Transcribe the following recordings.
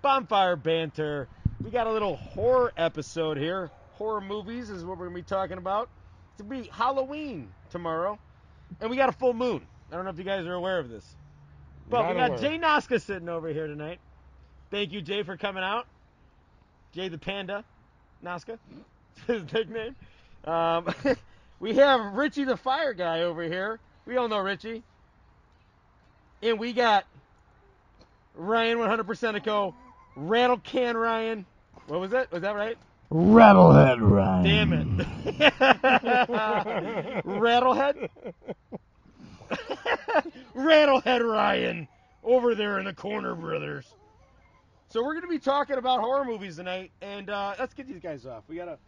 bonfire banter. We got a little horror episode here. Horror movies is what we're going to be talking about. It's going to be Halloween tomorrow. And we got a full moon. I don't know if you guys are aware of this. But we got Jay Noska sitting over here tonight. Thank you, Jay, for coming out. Jay the Panda. Noska. His nickname. We have Richy the Fire Guy over here. We all know Richy. And we got Ryan 100% Persenico. Rattle Can Ryan. What was it? Was that right? Rattlehead Ryan. Damn it. Rattlehead? Rattlehead Ryan. Over there in the corner, brothers. So we're going to be talking about horror movies tonight. And let's get these guys off. We gotta,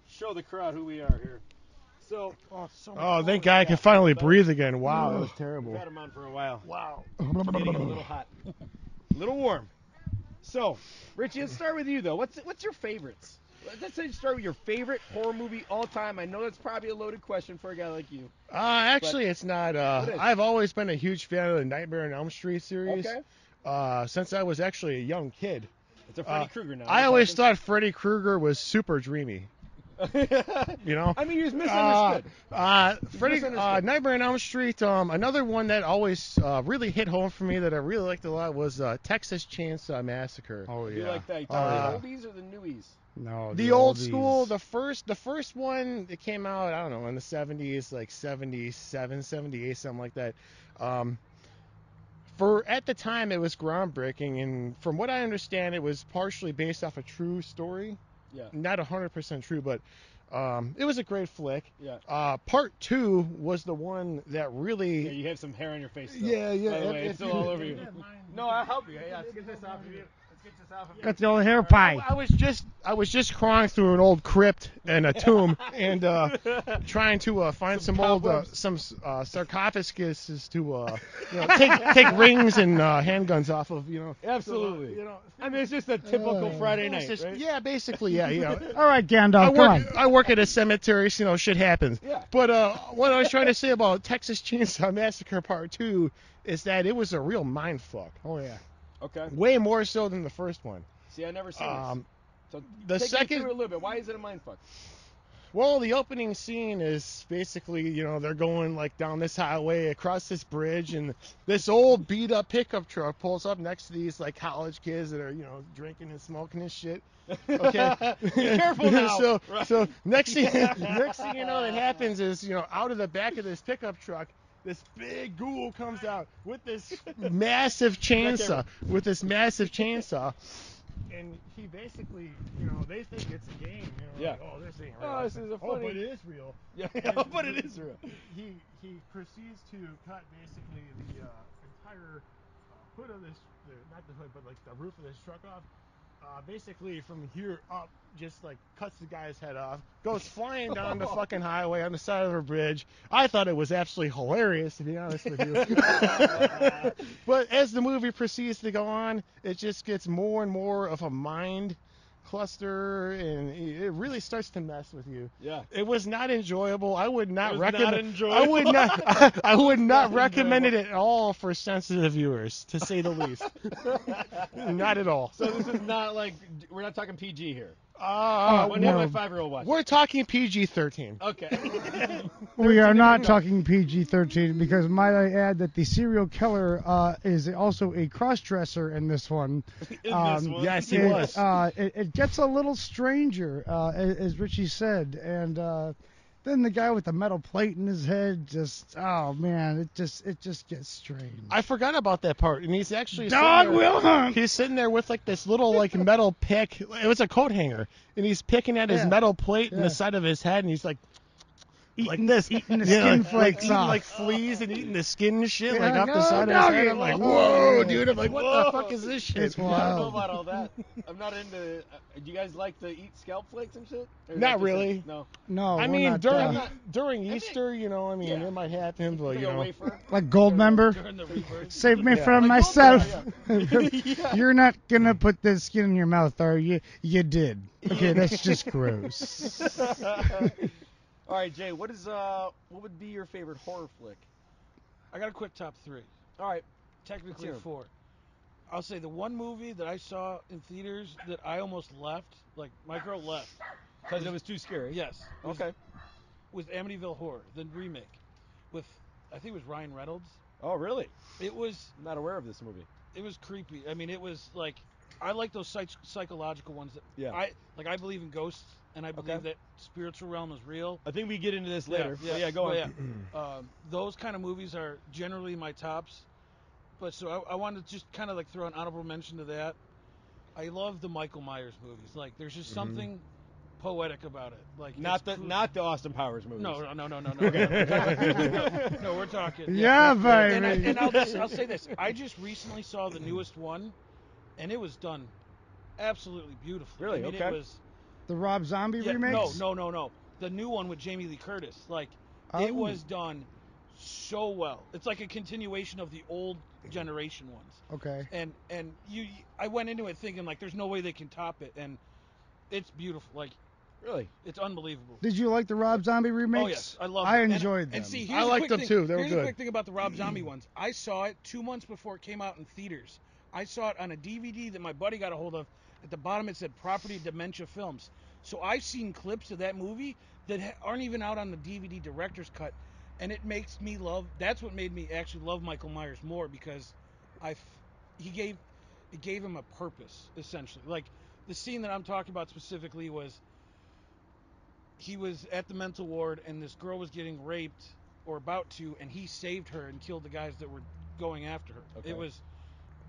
show the crowd who we are here. So, thank God I can finally breathe again. Wow, that was terrible. We've had them on for a while. Wow. Getting a little hot. A little warm. So, Richy, let's start with you, though. What's your favorites? Let's say start with your favorite horror movie all time. I know that's probably a loaded question for a guy like you. Actually, it's not. I've always been a huge fan of the Nightmare on Elm Street series. Okay. Since I was actually a young kid. It's a Freddy Krueger now. I always thought Freddy Krueger was super dreamy. You know? I mean, he was misunderstood. Nightmare on Elm Street. Another one that always really hit home for me that I really liked a lot was Texas Chainsaw Massacre. Oh yeah. You like that? You talking the oldies or the newies? No, the old school. The first one that came out, I don't know, in the 70s, like 77, 78, something like that. At the time, it was groundbreaking, and from what I understand, it was partially based off a true story. Yeah. Not 100% true, but it was a great flick. Yeah. Part 2 was the one that really. Yeah, you have some hair on your face. Still. Yeah. By the way, it's still all over you. No, I'll help you. Yeah, let's get this off of you. Got the old hair pie. I was just crawling through an old crypt and a tomb and trying to find some sarcophaguses to take rings and handguns off of. Absolutely. I mean, it's just a typical Friday night, right? Yeah, basically, yeah. All right, Gandalf, come on. I work at a cemetery, so shit happens. Yeah. But what I was trying to say about Texas Chainsaw Massacre Part 2 is that it was a real mind fuck. Oh yeah. Okay. Way more so than the first one. See, I never seen this. So take me through a little bit. Why is it a mindfuck? Well, the opening scene is basically, they're going like down this highway across this bridge, and this old beat up pickup truck pulls up next to these like college kids that are, drinking and smoking and shit. Okay. Be careful now. So next thing you know that happens is, out of the back of this pickup truck, this big ghoul comes out with this massive chainsaw. And he basically, they think it's a game. Yeah. Like, oh, this ain't real. Oh, this is a funny. Oh, but it is real. Yeah, but it is real. He proceeds to cut basically the entire hood of this, not the hood, but like the roof of this truck off. Basically from here up, just like cuts the guy's head off, goes flying down the fucking highway on the side of a bridge. I thought it was absolutely hilarious, to be honest with you. But as the movie proceeds to go on, it just gets more and more of a mind cluster, and it really starts to mess with you. Yeah. It was not enjoyable. I would not recommend. I would not recommend it at all for sensitive viewers, to say the least. Not at all. So this is not like, we're not talking PG here. When you have my 5-year-old watch. We're talking PG-13. Okay. We are not talking PG-13 because might I add that the serial killer is also a cross-dresser in this one. Yes, he was. It gets a little stranger, as Richy said, and then the guy with the metal plate in his head it just gets strange. I forgot about that part, and he's actually Dog will hunt. He's sitting there with like this little like metal pick. It was a coat hanger, and he's picking at his metal plate in the side of his head, and he's like eating the skin flakes off. Like fleas and eating the skin and shit off the side of his head. I'm like, whoa, dude. I'm like, what the fuck is this shit? It's wild. I don't know about all that. I'm not into. Do you guys like to eat scalp flakes and shit? Not really. No. I mean, during Easter, it might happen, but like Goldmember. Save me from myself. You're not gonna put the skin in your mouth, are you? You did. Okay, that's just gross. All right, Jay. What would be your favorite horror flick? I got a quick top 3. All right. Technically 4. I'll say the one movie that I saw in theaters that I almost left, like my girl left. Because it was too scary. Yes. Okay. Was Amityville Horror, the remake, with I think it was Ryan Reynolds. Oh, really? It was. I'm not aware of this movie. It was creepy. I mean, it was like I like those psychological ones that I believe in ghosts and I believe that spiritual realm is real. I think we get into this later. Yeah, go on. Yeah. Those kind of movies are generally my tops. But so I wanted to just kind of like throw an honorable mention to that. I love the Michael Myers movies. Like there's just something poetic about it. Like not the Austin Powers movies. No. Okay. No, we're talking. Yeah, baby. And I'll say this. I just recently saw the newest one, and it was done absolutely beautifully. Really? I mean, okay. It was the Rob Zombie remakes? No. The new one with Jamie Lee Curtis. Like it was done so well. It's like a continuation of the old generation ones. Okay. And I went into it thinking like there's no way they can top it, and it's beautiful. Like really, it's unbelievable. Did you like the Rob Zombie remakes? Oh yes, I love. I enjoyed them. And see, I liked them too. They were good. Here's a quick thing about the Rob Zombie ones. I saw it 2 months before it came out in theaters. I saw it on a DVD that my buddy got a hold of. At the bottom it said Property Dementia Films. So I've seen clips of that movie that aren't even out on the DVD director's cut, and it makes me love. That's what made me actually love Michael Myers more because it gave him a purpose essentially. Like the scene that I'm talking about specifically was he was at the mental ward and this girl was getting raped or about to, and he saved her and killed the guys that were going after her. Okay. It was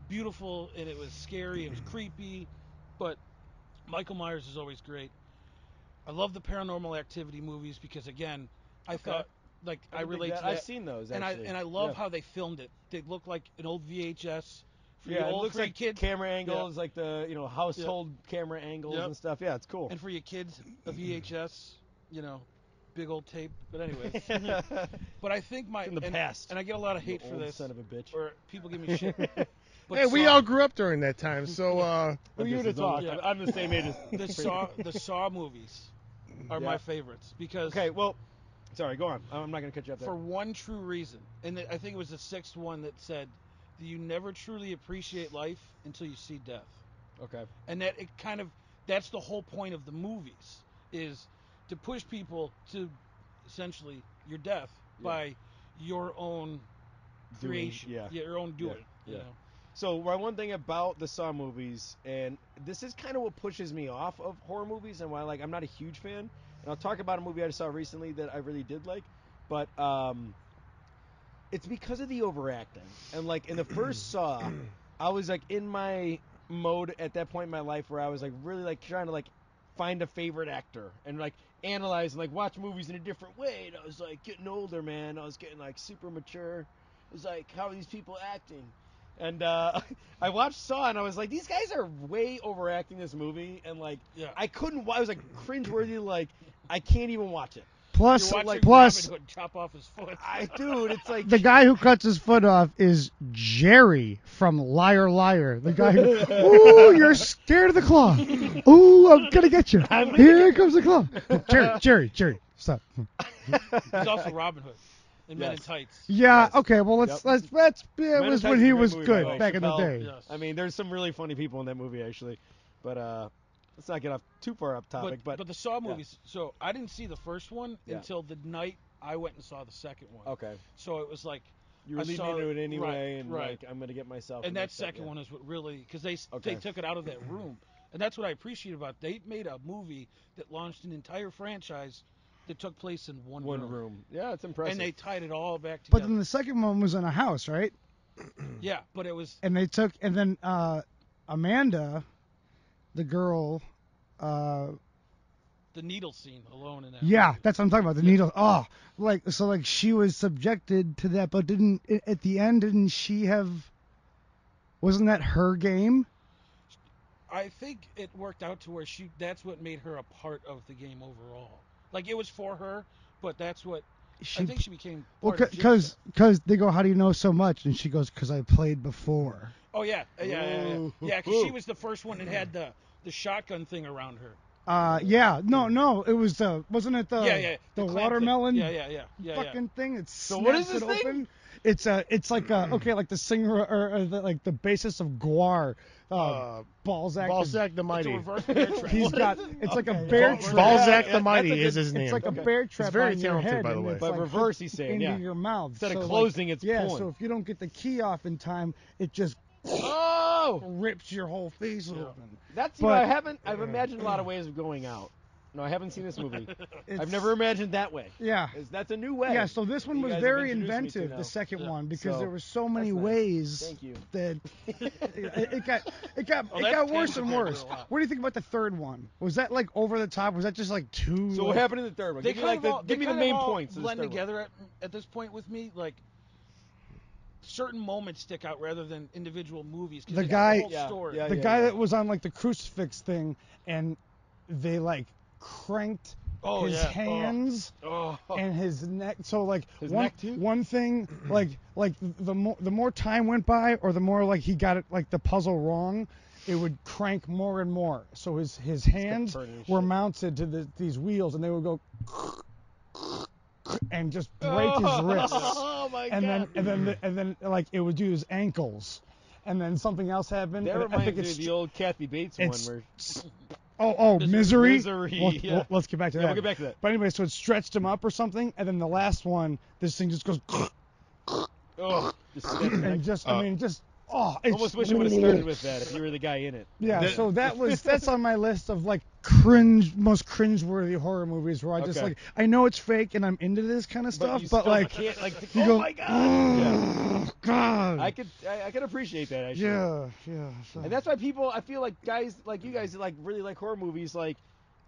beautiful and it was scary. It was creepy, but Michael Myers is always great. I love the Paranormal Activity movies because again, I thought like I relate to that. I've seen those actually. And I love how they filmed it. They look like an old VHS. It looks like kids, camera angles, like the household camera angles and stuff. Yeah, it's cool. And for your kids, a VHS, big old tape. But anyways, but I think in the past, and I get a lot of hate for this. Son of a bitch. Or people give me shit. But hey, we all grew up during that time, so who you to talk? Yeah. I'm the same age as the Saw movies are my favorites because. Okay, well, sorry, go on. I'm not gonna cut you up there. For one true reason, and I think it was the sixth one that said that you never truly appreciate life until you see death. Okay. And that that's the whole point of the movies is to push people to essentially your death by your own creation, your own doing. Yeah. So one thing about the Saw movies, and this is kind of what pushes me off of horror movies, and why I'm not a huge fan. And I'll talk about a movie I saw recently that I really did like, but it's because of the overacting. And in the first Saw, I was in my mode at that point in my life where I was really trying to find a favorite actor and analyze and watch movies in a different way. And I was getting older, man. I was getting super mature. It was how are these people acting? And I watched Saw and I was these guys are way overacting this movie, and I couldn't. I was cringeworthy. I can't even watch it. Plus, Robin Hood chop off his foot. Dude, it's the guy who cuts his foot off is Jerry from Liar Liar. The guy who, ooh, you're scared of the claw. Ooh, I'm gonna get you. Here comes the claw. Jerry, stop. He's also Robin Hood in Men in Tights. Yeah. Okay. Well, let's. It was when he was movie, good back in the day. Yes. I mean, there's some really funny people in that movie actually, but let's not get off too far off topic. But the Saw movies. So I didn't see the first one until the night I went and saw the second one. Okay. So it was you were leading into it anyway, right. I'm gonna get myself. And that second one is what really, because they took it out of that room, and that's what I appreciate about it. They made a movie that launched an entire franchise that took place in one room. Yeah, it's impressive. And they tied it all back together. But then the second one was in a house, right? Yeah, but it was. And then Amanda, the girl. The needle scene alone in that. Yeah, movie. that's what I'm talking about. The needle. Oh, so she was subjected to that, but at the end didn't she have? Wasn't that her game? I think it worked out to where that's what made her a part of the game overall. It was for her, but that's what I think she became. Because they go, how do you know so much? And she goes, because I played before. Oh yeah. Because she was the first one that had the shotgun thing around her. No, it was wasn't it the the watermelon thing. Yeah. fucking thing? It so what is this it thing? open. It's like like the singer or like the bassist of Guar, Balzac. Balzac the It's a Mighty. reverse bear trap. He's got it's like a Okay. bear trap. Balzac the that's Mighty a good- is his name. It's like a Okay. bear trap very on your talented, head, by the and way. it's But like reverse, hooked he's saying, into yeah. your mouth. Instead of So, closing, it's yeah. pulling. So if you don't get the key off in time, it just Oh, rips your whole face open. that's But- I've imagined a lot of ways of going out. No, I haven't seen this movie. It's- I've never imagined that way. Yeah. That's a new way. Yeah, so this one You was guys have very introduced me to inventive, now. the second Yeah. one, because So, there were so many that's nice. ways Thank you. that it got Oh, that's worse and tangent worse. a lot. What do you think about the third one? Was that like over the top? Was that just like too? So what happened in the third one? They Give me, give me the main points. Of this blend third one. together at this point with me. Like certain moments stick out rather than individual movies. 'cause The they got guy- whole Yeah, story. yeah. The guy that was on like the crucifix thing, and they like cranked Oh, his yeah. hands Oh, and his neck. So like His one neck, too? one thing like the more time went by, or the more like he got it like the puzzle wrong, it would crank more and more. So his hands turning were shit. mounted to these wheels, and they would go and just break his wrists. Oh my And god. then like it would do his ankles, and then something else happened. that and I reminds think me of it's the old Kathy Bates one it's- where misery. Misery, yeah. Let's get back to Yeah, that. we'll get back to that. But anyway, so it stretched him up or something, and then the last one, this thing just goes oh, and just I mean just it's almost wish it would have started with that if you were the guy in it. Yeah, so that's on my list of like most cringeworthy horror movies where I just Okay. like I know it's fake and I'm into this kind of stuff, you but still like can't, like you oh go, my god. Yeah. oh god. I could appreciate that actually. Yeah. So. And that's why people, I feel like guys like you guys that like really like horror movies, like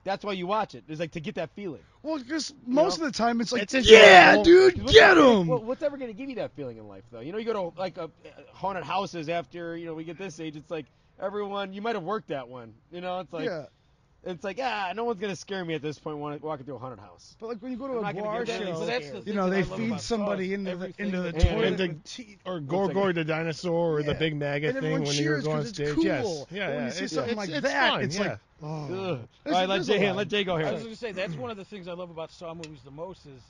that's why you watch it. It's like to get that feeling. Well, because most of the time it's like, It's yeah, enjoyable. dude, What's get ever- him. Well, what's ever gonna give you that feeling in life, though? You know, you go to like haunted houses after we get this age. It's like everyone, you might have worked that one. You know, it's like Yeah. it's like no one's gonna scare me at this point walking through a haunted house. But like when you go to I'm a not gonna bar get that. show, So that's the you thing know, that they I love feed about somebody Saw. into Everything the and- toilet And the with teeth. or Gorgor the dinosaur or the Yeah. big maggot And thing everyone when you were cheers going on 'cause it's stage. cool. Yes. But Yeah, when yeah. you see something like it's that, fun, it's yeah. like, oh. Ugh. There's- All right, let there's a Jay lot. let Jay go I here. was going to say that's one of the things I love about Saw movies the most is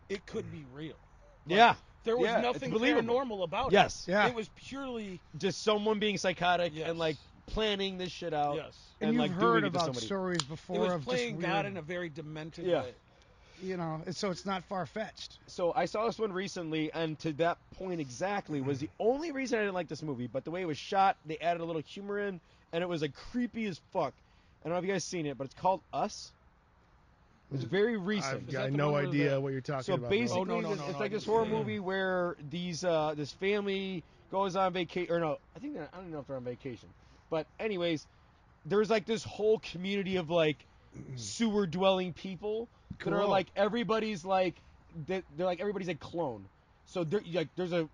it could be real. Yeah, There was Yeah, it's nothing believable. paranormal about Yes. it. Yeah. It was purely just someone being psychotic Yes. and like planning this shit out. yes. And And you've like heard doing it to about somebody. stories It before was of playing just God weird, in a very demented Yeah. way. you know, so it's not far fetched. So I saw this one recently, and to that point exactly was the only reason I didn't like this movie. But the way it was shot, they added a little humor in, and it was like creepy as fuck. I don't know if you guys seen it, but it's called Us. It's very recent. I've Is got that the no one where idea the- what you're talking So about. basically, Oh, no, it's no, like I this didn't horror see it. movie where these this family goes on vacation, or no, I think I don't know if they're on vacation, but anyways, there's like this whole community of like sewer dwelling people that are Cool. like everybody's like they're like everybody's a clone. So there's a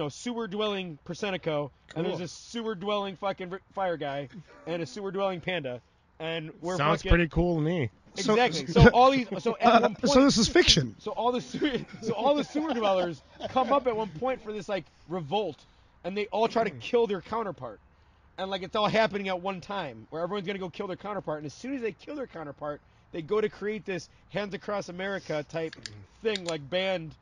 sewer dwelling Persenico, and there's Cool. a sewer dwelling fucking fire guy, and a sewer dwelling panda, and we're Sounds fucking, pretty cool to me. exactly. So all these at one point. So this is fiction. So all the sewer dwellers come up at one point for this like revolt, and they all try to kill their counterpart, and like it's all happening at one time where everyone's gonna go kill their counterpart, and as soon as they kill their counterpart, they go to create this Hands Across America type thing, like band,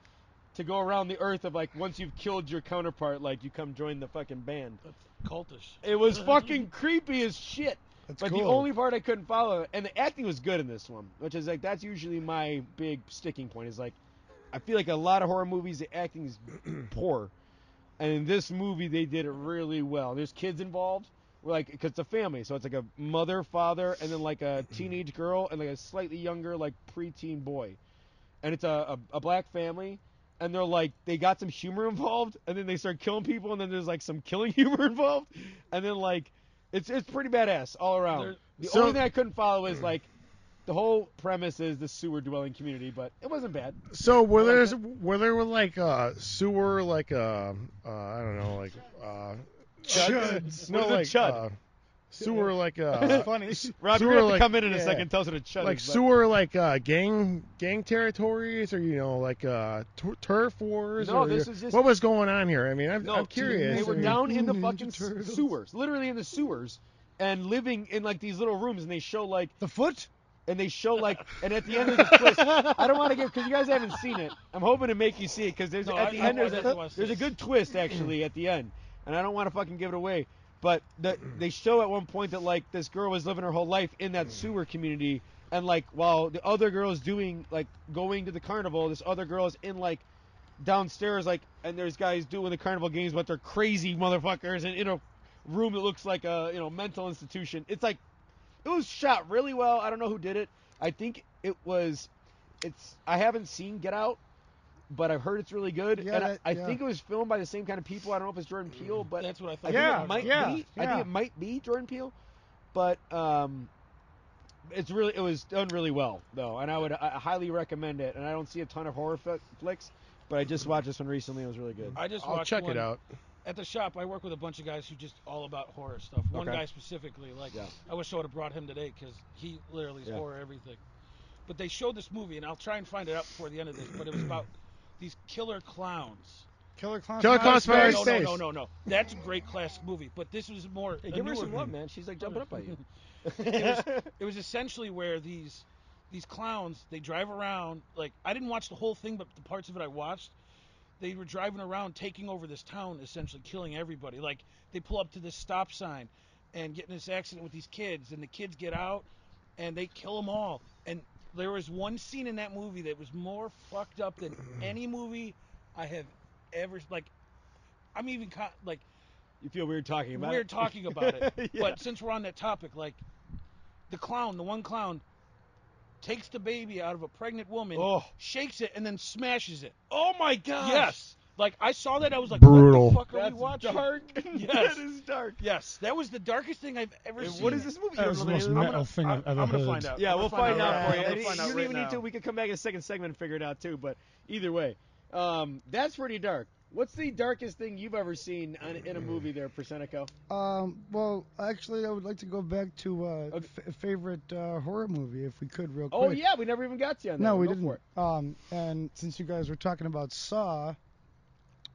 to go around the earth of like once you've killed your counterpart, like you come join the fucking band. That's cultish. It was fucking creepy as shit. That's But cool. the only part I couldn't follow, and the acting was good in this one, which is like that's usually my big sticking point. Is like I feel like a lot of horror movies the acting is poor, and in this movie they did it really well. There's kids involved, like because it's a family, so it's like a mother, father, and then like a teenage girl and like a slightly younger like preteen boy, and it's a black family. And they're like, they got some humor involved, and then they start killing people, and then there's like some killing humor involved, and then like, it's pretty badass all around. The So- only thing I couldn't follow is like, the whole premise is the sewer dwelling community, but it wasn't bad. So were there like sewer like I don't know like Chuds. no What is a like chud? sewer like Funny. Rob, sewer you're gonna have to like- come in a yeah. second and tell us what a chud like is. but- sewer like gang territories or like turf wars. No, or, this is just- what was going on here. I mean, I'm No, curious. They were I mean, down in the Ninja fucking Turtles. sewers, literally in the sewers, and living in like these little rooms, and they show like The foot? and they show and at the end there's a twist. I don't want to give because you guys haven't seen it. I'm hoping to make you see it because there's No, at the end there's a good twist actually at the end, and I don't want to fucking give it away. But they show at one point that this girl was living her whole life in that sewer community, and while the other girl is doing going to the carnival, this other girl is in downstairs and there's guys doing the carnival games, but they're crazy motherfuckers and in a room that looks like a mental institution. It was shot really well. I don't know who did it. I think I haven't seen Get Out, but I've heard it's really good. Yeah, and I think it was filmed by the same kind of people. I don't know if it's Jordan Peele, but That's what I thought. I think it might be. I think Yeah. it might be Jordan Peele, but it was done really well though, and I highly recommend it. And I don't see a ton of horror flicks, but I just watched this one recently. It was really good. I'll check it out. At the shop, I work with a bunch of guys who just all about horror stuff. One guy specifically, I wish I would have brought him today because he literally is horror everything. But they showed this movie, and I'll try and find it out before the end of this, but it was about these killer clowns. Killer Clowns. Killer Clowns from Outer No, Space. no. That's a great classic movie, but this was more. Hey, give her some love, man. She's jumping up by you. It was essentially where these clowns, they drive around. I didn't watch the whole thing, but the parts of it I watched. They were driving around, taking over this town, essentially killing everybody. They pull up to this stop sign and get in this accident with these kids, and the kids get out, and they kill them all. And there was one scene in that movie that was more fucked up than any movie I have ever. I'm even You feel weird talking about weird it. talking about it. Yeah. But since we're on that topic, the one clown takes the baby out of a pregnant woman, shakes it, and then smashes it. Oh my god! Yes. I saw that, I was like, Brutal. what the fuck are That's we watching? dark. Yes. That is dark. Yes, that was the darkest thing I've ever seen. What is this movie? That was the most metal thing I've ever I'm heard. gonna find out. Yeah, I'm we'll gonna find out for you. I'm You gonna find out don't right even need now. to. We could come back in a second segment and figure it out too. But either way, that's pretty dark. What's the darkest thing you've ever seen in a movie there, Persenico? Well, actually, I would like to go back to favorite horror movie, if we could, real quick. Oh yeah, we never even got to you on that. No, we Go didn't. for it. And since you guys were talking about Saw,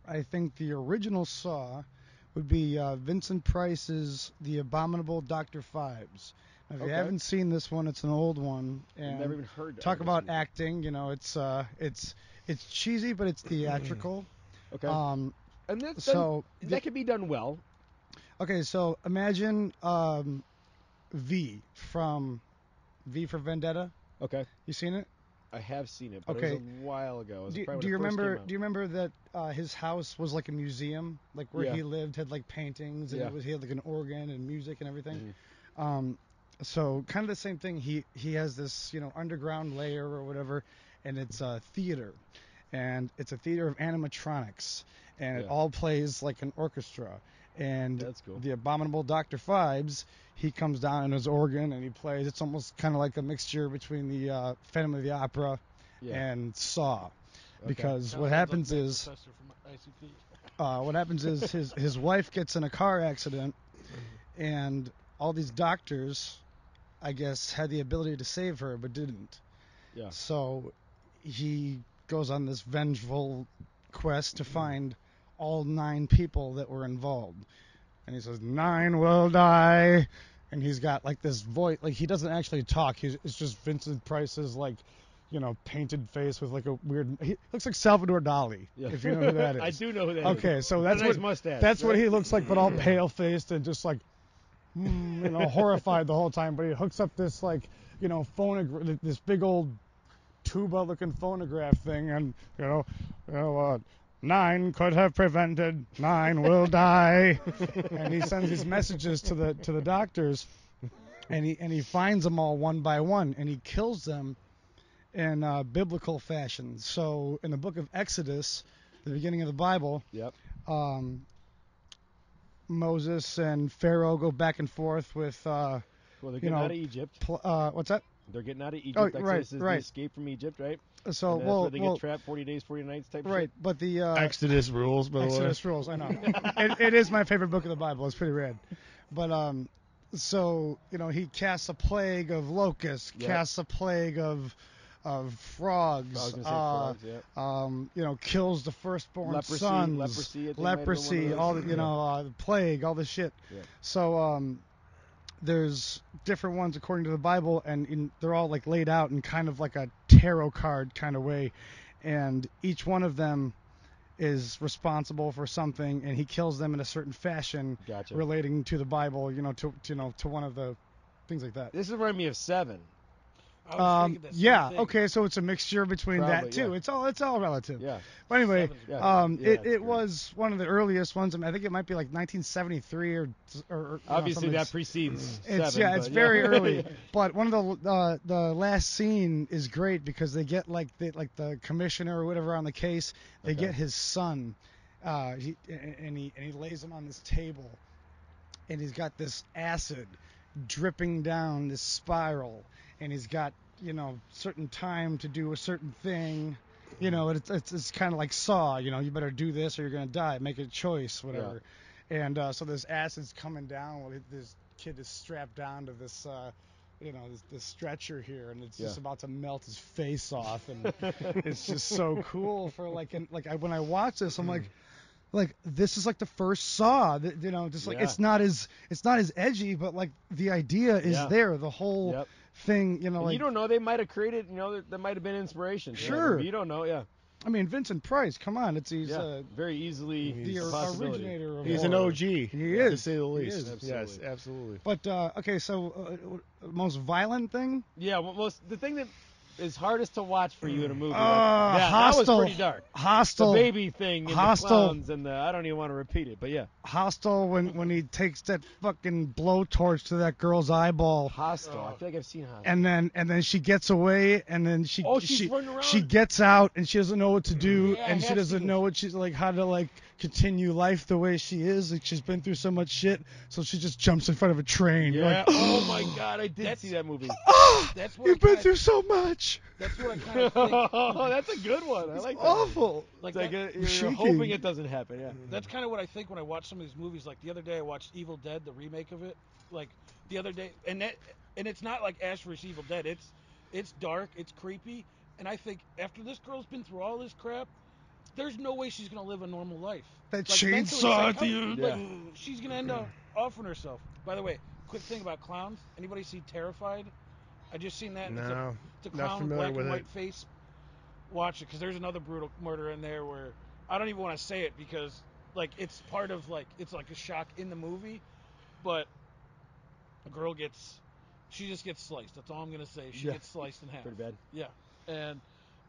I think the original Saw would be Vincent Price's The Abominable Dr. Phibes. Now, if you haven't seen this one, it's an old one. And I've never even heard of talk this about movie. acting. It's cheesy, but it's theatrical. Okay. Um, And that's so that could be done well. Okay, so imagine V for Vendetta. Okay. You seen it? I have seen it, but Okay. it was a while ago. It was Do probably you when it first remember? came out. Do you remember that his house was like a museum, where Yeah. he lived had paintings and he had an organ and music and everything. Mm-hmm. So kind of the same thing. He has this underground layer or whatever, and it's a theater, and it's a theater of animatronics, and it all plays like an orchestra. And That's cool. the Abominable Dr. Phibes, he comes down in his organ and he plays. It's almost kind of like a mixture between the Phantom of the Opera and Saw, because what happens is his wife gets in a car accident, and all these doctors, I guess, had the ability to save her but didn't. Yeah. So he goes on this vengeful quest to find all 9 people that were involved. And he says, 9 will die. And he's got this voice, he doesn't actually talk. It's just Vincent Price's painted face with a weird, he looks like Salvador Dali, if you know who that is. I do know who that is. Okay, so that's Got a nice what mustache, that's what right? he looks like, but all pale faced and just horrified the whole time. But he hooks up this phonograph, this big old tuba-looking phonograph thing, and 9 could have prevented, 9 will die, and he sends these messages to the doctors, and he finds them all one by one, and he kills them in biblical fashion. So in the book of Exodus, the beginning of the Bible, Moses and Pharaoh go back and forth with Well, they're getting out of Egypt. what's that? They're getting out of Egypt. Oh, Exodus right, is right. the escape from Egypt, right? So And that's where they get trapped 40 days, 40 nights type right, shit. but the Exodus rules, by the way. Exodus rules, I know. It is my favorite book of the Bible. It's pretty rad. But so he casts a plague of locusts, casts a plague of frogs, kills the firstborn Leprosy, sons, leprosy, I think leprosy, might have been all one of the those. the plague, all this shit. Yeah. So there's different ones according to the Bible, and they're all like laid out in kind of like a tarot card kind of way, and each one of them is responsible for something, and he kills them in a certain fashion Gotcha. relating to the Bible, to one of the things like that. This reminds me of Seven. I was thinking the same Yeah. thing. Okay. So it's a mixture between Probably, that too. yeah. It's all relative. Yeah. But anyway, Seven's great. it was one of the earliest ones. I mean, I think it might be like 1973 or Obviously, something. that precedes It's Seven. it's but, very early. But one of the last scene is great because they get like the commissioner or whatever on the case. They Okay. get his son, he lays him on this table, and he's got this acid dripping down this spiral, and he's got certain time to do a certain thing. It's kind of like Saw. You better do this or you're gonna die. Make a choice, whatever. And so this acid's coming down while this kid is strapped down to this this stretcher here, and it's just about to melt his face off, and it's just so cool for when I watch this, I'm like this is like the first Saw, it's not as edgy, but like the idea is there, the whole thing, And you don't know, they might have created, that might have been inspiration. Sure. You don't know, I mean, Vincent Price, come on, he's very easily the a possibility. originator of He's an horror. OG. He To is. say the least. is. Absolutely. Yes, absolutely. But okay, so most violent thing? Yeah, well, the thing that is hardest to watch for you in a movie, that Hostel. was pretty dark. Hostel. The baby thing and Hostel. the clowns and I don't even want to repeat it, but yeah. Hostel when he takes that fucking blowtorch to that girl's eyeball. Hostel. I feel like I've seen Hostel. And then she gets away, and then she's running around? she gets out, and she doesn't know what to do, Yeah, and I she have doesn't seen know what she's like, how to like continue life the way she is. Like, she's been through so much shit, so she just jumps in front of a train. You're Yeah. like, Oh my God, I did see that movie. That's what you've I been kinda- through so much. That's what I kind of think. Oh, that's a good one. I like that. Awful. Like It's like that- you're shaking. hoping it doesn't happen. Yeah. That's kind of what I think when I watch some of these movies. Like the other day, I watched Evil Dead, the remake of it. Like the other day, and it's not like Ash vs. Evil Dead. It's dark, it's creepy, and I think after this girl's been through all this crap, there's no way she's gonna live a normal life. That Like, mentally, chainsaw, it's like, dude. Yeah. She's gonna end up offing herself. By the way, quick thing about clowns. Anybody see Terrified? I just seen that. No, it's a not clown with familiar black with and it. white face. Watch it, because there's another brutal murder in there where I don't even want to say it because like it's part of it's like a shock in the movie, but a girl she just gets sliced. That's all I'm gonna say. She gets sliced in half. Pretty bad. Yeah,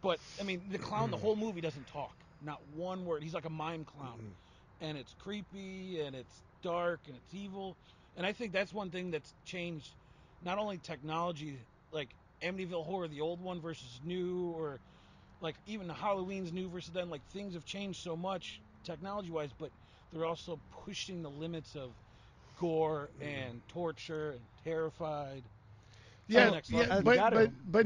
but I mean the clown the whole movie doesn't talk, not one word. He's like a mime clown, and it's creepy and it's dark and it's evil, and I think that's one thing that's changed, not only technology like Amityville Horror, the old one versus new, or like even Halloween's new versus then, like things have changed so much technology-wise, but they're also pushing the limits of gore and torture and terrified. Yeah, next level. but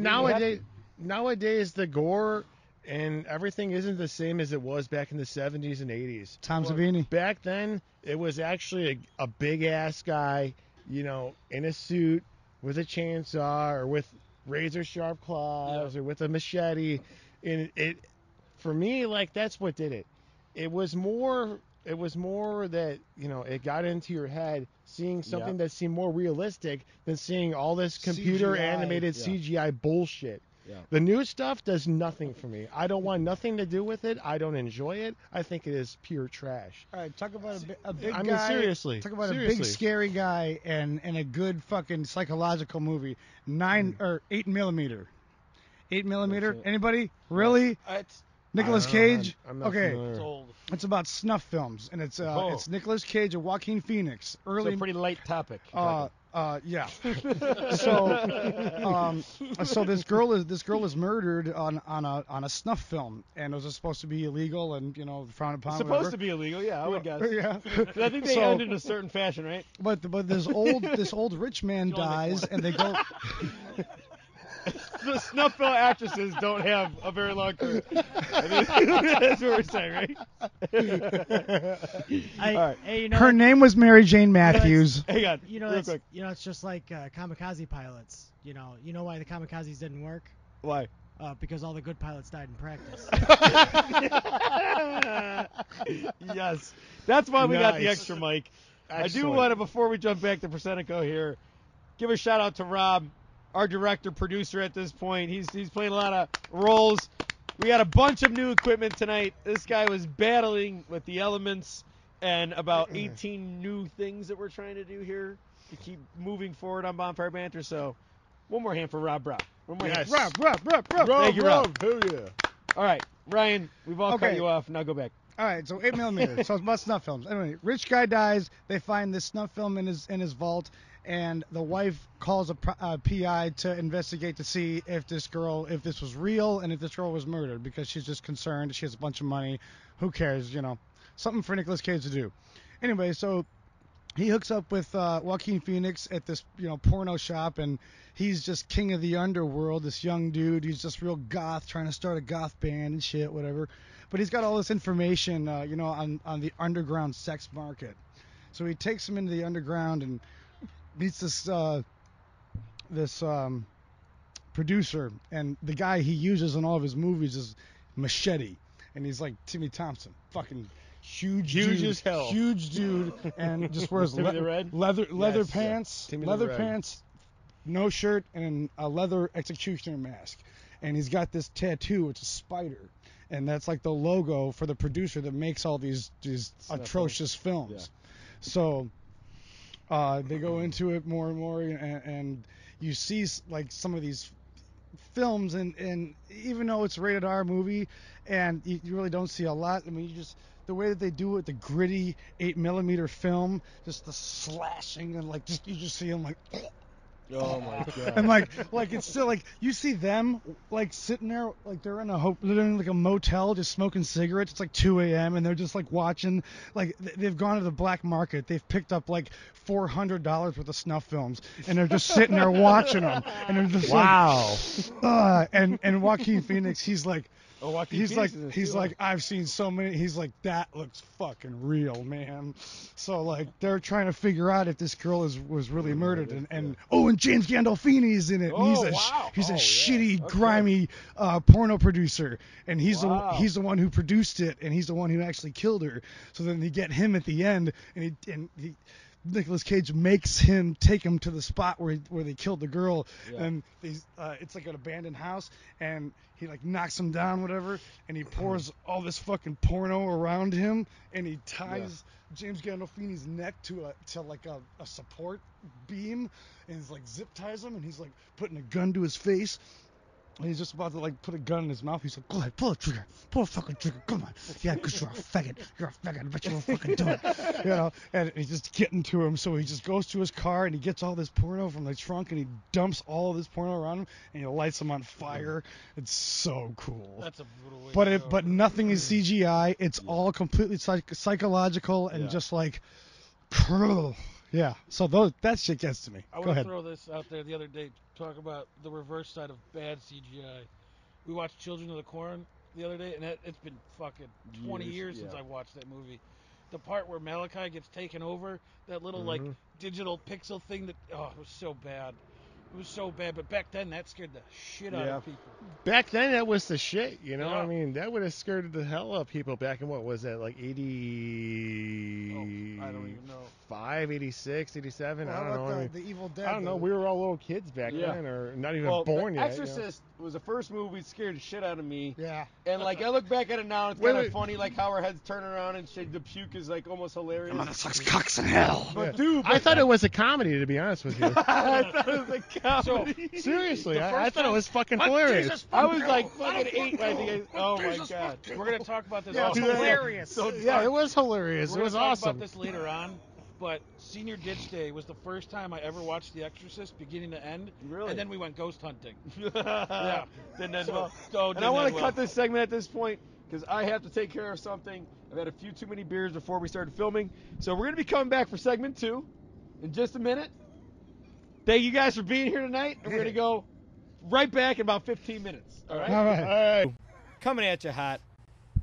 nowadays the gore and everything isn't the same as it was back in the 70s and 80s. Tom Savini. Back then, it was actually a big ass guy, in a suit with a chainsaw or with razor sharp claws or with a machete. And it, for me, like that's what did it. It was more that it got into your head, seeing something that seemed more realistic than seeing all this computer CGI. animated CGI bullshit. Yeah. The new stuff does nothing for me. I don't want nothing to do with it. I don't enjoy it. I think it is pure trash. All right, talk about a big I guy. mean, seriously. Talk about a Seriously. big scary guy and a good fucking psychological movie. 9 or 8mm. 8mm. Anybody? Really? It's Nicolas Cage. I'm not Okay, familiar. old. it's about snuff films, and it's Nicolas Cage and Joaquin Phoenix. It's Early. a pretty light topic. Yeah. So this girl is murdered on a snuff film, and it was supposed to be illegal and frowned upon. Supposed to be illegal, yeah, I would guess. Yeah. I think they end in a certain fashion, right? But this old rich man You only make dies, one. and they go. The snuff film actresses don't have a very long career. I mean, that's what we're saying, right? All right. Hey, Her name was Mary Jane Matthews. Hang on, real it's quick. it's just like kamikaze pilots. You know why the kamikazes didn't work? Why? Because all the good pilots died in practice. Yes. That's why we got the Nice. extra mic. I do Excellent. want to, before we jump back to Persenico here, give a shout out to Rob, our director, producer at this point. He's playing a lot of roles. We got a bunch of new equipment tonight. This guy was battling with the elements and about 18 new things that we're trying to do here to keep moving forward on Bonfire Banter. So, one more hand for Rob Brown. One more hand. Yes. Rob. Thank you, Rob. Hell yeah. All right, Ryan, we've all cut Okay. you off. Now go back. All right, so 8mm. So it's about snuff films. Anyway, rich guy dies. They find this snuff film in his vault, and the wife calls a PI to investigate to see if this was real and if this girl was murdered, because she's just concerned. She has a bunch of money. Who cares? Something for Nicolas Cage to do. Anyway, so he hooks up with Joaquin Phoenix at this porno shop, and he's just king of the underworld. This young dude, he's just real goth, trying to start a goth band and shit, whatever. But he's got all this information, on the underground sex market. So he takes him into the underground and meets this producer, and the guy he uses in all of his movies is Machete, and he's like Timmy Thompson, fucking huge dude, as hell. huge dude, and just wears Timmy the Red? leather Yes, pants, Timmy the leather Red. pants, no shirt, and a leather executioner mask, and he's got this tattoo. It's a spider, and that's like the logo for the producer that makes all these atrocious films. Yeah. So they go into it more and more, and you see like some of these films, and even though it's a rated R movie, and you really don't see a lot. I mean, the way that they do it, the gritty 8mm film, just the slashing, and you just see them like. Oh my god. And like it's still like you see them like sitting there like they're in like a motel just smoking cigarettes. It's like 2 a.m. and they're just like watching, like they've gone to the black market. They've picked up like $400 worth of snuff films, and they're just sitting there watching them. And they're just and Joaquin Phoenix, he's like. He's like, I've seen so many. He's like, that looks fucking real, man. So like, they're trying to figure out if this girl was really murdered, and James Gandolfini's in it. And he's a shitty, grimy porno producer, and he's the one who produced it, and he's the one who actually killed her. So then they get him at the end, and he Nicolas Cage makes him take him to the spot where they killed the girl, and it's like an abandoned house, and he like knocks him down, whatever, and he pours all this fucking porno around him, and he ties James Gandolfini's neck to a support beam, and he's like zip ties him, and he's like putting a gun to his face. And he's just about to like put a gun in his mouth. He's like, go ahead, pull a trigger. Pull a fucking trigger. Come on. Yeah, because you're a faggot. You're a faggot. I bet you won't fucking do it. And he's just getting to him. So he just goes to his car and he gets all this porno from the trunk and he dumps all of this porno around him and he lights him on fire. It's so cool. That's a brutal way. But nothing is CGI. It's all completely psychological and just like, yeah. So that shit gets to me. I Go want to ahead. throw this out there the other day. Talk about the reverse side of bad CGI. We watched Children of the Corn the other day, and it's been fucking 20 years since I watched that movie. The part where Malachi gets taken over, that little like digital pixel thing it was so bad. It was so bad, but back then that scared the shit out of people. Back then that was the shit, Yeah. I mean, that would have scared the hell out of people back in, what was that, like 80... I don't even know. 86, 87, Well, I how don't know. about I mean, the Evil Dead? I don't know. We were all little kids back then, or not even born The yet. Exorcist was the first movie that scared the shit out of me. Yeah. And like I look back at it now, it's kind of funny, like how her head's turning around and the puke is like almost hilarious. Mother sucks cocks in hell. But dude, I thought it was a comedy, to be honest with you. I thought it was a comedy. Seriously, The I first thought it time- was fucking What? hilarious. Jesus I was fucking like hell. fucking 8. I think. Oh my Jesus god. We're gonna talk about this. Yeah, it's hilarious. So Yeah, it was hilarious. We're It was gonna talk awesome. about this later on. But Senior Ditch Day was the first time I ever watched The Exorcist, beginning to end. Really? And then we went ghost hunting. Yeah. Didn't end well. And And I want to cut this segment at this point because I have to take care of something. I've had a few too many beers before we started filming. So we're going to be coming back for segment 2 in just a minute. Thank you guys for being here tonight. And we're going to go right back in about 15 minutes. All right? All right. Coming at you hot.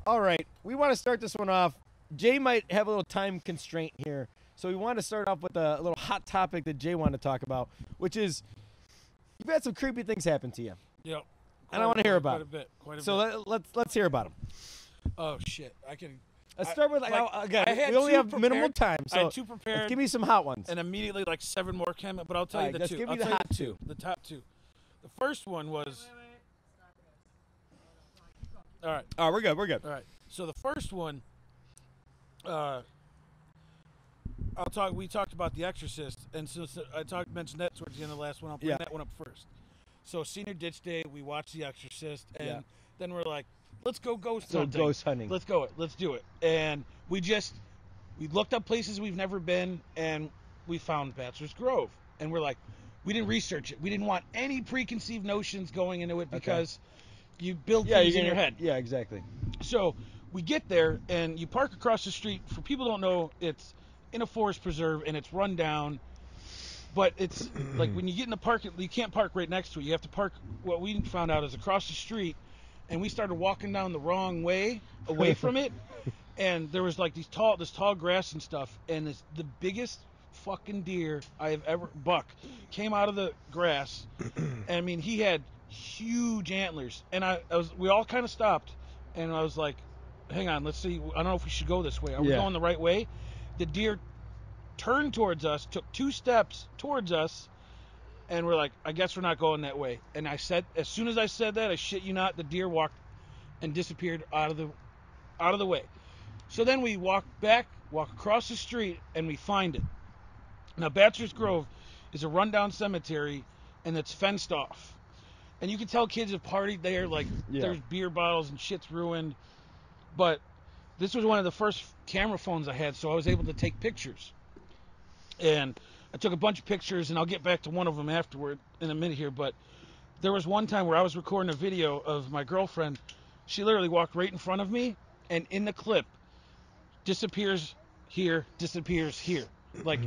All right. We want to start this one off. Jay might have a little time constraint here. So we want to start off with a little hot topic that Jay wanted to talk about, which is you've had some creepy things happen to you. Yep. And I want to hear about Quite a bit. So let's hear about them. Oh shit! I can. Let's start with like, again. I had We only two have minimal prepared. time, I so had two prepared. give me some hot ones. And immediately like 7 more came up, but I'll tell All you right, the just two. give me I'll the tell you hot the two. The top two. The first one was. All right. Oh, we're good. We're good. All right. So the first one, we talked about The Exorcist, and since mentioned that towards the end of the last one, I'll bring that one up first. So senior ditch day, we watched The Exorcist, and then we're like, let's go ghost hunting. Ghost hunting. Let's go. Let's do it. And we looked up places we've never been, and we found Bachelor's Grove, and we're like, we didn't research it. We didn't want any preconceived notions going into it because you build things in your head. Yeah, exactly. So we get there, and you park across the street. For people who don't know, it's in a forest preserve, and it's run down. But it's like when you get in the park, you can't park right next to it. You have to park, what we found out is across the street, and we started walking down the wrong way, away from it, and there was like this tall grass and stuff, and the biggest fucking deer I have ever, came out of the grass. And I mean, he had huge antlers, and we all kind of stopped, and I was like, hang on, let's see, I don't know if we should go this way. Are we going the right way? The deer turned towards us, took 2 steps towards us, and we're like, I guess we're not going that way. And I said, as soon as I said that, I shit you not, the deer walked and disappeared out of the way. So then we walk across the street, and we find it. Now, Bachelor's Grove is a rundown cemetery, and it's fenced off. And you can tell kids have partied there, like there's beer bottles and shit's ruined. But this was one of the first camera phones I had, so I was able to take pictures. And I took a bunch of pictures, and I'll get back to one of them afterward in a minute here. But there was one time where I was recording a video of my girlfriend. She literally walked right in front of me, and in the clip, disappears here, disappears here. Like,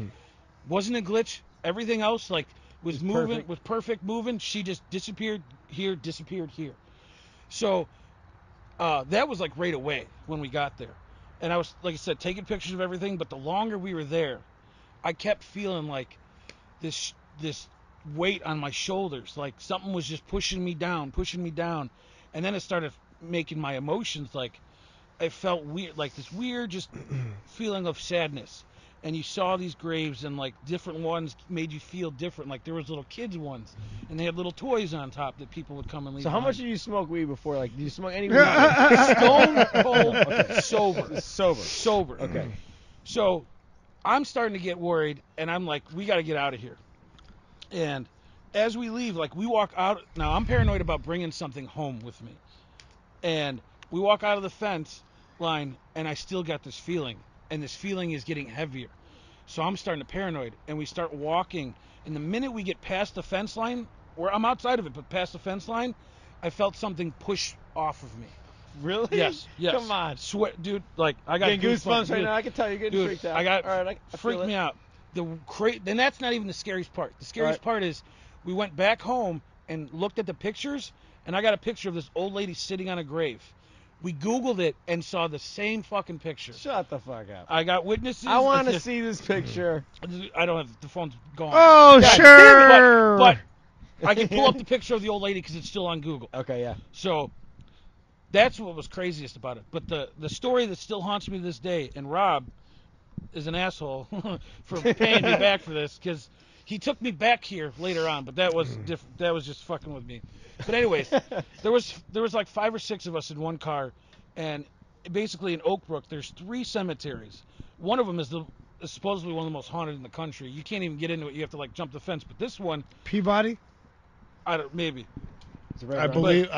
wasn't a glitch. Everything else, like, was moving, perfect. Was perfect moving. She just disappeared here, disappeared here. So that was like right away when we got there. And I was, like I said, taking pictures of everything. But the longer we were there, I kept feeling like this weight on my shoulders, like something was just pushing me down. And then it started making my emotions, like I felt weird, like this weird just feeling of sadness. And you saw these graves, and like different ones made you feel different. Like there was little kids ones, and they had little toys on top that people would come and leave. So how behind. much did you smoke weed before? Like, did you smoke any weed? Stone cold, sober. Okay. So I'm starting to get worried, and I'm like, we got to get out of here. And as we leave, like we walk out. Now I'm paranoid about bringing something home with me, and we walk out of the fence line, and I still got this feeling. And this feeling is getting heavier. So I'm starting to paranoid, and we start walking. And the minute we get past the fence line, or I'm outside of it, but past the fence line, I felt something push off of me. Really? Yes. Come on. Sweat, dude, like, I got goosebumps right now. I can tell you're getting freaked out. I freaked me out. Then that's not even the scariest part. The scariest part is we went back home and looked at the pictures, and I got a picture of this old lady sitting on a grave. We Googled it and saw the same fucking picture. Shut the fuck up. I got witnesses. I want to see this picture. I don't have, the phone's gone. Oh, God, sure. But I can pull up the picture of the old lady because it's still on Google. Okay, yeah. So that's what was craziest about it. But the story that still haunts me to this day, and Rob is an asshole for paying me back for this, because he took me back here later on, but that was different. That was just fucking with me. But anyways, there was like 5 or 6 of us in one car, and basically in Oak Brook, there's 3 cemeteries. One of them is supposedly one of the most haunted in the country. You can't even get into it. You have to like jump the fence. But this one, Peabody? maybe. I believe.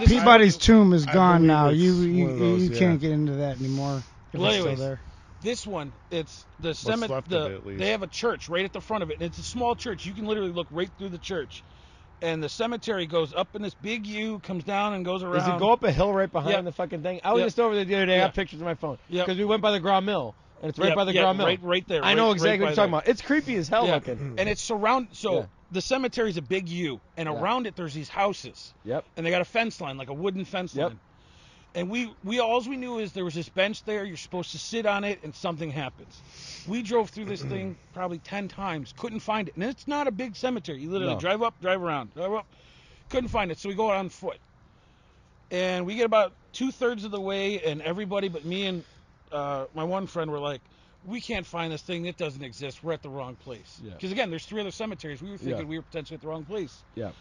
Peabody's tomb is gone now. it's one of You those, can't get into that anymore. If Well, it's still anyways, there. This one, it's the left of it, at least. They have a church right at the front of it, and it's a small church. You can literally look right through the church, and the cemetery goes up in this big U, comes down and goes around. Does it go up a hill right behind Yep. the fucking thing? I was Yep. just over there the other day. I Yep. have pictures on my phone Yep. because we went by the Gras Mill, and it's right Yep, by the yep, Gras Mill. right there. I know right exactly what by you're talking there. about. It's creepy as hell Yeah. looking. And it's surrounded. So Yeah. the cemetery's a big U, and around it there's these houses. Yep. And they got a fence line, like a wooden fence line. And we all we knew is there was this bench there. You're supposed to sit on it, and something happens. We drove through this thing probably 10 times, couldn't find it. And it's not a big cemetery. You literally No. drive up, drive around, drive up, couldn't find it. So we go on foot. And we get about 2/3 of the way, and everybody but me and my one friend were like, we can't find this thing. It doesn't exist. We're at the wrong place. Yeah. Because, again, there's 3 other cemeteries. We were thinking we were potentially at the wrong place. Yeah.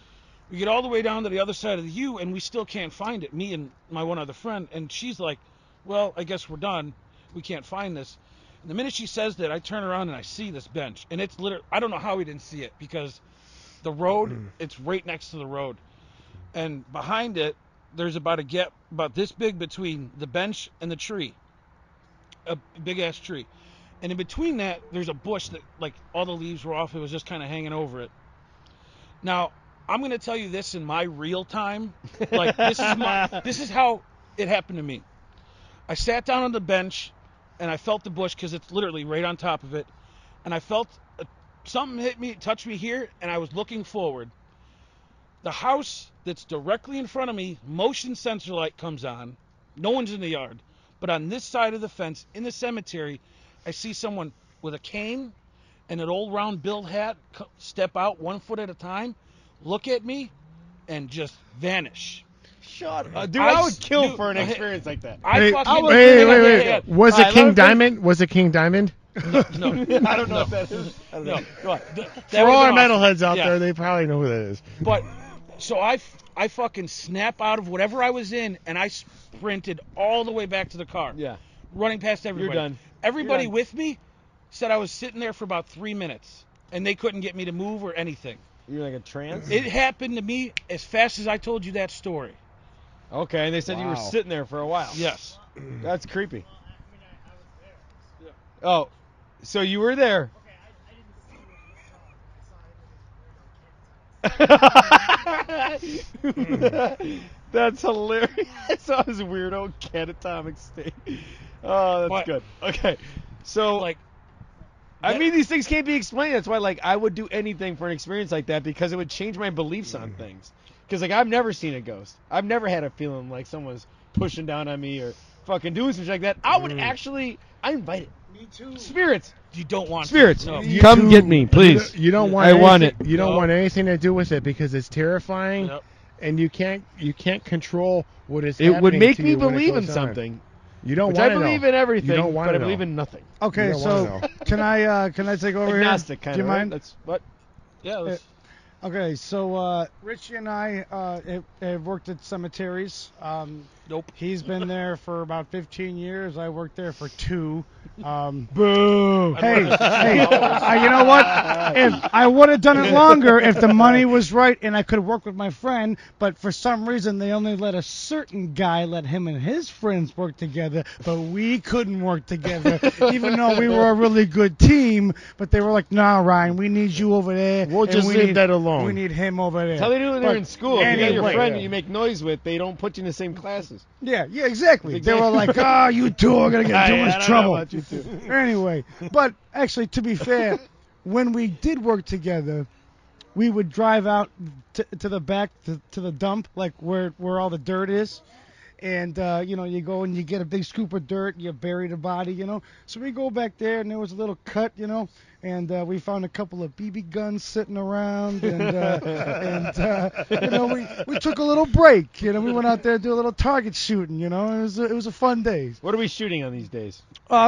We get all the way down to the other side of the U, and we still can't find it, me and my one other friend. And she's like, well, I guess we're done. We can't find this. And the minute she says that, I turn around and I see this bench. And it's literally, I don't know how we didn't see it, because the road, it's right next to the road. And behind it, there's about a gap about this big between the bench and the tree. A big-ass tree. And in between that, there's a bush that, like, all the leaves were off. It was just kind of hanging over it. Now, I'm going to tell you this in my real time. Like, this is how it happened to me. I sat down on the bench, and I felt the bush, because it's literally right on top of it. And I felt something hit me, touched me here, and I was looking forward. The house that's directly in front of me, motion sensor light comes on. No one's in the yard. But on this side of the fence, in the cemetery, I see someone with a cane and an old round billed hat step out 1 foot at a time, look at me, and just vanish. Shut up. Dude, I would kill for an experience like that. Wait. Was it King let me Diamond? Was it King Diamond? No. I don't know if that is. I don't know. Go on. For all our metalheads out there, they probably know who that is. But, so I fucking snap out of whatever I was in, and I sprinted all the way back to the car. Yeah. Running past everybody. You're done. Everybody You're done. with me said I was sitting there for about 3 minutes, and they couldn't get me to move or anything. You're like a trance? It happened to me as fast as I told you that story. Okay, and they said you were sitting there for a while. Yes. That's creepy. Oh, so you were there. That's hilarious. I saw his weirdo catatonic state. Oh, that's good. Okay, so Like, I mean, these things can't be explained. That's why, like, I would do anything for an experience like that, because it would change my beliefs on things. Because, like, I've never seen a ghost. I've never had a feeling like someone's pushing down on me or fucking doing something like that. I would actually, I invite it. Me too. Spirits. you don't want Spirits. To. No. Come get me, please. You don't want. I want anything- it. You don't No. want anything to do with it, because it's terrifying, Yep. and you can't control what is. It would happening make to me you when it believe in goes on. something. You don't Which want I to know. believe in everything, You don't want but to I believe know. in nothing. Okay, You don't so wanna know. can I take over Agnostic, here? kind Do you of. Right? mind? That's what. Yeah. Let's, Okay, so Richy and I have worked at cemeteries. nope. He's been there for about 15 years. I worked there for 2. Boo. Hey, you know what? If I would have done it longer if the money was right and I could work with my friend, but for some reason they only let a certain guy let him and his friends work together, but we couldn't work together, even though we were a really good team. But they were like, "Nah, Ryan, we need you over there. We'll and just we leave need- that alone." We need him over there." That's how they do when they're But in school. If you got your anyway, friend that you make noise with, they don't put you in the same classes. Yeah, exactly. They were like, "Ah, you two are gonna get in too much trouble." About you two. Anyway, but actually, to be fair, when we did work together, we would drive out to the back to the dump, like where all the dirt is, and you go and you get a big scoop of dirt, and you bury the body, So we go back there, and there was a little cut, and we found a couple of BB guns sitting around, and we took a little break, we went out there to do a little target shooting, it was a fun day. What are we shooting on these days?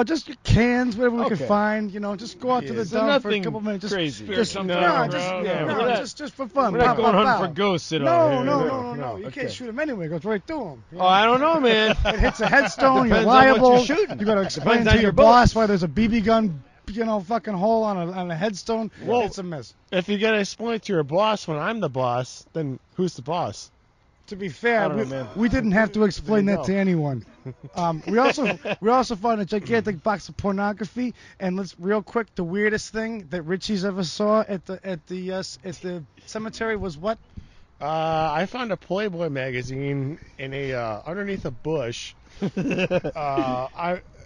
Just cans, whatever we could Okay. find, just go out to the So dump for a nothing couple minutes, just crazy. Spear just something no, around. just we're not- just for fun. We're not Pow, going pow, hunting pow. for ghosts at No, all. no. You Okay. can't shoot them anyway. It goes right through them. Oh, I don't know, man. It hits a headstone. You're Depends on what you're liable. shooting. You got to explain Depends to on your your boss why there's a BB gun, fucking hole on a headstone. Well, It's a mess. If you gotta explain it to your boss when I'm the boss, then who's the boss? To be fair, I don't know, man. we didn't have to explain There that you to anyone. We also found a gigantic box of pornography, and let's real quick, the weirdest thing that Richie's ever saw at the cemetery was what? I found a Playboy magazine in a underneath a bush.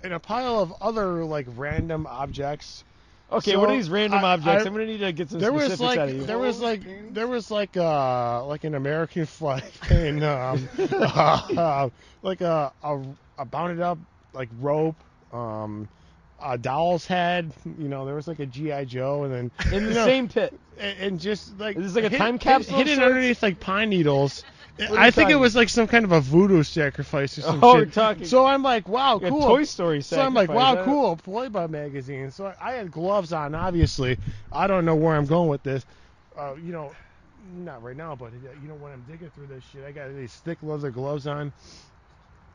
In a pile of other like random objects. Okay, So, what are these random objects? I- I'm gonna need to get some There specifics was out of you. there was like an American flag and like a bounded up like rope, a doll's head. There was like a GI Joe, and then in the same pit. and just like Is this like a hid- time capsule of hidden sorts? underneath like pine needles. I think it was like some kind of a voodoo sacrifice or some Oh, shit. we're talking. So I'm like, wow, A cool. Toy Story So I'm like, sacrifice, wow, huh? cool. Playboy magazine. So I had gloves on, obviously. I don't know where I'm going with this. Not right now, but when I'm digging through this shit, I got these thick leather gloves on.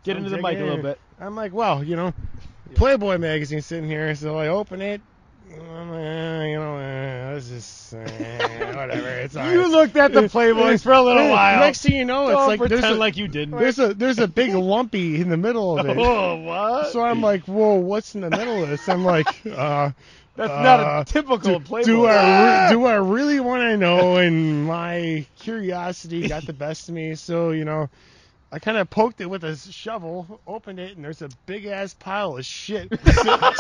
Get into the mic a little bit. I'm like, wow, Playboy magazine sitting here, so I open it. I'm like, this is whatever. It's all You right. looked at the Playboys for a little while. Next thing you know, it's Don't like pretend like you didn't. there's a big lumpy in the middle of it. Oh, what? So I'm like, whoa, what's in the middle of this? I'm like, That's not a typical Playboy. do I really want to know? And my curiosity got the best of me. So I kind of poked it with a shovel, opened it, and there's a big ass pile of shit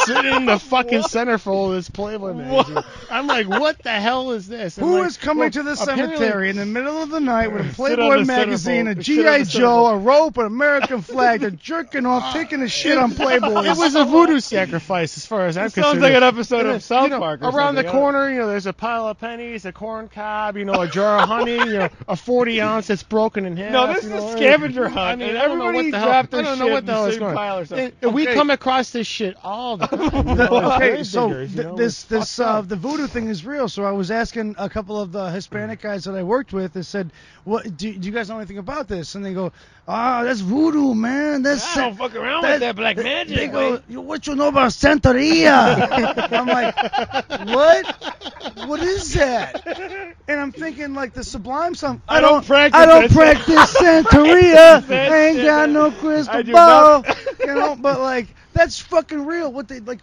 sitting in the fucking centerfold of this Playboy magazine. I'm like, what the hell is this? Who is coming to the cemetery in the middle of the night with a on Playboy the magazine, a centerfold. G.I. Joe, a rope, an American flag? They're jerking off, taking a shit on Playboy. It was a voodoo sacrifice, as far as I'm concerned. Sounds like an episode of South You know, Park. Or around the something. corner, there's a pile of pennies, a corn cob, a jar of honey, a 40 ounce that's broken in half. No, this is a scavenger hunt. I mean, and I don't know everybody what the hell. dropped their I don't know shit what the in hell the is same going pile or on. something. And we Okay. come across this shit all the time. Okay, so Gravediggers, the voodoo thing is real. So I was asking a couple of the Hispanic guys that I worked with. They said, "What do you guys know anything about this?" And they go, that's voodoo, man. That's I don't fuck around with that black magic. They go, what you know about Santeria? I'm like, what? What is that? And I'm thinking like the Sublime song. I don't practice Santeria. I ain't got no crystal ball. But like that's fucking real.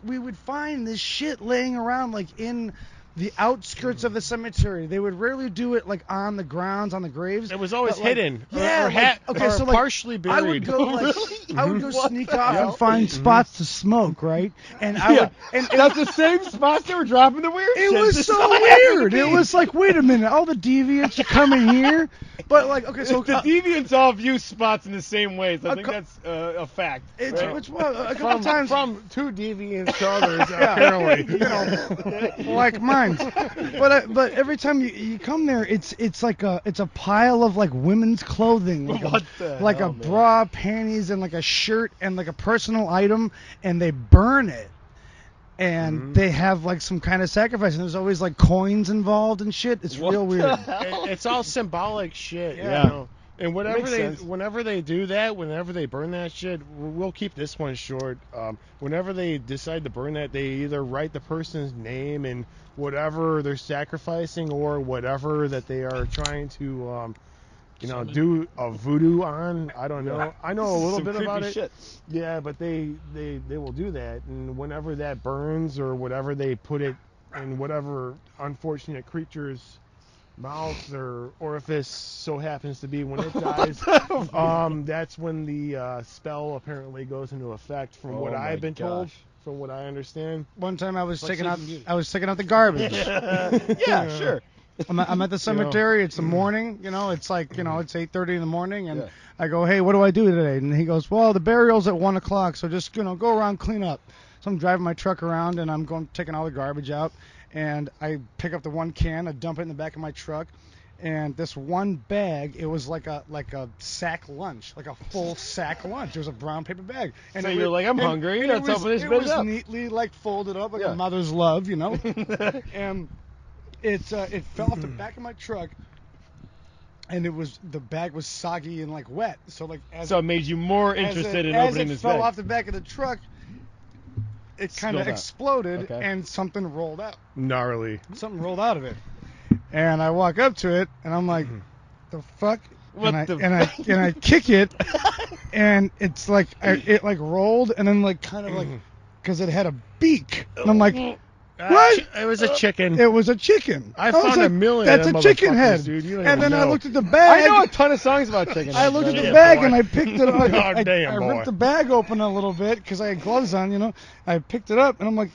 We would find this shit laying around like in the outskirts of the cemetery. They would rarely do it like on the grounds, on the graves. It was always but, like, hidden. Yeah. Or partially buried. I would go I would go sneak off and find spots to smoke, right? And I would. And that's the same spots they were dropping the weird shit. It was so weird. It was like, wait a minute, all the deviants are coming here, but like, okay, so the deviants all view spots in the same ways. I think that's a fact. Which was a couple times from two deviants to others, apparently. Like mine. But every time you come there, it's like a pile of like women's clothing, like a bra, panties, and like a shirt and like a personal item, and they burn it. And they have like some kind of sacrifice, and there's always like coins involved and shit. It's real weird. It's all symbolic shit. Yeah. And whenever they do that, whenever they burn that shit, we'll keep this one short. Whenever they decide to burn that, they either write the person's name and whatever they're sacrificing, or whatever that they are trying to do a voodoo on. I don't know. Yeah. I know a little Some bit about it. shit. Yeah, but they will do that, and whenever that burns or whatever, they put it in whatever unfortunate creature's mouth or orifice so happens to be when it dies. That's when the spell apparently goes into effect, from what I've been told. From what I understand. One time I was taking out the garbage. Yeah, sure. I'm at the cemetery. It's the morning, it's like, it's 8:30 in the morning, and I go, hey, what do I do today? And he goes, well, the burial's at 1 o'clock, so just, go around, clean up. So I'm driving my truck around, and I'm taking all the garbage out, and I pick up the one can, I dump it in the back of my truck, and this one bag, it was like a sack lunch, like a full sack lunch. It was a brown paper bag. And so you're like, I'm hungry. Let's open this bitch up. It was neatly like folded up like a mother's love, and it fell off the back of my truck, and the bag was soggy and like wet. So like so it made you more interested in opening this bag. As it fell off the back of the truck, it kind of exploded, and something rolled out. Gnarly. Something rolled out of it, and I walk up to it, and I'm like, the fuck. And I kick it, and it's like it like rolled, and then like kind of like because it had a beak, and I'm like. What? It was a chicken. It was a chicken. I found a million. That's of a chicken head. Dude. And then I looked at the bag. I know a ton of songs about chicken. I looked at the bag and I picked it up. I boy. ripped the bag open a little bit because I had gloves on. I picked it up and I'm like,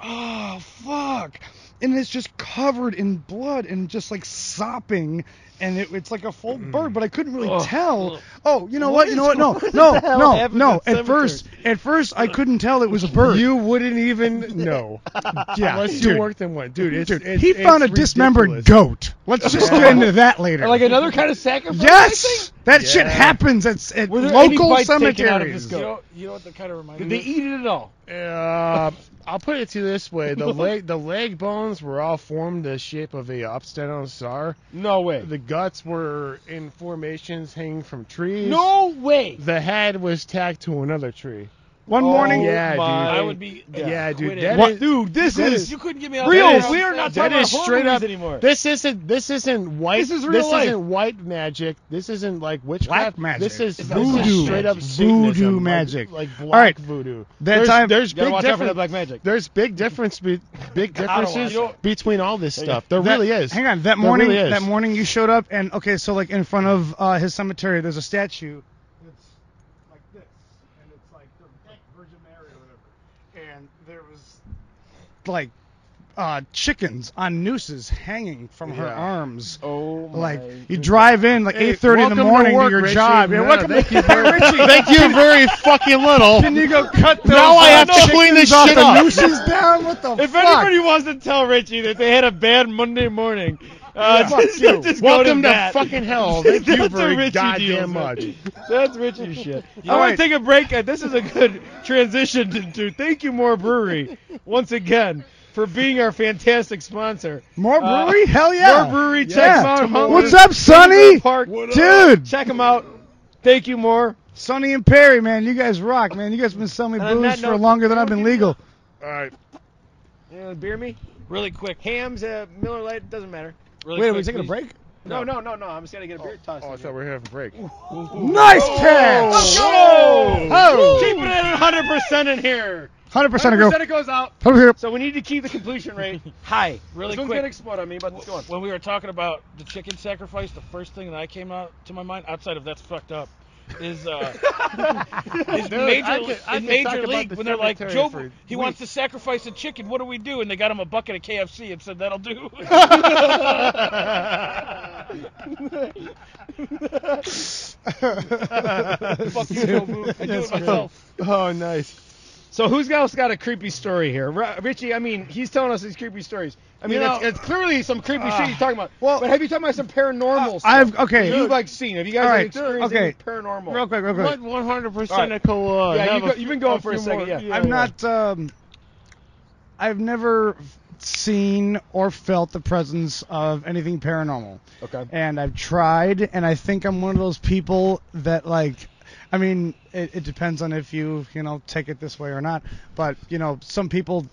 oh fuck. and it's just covered in blood and just like sopping, and it's like a full bird, but I couldn't really tell. Oh, you know what? You know what? No. At first I couldn't tell it was a bird. You wouldn't even know. Yeah, Unless you worked in one. Dude, he found a dismembered goat. Let's just get into that later. Or like another kind of sacrifice. Yes! That shit happens at Were there any local bites taken out of cemeteries. this You goat? know what that kind of reminds Did me they of? eat it at all? I'll put it to you this way: the leg bones were all formed the shape of a upside down star. No way. The guts were in formations hanging from trees. No way. The head was tacked to another tree. One morning, yeah, dude. I would be. Yeah, dude. quit that it. What, is- dude? This that is You couldn't give me all real. that. We are not that talking about is horror straight movies up anymore. This isn't white. This is real life. isn't white magic. This isn't like witchcraft. Black magic. This is Voodoo. straight up Voodoo Satanism, magic. Like All black right. voodoo. That time- there's Gotta big watch out for that difference. black magic. There's big differences between all this stuff. There really is. Hang on, There really is. that morning you showed up, and okay, so like in front of his cemetery, there's a statue that's like this, and it's like the Virgin Mary or whatever, and there was like chickens on nooses hanging from her arms. Oh my. Like you drive in like 8:30 in the welcome to morning to work, your Richy. job. Yeah, Yeah, welcome thank to you very- Richy. Thank you very fucking little. Can you go cut those Now I have to chickens clean this off shit the up. nooses down? What the If fuck? anybody wants to tell Richie that they had a bad Monday morning, just go Welcome to that. fucking hell. Thank you That's very what Richie goddamn deals much. with. That's Richie shit. I All want right. to take a break. This is a good transition to Thank You More Brewery once again for being our fantastic sponsor. More brewery? Hell yeah. More Brewery. Check Yeah. them out. Hunger, What's up, Sonny? Park. Dude. Check them out. Thank you more. Sonny and Perry, man, you guys rock, man. You guys have been selling me And on booze that for note, longer than I've been legal. All right. You know, beer me? Really quick. Hams, Miller Lite, doesn't matter. Really Wait, are quick, we taking a please. break? No. I'm just gonna get a beer toss. Oh, I thought we were having a break. Nice catch! Oh! Keeping it at 100% in here. 100% a go. 100% it goes out. Over here. So we need to keep the completion rate high. Really This one's quick. gonna explode on me, but it's going. When we were talking about the chicken sacrifice, the first thing that came out to my mind, outside of that's fucked up, is I could Major talk about League the when they're like, cemetery Joe, for he wants to sacrifice a chicken. What do we do? And they got him a bucket of KFC and said that'll do. Fuck you, Joe. Boo. I do it myself. Oh, nice. So who's else got a creepy story here? Richie, I mean, he's telling us these creepy stories. I mean, You know, it's clearly some creepy shit he's talking about. well, but have you talking about some paranormal stuff? I've okay. You've like seen. Have you guys All like, right, experienced okay. any paranormal? Real quick. What 100% All right. I could Yeah, you've been going for a second. Yeah. I'm not. I've never seen or felt the presence of anything paranormal. Okay. And I've tried, and I think I'm one of those people that like. I mean, it depends on if you take it this way or not. But some people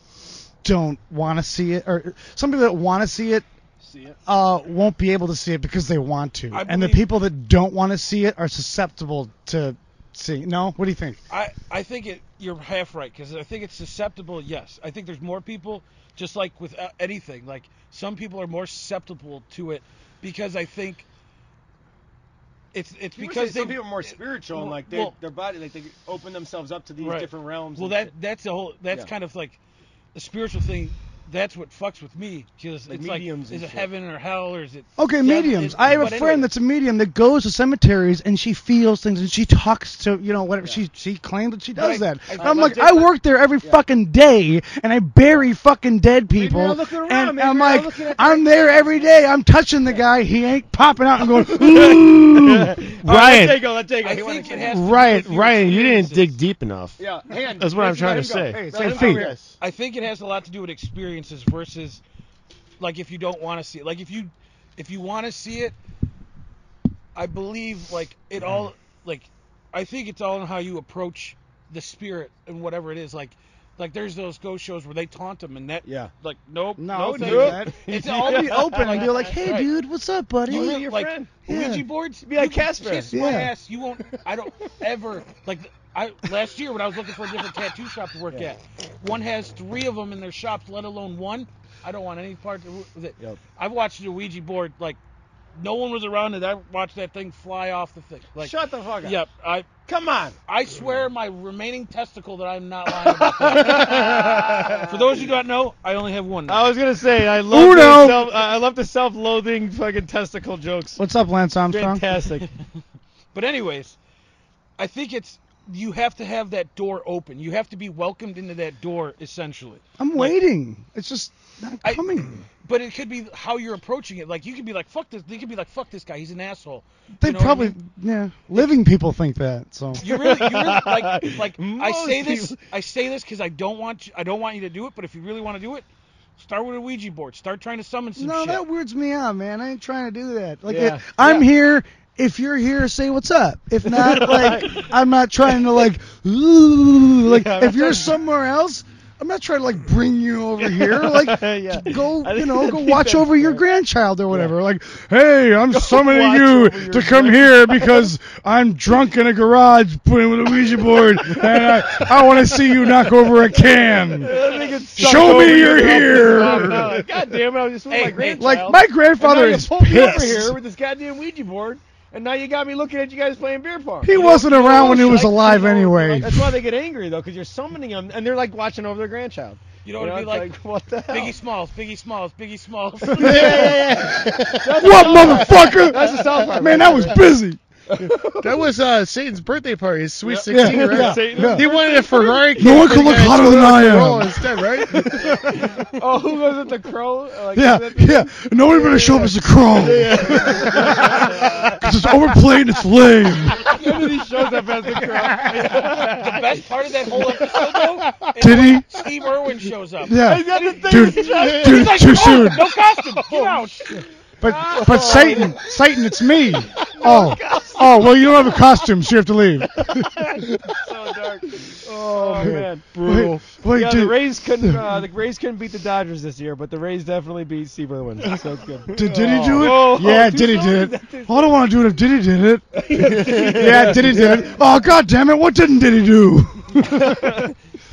don't want to see it, or some people that want to see it won't be able to see it because they want to. And the people that don't want to see it are susceptible to seeing. No, what do you think? I think you're half right, because I think it's susceptible. Yes, I think there's more people, just like with anything. Like some people are more susceptible to it because I think it's because some people are more spiritual and like their body, like they open themselves up to these different realms. Well, and that's kind of like the spiritual thing. That's what fucks with me, because Like it's like, mediums is and it shit. heaven or hell, or is it? Okay, mediums. I have a friend that's a medium that goes to cemeteries and she feels things and she talks to whatever she claims that she does that. And I'm like, I work there every fucking day and I bury fucking dead people. you're looking around. And Maybe I'm you're like, looking at I'm the- there every day. I'm touching the guy. He ain't popping out and going, ooh. All right, Ryan. let go. I think it has to do Ryan, with your Ryan, you didn't experiences. dig deep enough. Yeah, hand. That's what I'm Richie, trying let to him go. say. Hey, Let same him go feet. here. I think it has a lot to do with experiences versus, like, if you don't want to see it. Like, if you want to see it, I believe, like, it all, like, I think it's all in how you approach the spirit and whatever it is. Like there's those ghost shows where they taunt them and that, like, nope, No, thank do you. that. It's I'll be open and be like, hey, Right. dude, what's up, buddy? You and your like, friend. Yeah. Ouija boards, Be like you can Casper. kiss my Yeah. ass. You won't. I don't ever like. Last year when I was looking for a different tattoo shop to work at, one has 3 of them in their shops, let alone one. I don't want any part of it. Yep. I've watched the Ouija board like No one was around, and I watched that thing fly off the thing. Like, Shut the fuck up. Yep. Come on. I swear my remaining testicle that I'm not lying about that. For those who don't know, I only have one. I was gonna say I love the self-loathing fucking testicle jokes. What's up, Lance Armstrong? Fantastic. But anyways, I think you have to have that door open. You have to be welcomed into that door, essentially. I'm waiting. It's just not coming. But it could be how you're approaching it. Like, you could be like, fuck this. They could be like, fuck this guy. He's an asshole. They You know what I probably, mean? yeah. Living people think that. So You really like I Most say this. people- I say this because I don't want you to do it. But if you really want to do it, start with a Ouija board. Start trying to summon some no, shit. that weirds me out, man. I ain't trying to do that. Like, Yeah. I'm here. If you're here, say what's up. If not, like, I'm not trying to like, ooh, like, Yeah, I'm if not you're trying- somewhere else, I'm not trying to like bring you over here. Like, Yeah. go, I you think- know, I go think watch that's over your fair. grandchild or whatever. Like, hey, I'm summoning watch you over your to come here because I'm drunk in a garage playing with a Ouija board, and I want to see you knock over a can. Show me you're here. God damn it! I was just with my Hey, grandchild. Like, my grandfather and now is you pulled me over pissed. here with this goddamn Ouija board, and now you got me looking at you guys playing beer pong. He wasn't around when he was alive Like, anyway. That's why they get angry though, because you're summoning them, and they're like watching over their grandchild. You know what it'd be it's like? what the hell? Biggie Smalls, Biggie Smalls, Biggie Smalls. What, motherfucker? That's the South Park. Man, that was busy. That was Satan's birthday party, his Sweet Yeah. 16, Yeah. right? Yeah. He wanted a Ferrari. No one kit, can but look he got hotter than I Corolla am. Instead, right? Oh, who was it? The crow? Like, Yeah, was that the- yeah. Nobody better show up as a crow. Because it's overplayed and it's lame. And then he shows up as the crow. The best part of that whole episode, though, is Did he? when Steve Irwin shows up. Yeah. He's got the thing Dude, in his chest. dude, Like, too oh, soon. no costume. Get out. But Satan, it's me. Oh, well, you don't have a costume, so you have to leave. So dark. Oh man, Brutal. Wait, yeah, dude. the Rays couldn't beat the Dodgers this year, but the Rays definitely beat Steve Irwin. So it's good. Did he do it? Oh, Yeah, too Diddy soon? did That it. too Oh, I don't want to do it if Diddy did it. Yeah, Diddy did it. Oh, God damn it. What didn't Diddy do?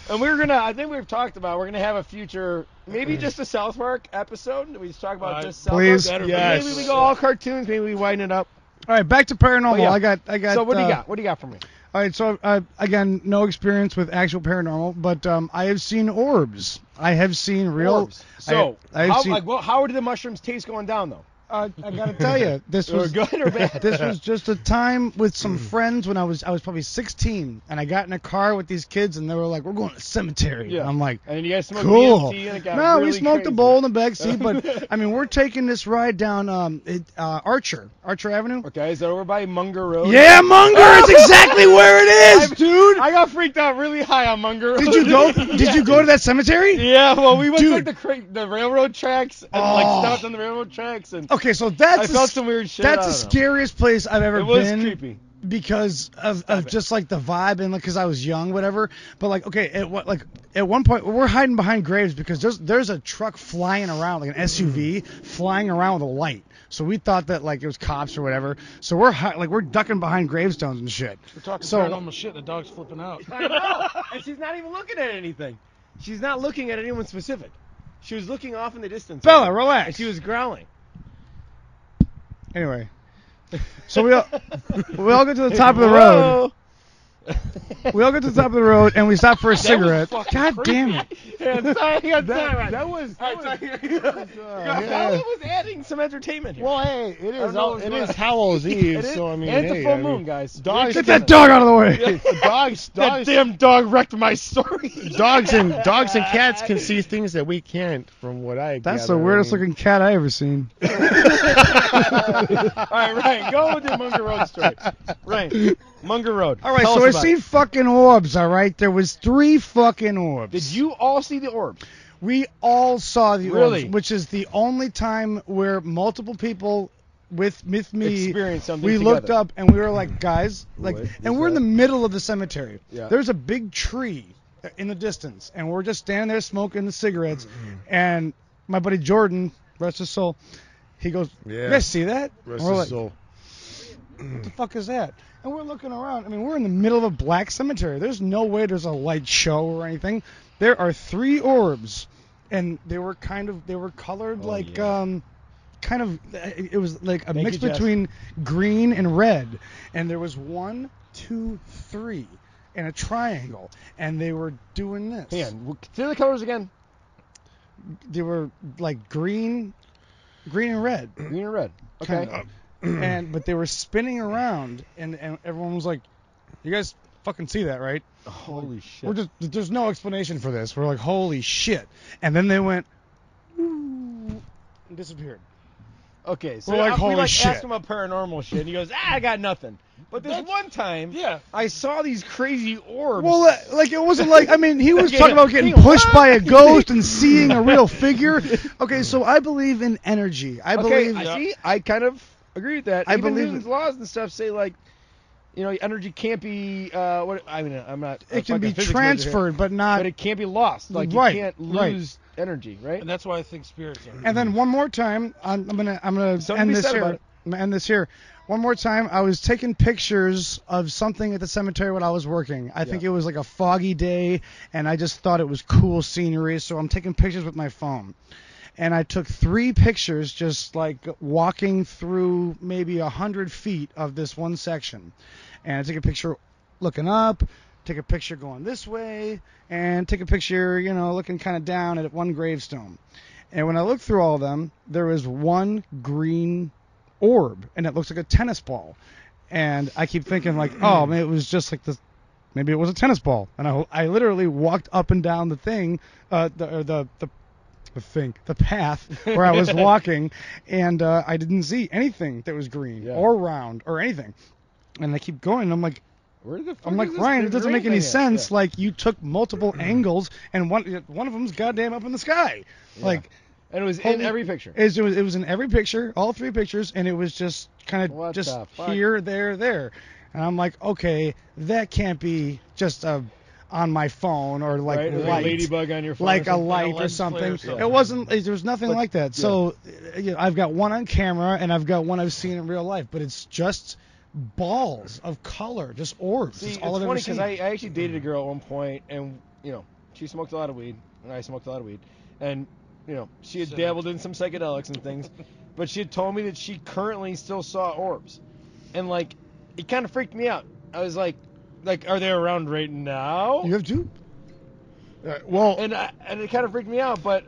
And I think we've talked about, we're gonna have a future, maybe just a South Park episode. We just talk about just South Please. Park. Yes. Maybe we go all cartoons. Maybe we widen it up. All right, back to paranormal. Oh, yeah. I got. So what do you got? What do you got for me? All right, so again, no experience with actual paranormal, but I have seen orbs. I have seen real. Orbs. So I have seen. how did the mushrooms taste going down though? I gotta tell you, this They were was good or bad? This was just a time with some friends when I was probably 16, and I got in a car with these kids, and they were like, "We're going to the cemetery." Yeah. And I'm like, And you guys smoked cool. DMT and it got No, really we smoked crazy. a bowl in the back seat, but I mean, we're taking this ride down Archer Avenue. Okay, is that over by Munger Road? Yeah, Munger is exactly where it is, dude. I got freaked out really high on Munger Road. Did you go? Did you go to that cemetery? Yeah, well, we went to Dude. like the railroad tracks and like stopped on the railroad tracks, and Okay, so I that's felt some weird shit. that's I the don't know. scariest place I've ever It was been. creepy. Because of just like the vibe and like because I was young, whatever. But like, okay, at one point we're hiding behind graves because there's a truck flying around, like an SUV flying around with a light. So we thought that like it was cops or whatever. So we're ducking behind gravestones and shit. We're talking So- paranormal shit. The dog's flipping out. I know. And she's not even looking at anything. She's not looking at anyone specific. She was looking off in the distance. Bella, And relax. she was growling. Anyway, so we all get to the top of the road. We all get to the top of the road and we stop for a cigarette. fucking God creepy. damn it! Yeah, sorry, I'm sorry. That was. All right, sorry. Bella was adding some entertainment here. Well, hey, it don't is. know what's It going is on. Hallow's Eve, It is. so I mean, And it's hey, a full I mean, moon, guys. Dogs, Get that dog out of the way. dogs, That dogs, damn dog wrecked my story. dogs and cats can see things that we can't. From what I. That's gather. the weirdest I mean, looking cat I ever seen. All right, Ryan, go with your Munger Road story. Ryan, Munger Road. All right, Tell so us I about seen it. fucking orbs. All right, there was 3 fucking orbs. Did you all see the orb? We all saw the Really? orbs, which is the only time where multiple people with me Experience something we together. looked up and we were like, guys, like, What is and we're in that? the middle of the cemetery. Yeah. There's a big tree in the distance, and we're just standing there smoking the cigarettes. And my buddy Jordan, rest his soul, he goes, Yeah. "You guys see that?" Rest And we're his like, soul. "What the fuck is that?" And we're looking around. I mean, we're in the middle of a black cemetery. There's no way there's a light show or anything. There are 3 orbs, and they were colored like kind of, it was like a Thank mix you, Jess. between green and red, and there was 1, 2, 3 in a triangle, and they were doing this. Hang on. Say the colors again. They were like green and red. Green and red. Okay. Kind of. But they were spinning around, and everyone was like, "You guys fucking see that, right?" Holy shit. There's no explanation for this. We're like, "Holy shit!" And then they went, "Ooh," and disappeared. Okay, so We're like, we holy like shit. ask him about paranormal shit, and he goes, I got nothing. But this one time, Yeah. I saw these crazy orbs. Well, like it wasn't like, I mean, he was Okay, talking about getting hang on, pushed what? by a ghost and seeing a real figure. Okay, so I believe in energy. I okay, believe. I see. I kind of agree with that. I Even believe Newton's laws and stuff say like, energy can't be. What I mean, I'm not. It can be fucking physics major here, transferred, but not. but it can't be lost. Like Right, you can't right. lose energy, right? And that's why I think spirits are. And then one more time, I'm gonna Something to end be this said here. about it. I'm gonna end this here. One more time, I was taking pictures of something at the cemetery when I was working. I think it was like a foggy day, and I just thought it was cool scenery, so I'm taking pictures with my phone. And I took 3 pictures just like walking through maybe 100 feet of this one section. And I took a picture looking up, take a picture going this way, and take a picture, looking kind of down at one gravestone. And when I looked through all of them, there was one green orb, and it looks like a tennis ball. And I keep thinking like, oh, man, it was just like this. Maybe it was a tennis ball. And I literally walked up and down the thing, the path where I was walking, and I didn't see anything that was green or round or anything. And I keep going, and I'm like, Where the fuck I'm like, is this Ryan, it green doesn't make thing any at? sense. Yeah. Like, you took multiple angles, and one of them's goddamn up in the sky. Yeah. Like, And it was in holy- every picture. it was in every picture, all 3 pictures, and it was just kind What of just the fuck? here, there. And I'm like, okay, that can't be just on my phone or like Right? It was light. like a ladybug on your phone. Like or a something. light or lens flare something. or something. It wasn't. There was nothing But- like that. yeah. So I've got one on camera and I've got one I've seen in real life, but it's just balls of color, just orbs. See, That's it's all I've ever funny seen. because I actually dated a girl at one point, and she smoked a lot of weed, and I smoked a lot of weed, and she had dabbled in some psychedelics and things, but she had told me that she currently still saw orbs, and like it kind of freaked me out. I was like, are they around right now? You have two? Well, And it kind of freaked me out, but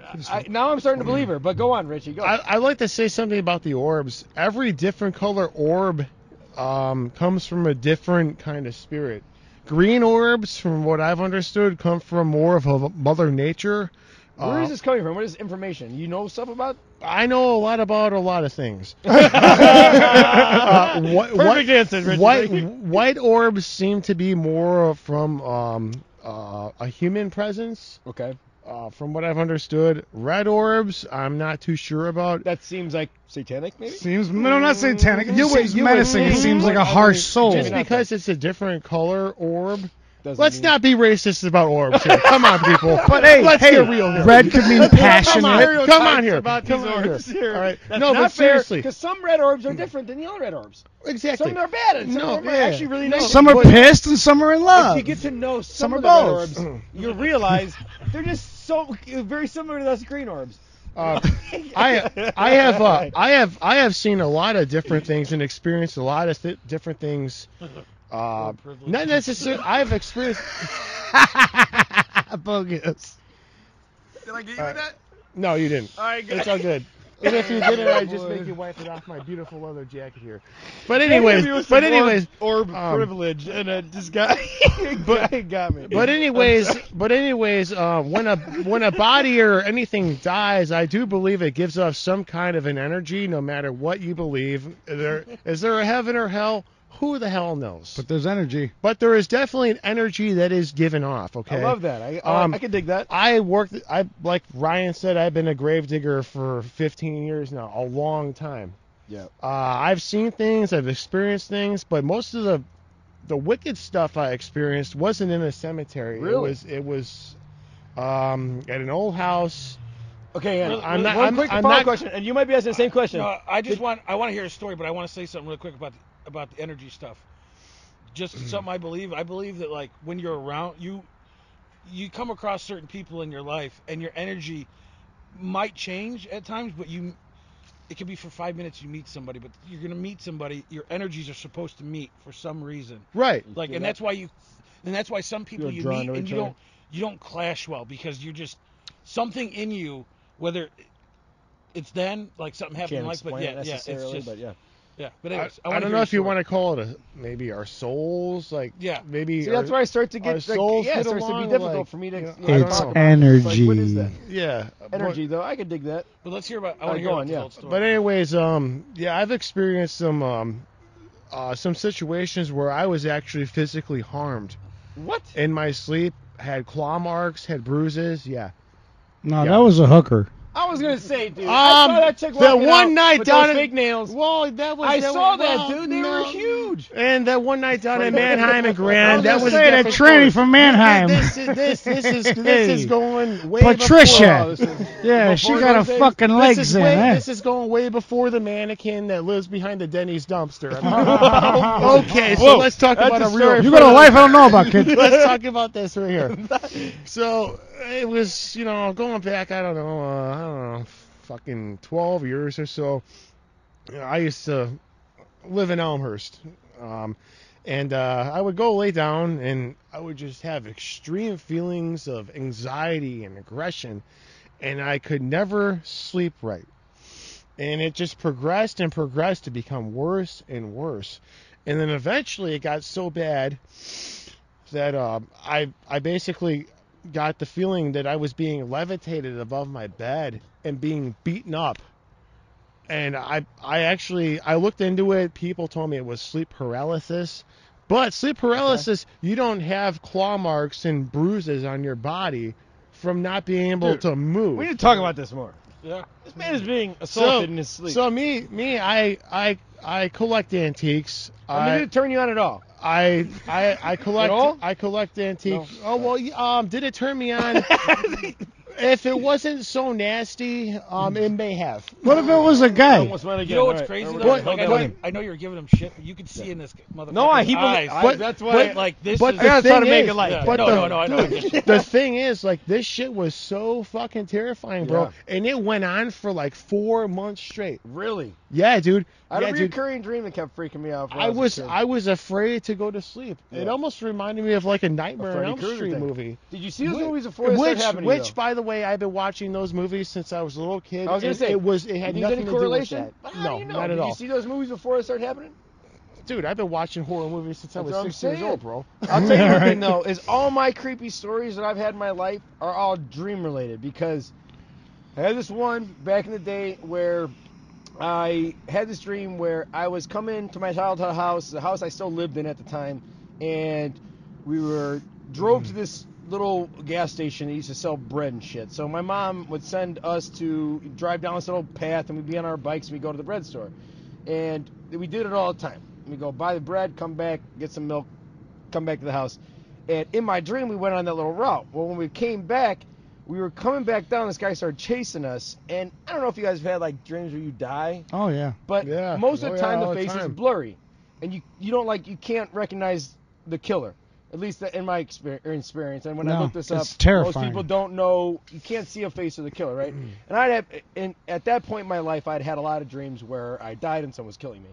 now I'm starting to believe her. But go on, Richie, go. I'd like to say something about the orbs. Every different color orb comes from a different kind of spirit. Green orbs, from what I've understood, come from more of a Mother Nature. Where is this coming from? What is information? You know stuff about? I know a lot about a lot of things. Perfect answer, Richie. White orbs seem to be more from a human presence. Okay. From what I've understood, red orbs, I'm not too sure about. That seems like satanic, maybe? Seems no, not satanic. It You just would- seems you would menacing. It think- seems like a I harsh mean, soul. Just Maybe not because it's a different color orb. Doesn't Let's mean- not be racist about orbs here. Come on, people. But hey, let's hey, get real here. red could mean passionate. Come on here. About Come these on orbs here. here. All right. That's No, not but fair, seriously. because some red orbs are different than the other red orbs. Exactly. Some are bad, and some No, of them yeah. are actually really nice. Some are pissed and some are in If love. you get to know some Some of are the red both. orbs, you realize they're just so very similar to those green orbs. I have seen a lot of different things and experienced a lot of different things. Not necessarily. I've experienced. Bogus. Did I get you with that? No, you didn't. All right, good. It's all good. And if you didn't, I'd just make you wipe it off my beautiful leather jacket here. But anyways, orb privilege, and it just got got me. But anyways, when a body or anything dies, I do believe it gives off some kind of an energy, no matter what you believe. Is there a heaven or hell? Who the hell knows? But there's energy. But there is definitely an energy that is given off. Okay. I love that. I can dig that. Like Ryan said, I've been a gravedigger for 15 years now, a long time. Yeah. I've seen things, I've experienced things, but most of the wicked stuff I experienced wasn't in a cemetery. Really? It was at an old house. Okay, and I'm not- one I'm- quick I'm follow-up not- question, and you might be asking the same question. No, I want to hear a story, but I want to say something real quick about the energy stuff. Just something I believe. I believe that like when you're around you come across certain people in your life, and your energy might change at times, but it could be for 5 minutes you meet somebody, but you're gonna meet somebody. Your energies are supposed to meet for some reason. Right. Like, feel and that? that's why some people Feel you drawn meet to and each you other? don't clash well because you're just something in you, whether it's then like something happened Can't in life, but explain it it's necessarily, just but yeah. yeah. But I, anyways, I don't know if you want to call it maybe our souls, like Yeah. maybe. See, that's where I start to our get like, souls yeah, it hit starts to be along, difficult like, for me to. you know, I don't It's talk about it. It's like, what is that? Yeah. Energy, though, I could dig that. But let's hear about. I All want right, to hear go about on, this yeah. old story. But anyways, yeah, I've experienced some situations where I was actually physically harmed What? in my sleep. Had claw marks, had bruises. Yeah. No, Yeah. that was a hooker. I was gonna say, dude. I saw that chick the walking one out night with down those at- fake nails. Well, that was. I saw that, well, dude. They were no. huge. And that one night down at Frank. Mannheim and I Grand, was that gonna was say a that different tranny story. from Mannheim. This is going way Patricia. Oh, this is Yeah, she before got her those days? fucking Before, legs in. Eh? this is going way before the mannequin that lives behind the Denny's dumpster. Okay, so Whoa. let's talk That's about a a story real. You got a life I don't know about, kid. Let's talk about this right here. So it was, going back. I don't know, fucking 12 years or so. I used to live in Elmhurst, and I would go lay down, and I would just have extreme feelings of anxiety and aggression, and I could never sleep right. And it just progressed and progressed to become worse and worse. And then eventually it got so bad that I basically got the feeling that I was being levitated above my bed and being beaten up. And I looked into it. People told me it was sleep paralysis. But sleep paralysis, you don't have claw marks and bruises on your body from not being able Dude, to move. We need to talk about this more. Yeah. This man is being assaulted in his sleep. So I collect antiques. Did it turn you on at all? I collect At all? I collect antiques. Oh well, did it turn me on? If it wasn't so nasty, it may have. What if it was a guy? Almost went again. You know what's All right, crazy we're though? gonna Like, hold that in. I know you're giving him shit, but you could see in this motherfucker's No, eyes. that's why. But like this But is. I gotta try to thing make is- it light. Yeah, but no, the- I know. I get you. The thing is, like, this shit was so fucking terrifying, bro. Yeah. And it went on for like 4 months straight. Really? Yeah, dude. I had Yeah, a dude. recurring dream that kept freaking me out. I was afraid to go to sleep. It Yeah. almost reminded me of like a Nightmare on Freddy Elm Krueger Street thing. movie. Did you see those movies before they started happening? Which, by the way, I've been watching those movies since I was a little kid. I was gonna and say, it had Did you nothing any to correlation? do with But that. how No, do you know? not at Did all. you see those movies before it started happening? Dude, I've been watching horror movies since I That's was what I'm 6 years saying. old, bro. I'll tell you Yeah, one thing right. though, is all my creepy stories that I've had in my life are all dream related because I had this one back in the day where I had this dream where I was coming to my childhood house, the house I still lived in at the time, and we drove to this little gas station that used to sell bread and shit. So my mom would send us to drive down this little path, and we'd be on our bikes and we'd go to the bread store. And we did it all the time. We go buy the bread, come back, get some milk, come back to the house. And in my dream, we went on that little route. Well, when we came back, we were coming back down. This guy started chasing us. And I don't know if you guys have had like dreams where you die, Oh yeah. but Yeah. most of Oh, the yeah, time all the the face is time. blurry, and you can't recognize the killer. At least in my experience. And when I No, looked this up, it's terrifying. most people don't know. You can't see a face of the killer, right? And at that point in my life, I'd had a lot of dreams where I died and someone was killing me.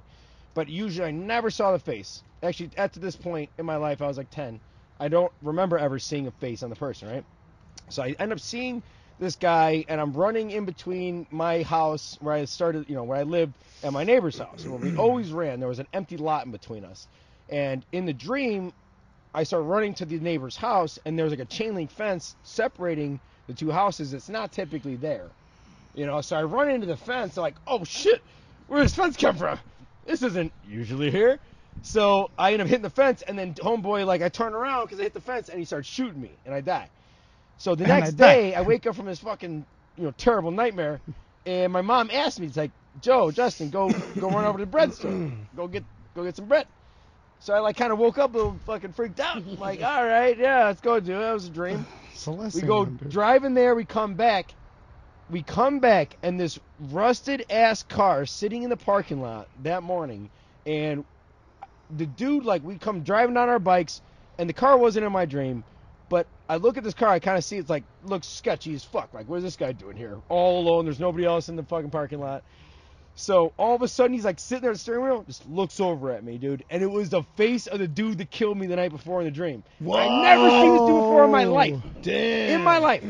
But usually I never saw the face. Actually, at this point in my life, I was like 10. I don't remember ever seeing a face on the person, right? So I end up seeing this guy, and I'm running in between my house where I started, where I lived, and my neighbor's house. Where we always ran. There was an empty lot in between us. And in the dream, I start running to the neighbor's house, and there's like a chain link fence separating the two houses. It's not typically there. So I run into the fence, like, oh shit, where does this fence come from? This isn't usually here. So I end up hitting the fence, and then homeboy, like, I turn around because I hit the fence, and he starts shooting me, and I die. So the next day, I wake up from this fucking, terrible nightmare, and my mom asked me, it's like, Joe, Justin, go run over to the bread store, go get some bread. So I like kind of woke up a little fucking freaked out. I'm like, all right, yeah, let's go do it. That was a dream. Celeste. We go driving there. We come back, and this rusted ass car sitting in the parking lot that morning, and the dude, like, we come driving down our bikes, and the car wasn't in my dream, but I look at this car, I kind of see it's like looks sketchy as fuck. Like, what is this guy doing here all alone? There's nobody else in the fucking parking lot. So all of a sudden he's like sitting there at the steering wheel, just looks over at me, dude, and it was the face of the dude that killed me the night before in the dream. I've never seen this dude before in my life. Damn. In my life.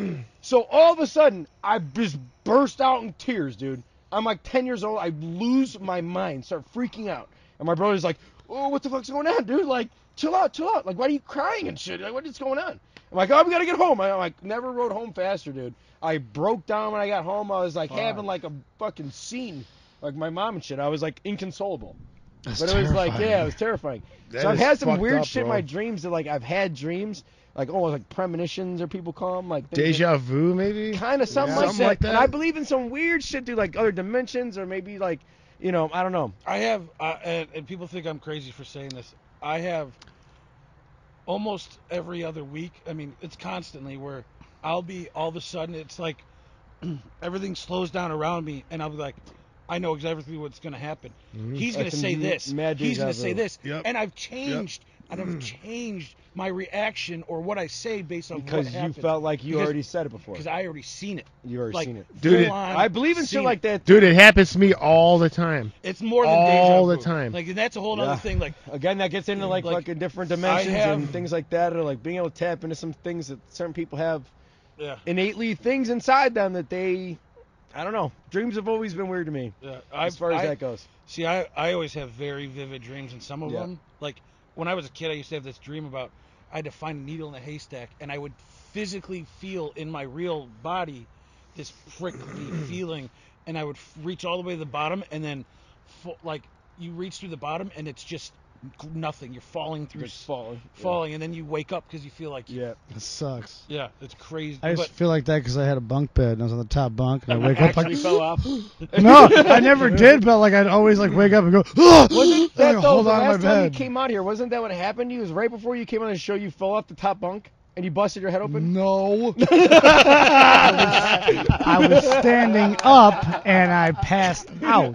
So all of a sudden I just burst out in tears, dude. I'm like 10 years old. I lose my mind, start freaking out, and my brother's like, "Oh, what the fuck's going on, dude? Like, chill out. Like, why are you crying and shit? Like, what is going on?" I'm like, "Oh, we gotta get home." I'm like, never rode home faster, dude. I broke down when I got home. I was like having like a fucking scene. Like my mom and shit, I was like inconsolable. That's but it was like, terrifying. yeah, it was terrifying. That So I've is had some fucked weird up, shit in bro. my dreams that like I've had dreams, like almost like premonitions or people call them, like Deja vu, maybe? kind of something, Yeah. like, Something that. like that. And I believe in some weird shit, dude, like other dimensions or maybe like, I don't know. I have, and people think I'm crazy for saying this. I have almost every other week. I mean, it's constantly where I'll be all of a sudden. It's like everything slows down around me, and I'll be like, I know exactly what's going to happen. He's going Like to say some this. mad He's going to deja say vu. this. Yep. And I've changed. And I've changed my reaction or what I say based on Because what you happened. felt like you Because- already said it before. Because I already seen it. You already Like, seen it. Dude, full on I believe in seen shit like it. that. Dude, it happens to me all the time. It's more than All deja the vu. time. Like, and that's a whole Yeah. other thing. Like, Again, that gets into like fucking different dimensions have- and things like that, or like being able to tap into some things that certain people have yeah. innately things inside them that they, I don't know. Dreams have always been weird to me Yeah, as far as that goes. See, I always have very vivid dreams, and some of Yeah. them, like when I was a kid, I used to have this dream about I had to find a needle in a haystack, and I would physically feel in my real body this prickly feeling, and I would reach all the way to the bottom, and then like you reach through the bottom, and it's just nothing. You're falling through, Just falling. falling, and then you wake up because you feel like Yeah. That sucks. yeah, it's crazy. I used But to feel like that because I had a bunk bed and I was on the top bunk and I wake up Actually like fell off. no, I never did, but like I'd always like wake up and go, oh, Wasn't that like, though, hold the on to my last time you bed. came out here? Wasn't that what happened to you? It was right before you came on the show. You fell off the top bunk and you busted your head open. No. I was standing up and I passed out.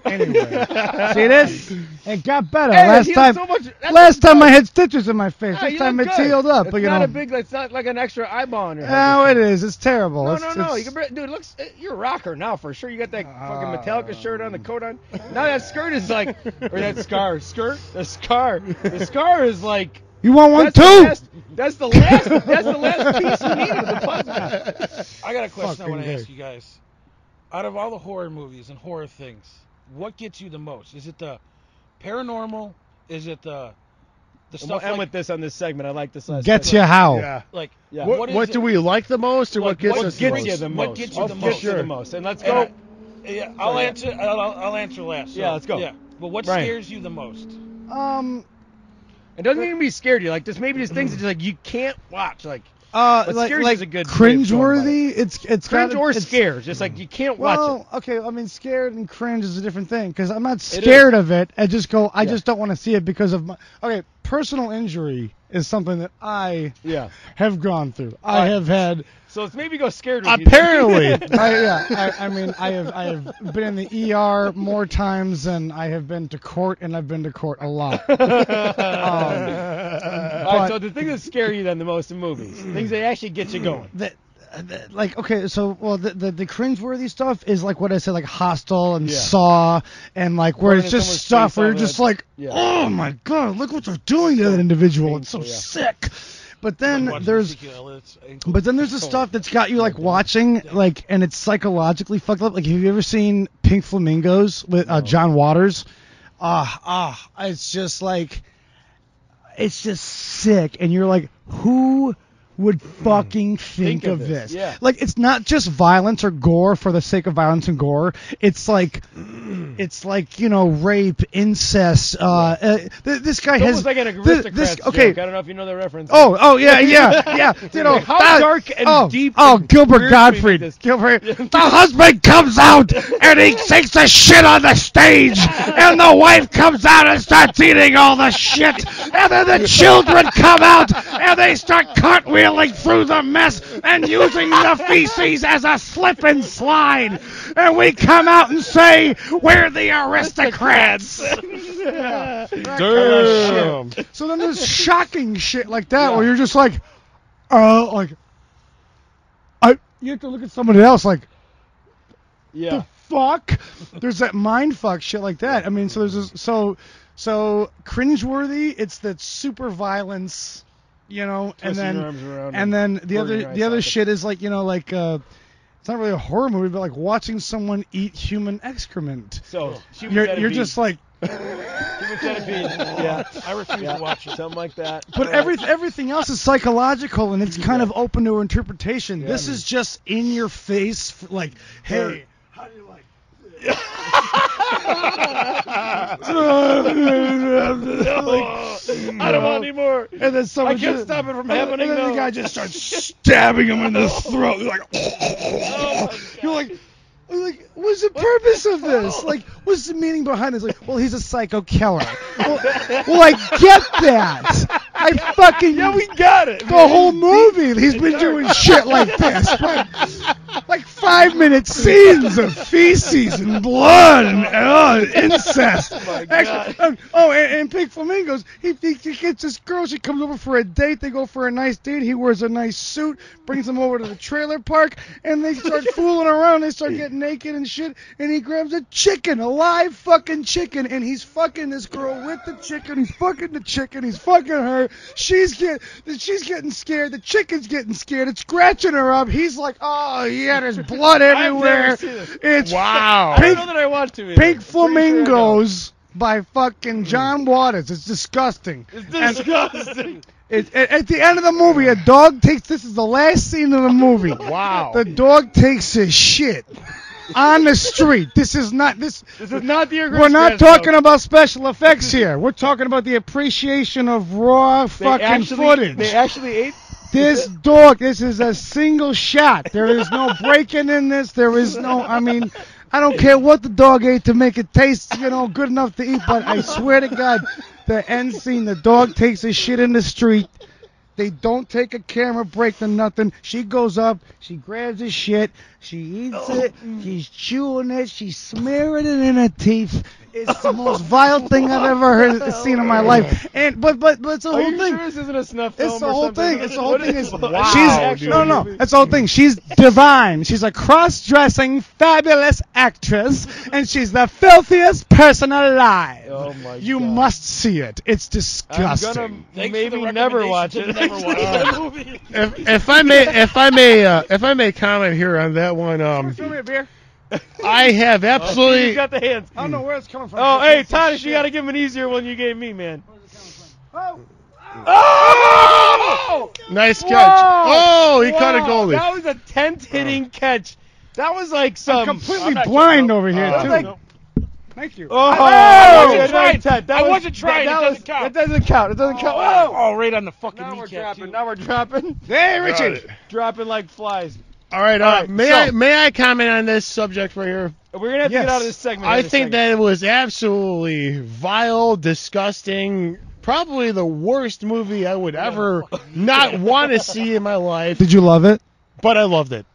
Anyway, see this? It got better. Hey, last it time, healed so much. That's last time good. I had stitches in my face. Yeah, This you time look it's good. healed up. It's But you not know, a big. It's not like an extra eyeball on your head. no, it is. It's terrible. No, It's- no, no. it's- You can, dude, it looks. You're a rocker now for sure. You got that fucking Metallica shirt on, the coat on. Now that skirt is like, or that scar, skirt, the scar is like. You want one That's the too? last. That's the last piece we needed of the puzzle. I got a question I want to Fucking ask you guys. Out of all the horror movies and horror things, what gets you the most? Is it the paranormal? Is it the We'll stuff end like, with this on this segment. I like this last. Gets segment. you how? Yeah. like Yeah. What, is do it? we like the most, or what Like, gets what us the gets most? you the most? What gets you I'll the get most? you the most. And let's And go. yeah, I'll Sorry. answer. I'll answer last. So, Yeah, let's go. Yeah, but what Ryan. scares you the most? It doesn't even be scared you. Like there's maybe just things that just like you can't watch. Like But like scares is a good way of cringeworthy. It's cringe got or it's, scared. Just like you can't watch Well, it. okay. I mean, scared and cringe is a different thing because I'm not It scared of it. I just go. I Yeah. just don't want to see it because of my. Okay, personal injury is something that I Yeah. have gone through. I Alright. have had. So let's maybe go scared with you. Apparently, I mean, I have been in the ER more times than I have been to court, and I've been to court a lot. All right, but- so the things that scare you then the most in movies, things that actually get you going. Like okay, so the cringeworthy stuff is like what I said, like Hostel and Yeah. Saw, and like where Burning it's just someone's stuff face where you're off just with- like, Yeah. oh my god, look what they're doing to that individual. It's so painful, yeah. sick. But then Watching there's Ezekiel Elliott's ankle. But then there's the stuff that's got you like watching like, and it's psychologically fucked up. Like, have you ever seen Pink Flamingos with John Waters? It's just like, it's just sick, and you're like, who would fucking think of of this, this? yeah. Like, it's not just violence or gore for the sake of violence and gore. It's like, rape, incest. This guy It's has almost like an aristocrats joke. okay. I don't know if you know the reference. Yeah. You know, How dark and deep and Gilbert weird can we make Gottfried. this? The husband comes out and he takes a shit on the stage, and the wife comes out and starts eating all the shit, and then the children come out and they start cartwheeling through the mess and using the feces as a slip and slide, and we come out and say we're the aristocrats. Damn. So then there's shocking shit like that where you're just like, you have to look at somebody else like, Yeah. fuck? There's that mind fuck shit like that. I mean, so there's this, so cringeworthy. It's that super violence, you know, Twisting your arms around and then the burning your other eyes out. shit is like, you know, like it's not really a horror movie, but like watching someone eat human excrement. So You're just like. Yeah, I refuse to watch it. Something like that. But everything else is psychological, and it's kind of open to interpretation. Yeah, This is just in your face, like, hey, How do you like I don't want any more. and then someone I can't just, stop it from and happening. then though. the guy just starts stabbing him in the throat. You're like, you're like, what's the purpose of this? Like, what's the meaning behind this? Like, well, he's a psycho killer. Well, I get that. I fucking we got it. the whole movie. He's been doing shit like this. Like 5-minute scenes of feces and blood and incest. Oh, my God. Actually, and Pink Flamingos, he gets this girl. She comes over for a date. They go for a nice date. He wears a nice suit, brings them over to the trailer park, and they start fooling around. They start getting naked and shit, and he grabs a chicken, a live fucking chicken, and he's fucking this girl with the chicken. He's fucking the chicken. He's fucking her. She's getting scared. The chicken's getting scared. It's scratching her up. He's like, oh yeah, there's blood everywhere. never seen this. It's Wow. I don't know that I want to. either. Pink Pretty sure I don't. Flamingos by fucking John Waters. It's disgusting. It's disgusting. At the end of the movie, a dog takes. This is the last scene of the movie. Wow. The dog takes his shit on the street. This is not this. This is not the We're not talking about special effects here. We're talking about the appreciation of raw fucking footage. They actually ate. This dog, this is a single shot. There is no breaking in this. There is no, I mean, I don't care what the dog ate to make it taste, you know, good enough to eat, but I swear to God, the end scene, the dog takes his shit in the street. They don't take a camera break or nothing. She goes up, she grabs his shit, she eats it, she's chewing it, she's smearing it in her teeth. It's the most vile thing I've ever seen in my life. And but it's the Are whole you thing. sure this isn't a snuff film It's the or whole something? thing. It's the whole thing. Is Wow, she's no. That's the whole thing. She's divine. She's a cross-dressing, fabulous actress, and she's the filthiest person alive. Oh my You God. must see it. It's I'm disgusting. gonna Thanks maybe for the never watch it. recommendation to never watch that movie. If I may comment here on that one, Throw me a beer. I have He's absolutely. got the hands. I don't know where it's coming from. Oh, hey, Titus, you got to give him an easier one you gave me, man. Oh. Oh! Nice catch. Whoa! Oh, he caught a goalie. That was a tent-hitting catch. That was like some. I'm completely not blind sure. over here Uh, too. like- Thank you. Oh, I wasn't right, trying. Ted, I wasn't trying. That It doesn't count. It doesn't count. It doesn't count. Oh, right on the fucking Now we're kneecap, dropping. too. Now we're dropping. Hey, Richy. Dropping like flies. All right. right, May I comment on this subject right here? We're gonna have to Yes. get out of this segment. I in a think second. that it was absolutely vile, disgusting, probably the worst movie I would ever not want to see in my life, Did you love it? but I loved it.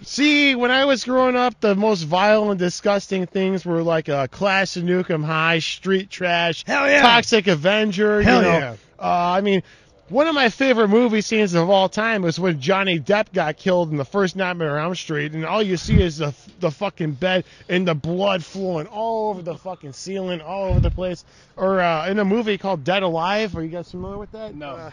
See, when I was growing up, the most vile and disgusting things were like Class of Nukem High, Street Trash, Hell yeah. Toxic Avenger. Hell you know. yeah. I mean, one of my favorite movie scenes of all time was when Johnny Depp got killed in the first Nightmare on Elm Street, and all you see is the fucking bed and the blood flowing all over the fucking ceiling, all over the place. Or in a movie called Dead Alive. Are you guys familiar with that? No.